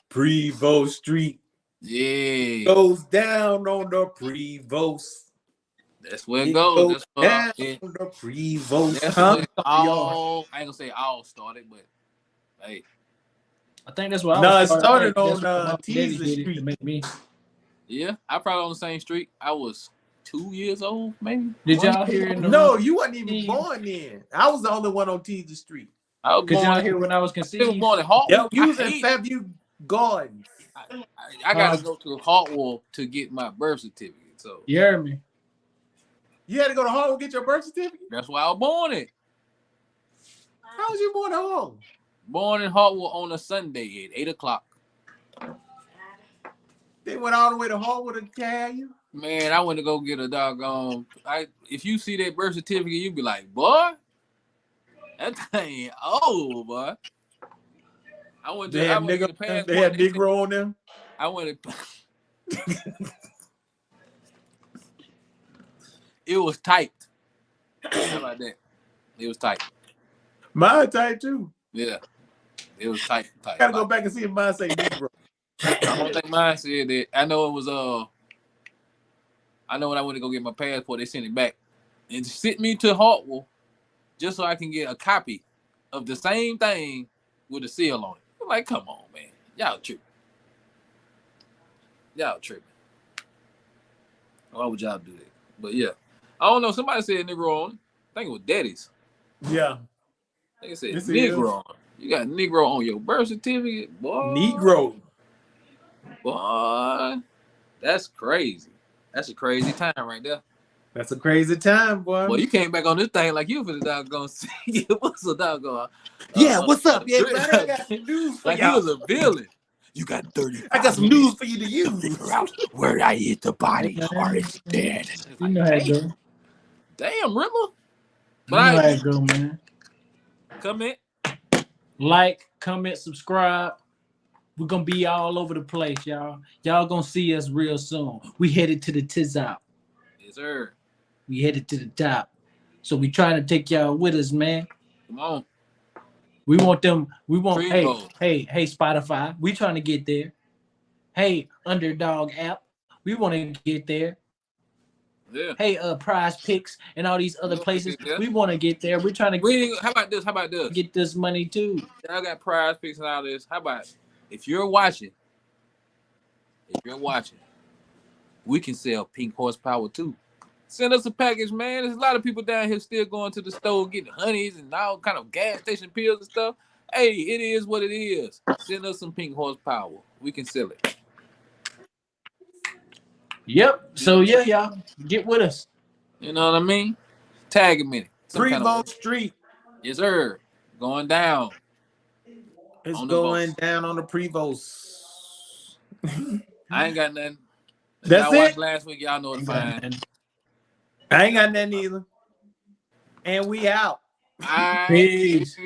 Prevost Street. Yeah. Goes down on the Prevost. That's where it goes. That's where down it, the Prevost. that's Huh? where it all. I ain't gonna say all started, but hey, I think that's what No, I it was started that's on what my mom and daddy Teaser did it to Street. make me. yeah, I probably on the same street. I was 2 years old, maybe. Did One. y'all hear in the No, room? you wasn't even born then. I was the only one on Teaser Street. I was Could y'all born. hear when I was I was conceived? born in Hartwell. Yep, you was I in hate it. Fairview Gardens. I got to go to Hartwell to get my birth certificate. So You heard me. You had to go to home and get your birth certificate? that's why I was born it. How was you born at home? Born in Hartwell on a Sunday at 8 o'clock. They went all the way to Hartwell to carry you? Man, I went to go get a doggone. If you see that birth certificate, you be like, boy, that thing old, boy. I went to They had, the passport. they had Negro on them? I went to. It was tight. How about that? It was tight. Mine tight too. Yeah, it was tight. I gotta go back and see if mine say Negro. I don't think mine said that. I know it was I know when I went to go get my passport, they sent it back and sent me to Hartwell just so I can get a copy of the same thing with a seal on it. I'm like, come on, man, y'all tripping. Y'all tripping. Why would y'all do that? But yeah, I don't know. Somebody said Negro on it. I think it was Daddy's. Yeah. I think it said Yes, it Negro on it. You got Negro on your birth certificate, boy. Negro. Boy, that's crazy. That's a crazy time right there. That's a crazy time, boy. Boy, you came back on this thing like you for the doggone see. What's a doggone? Yeah, what's up? Yeah, man, I got some news for like y'all. he was a villain. You got 30. I got some news for you to use. Where I hit the body or it's dead. You know how it go. Damn, Riddler. You But know how I it go, man. comment. Like, comment, subscribe. We're gonna be all over the place, y'all. Y'all gonna see us real soon. We headed to the tizop. Yes, sir. We headed to the top. So we trying to take y'all with us, man. Come on. We want them. We want. Primo. Hey, Spotify. We trying to get there. Hey, Underdog app. We want to get there. Yeah. Hey, Prize Picks and all these other places. Yeah. We want to get there. We're trying to How about this? How about this? get this money too. Y'all got Prize Picks and all this. How about if you're watching, we can sell pink horsepower too. Send us a package, man. There's a lot of people down here still going to the store getting honeys and all kind of gas station pills and stuff. Hey, it is what it is. Send us some pink horsepower. We can sell it. Yep. So yeah, y'all get with us. You know what I mean? Tag him in it. Prevost Street. Yes, sir. Going down. It's On the going boats. down on the Prevost. I ain't got nothing. That's y'all it? watched last week. Y'all know it's fine. I ain't got nothing either. And we out. Peace.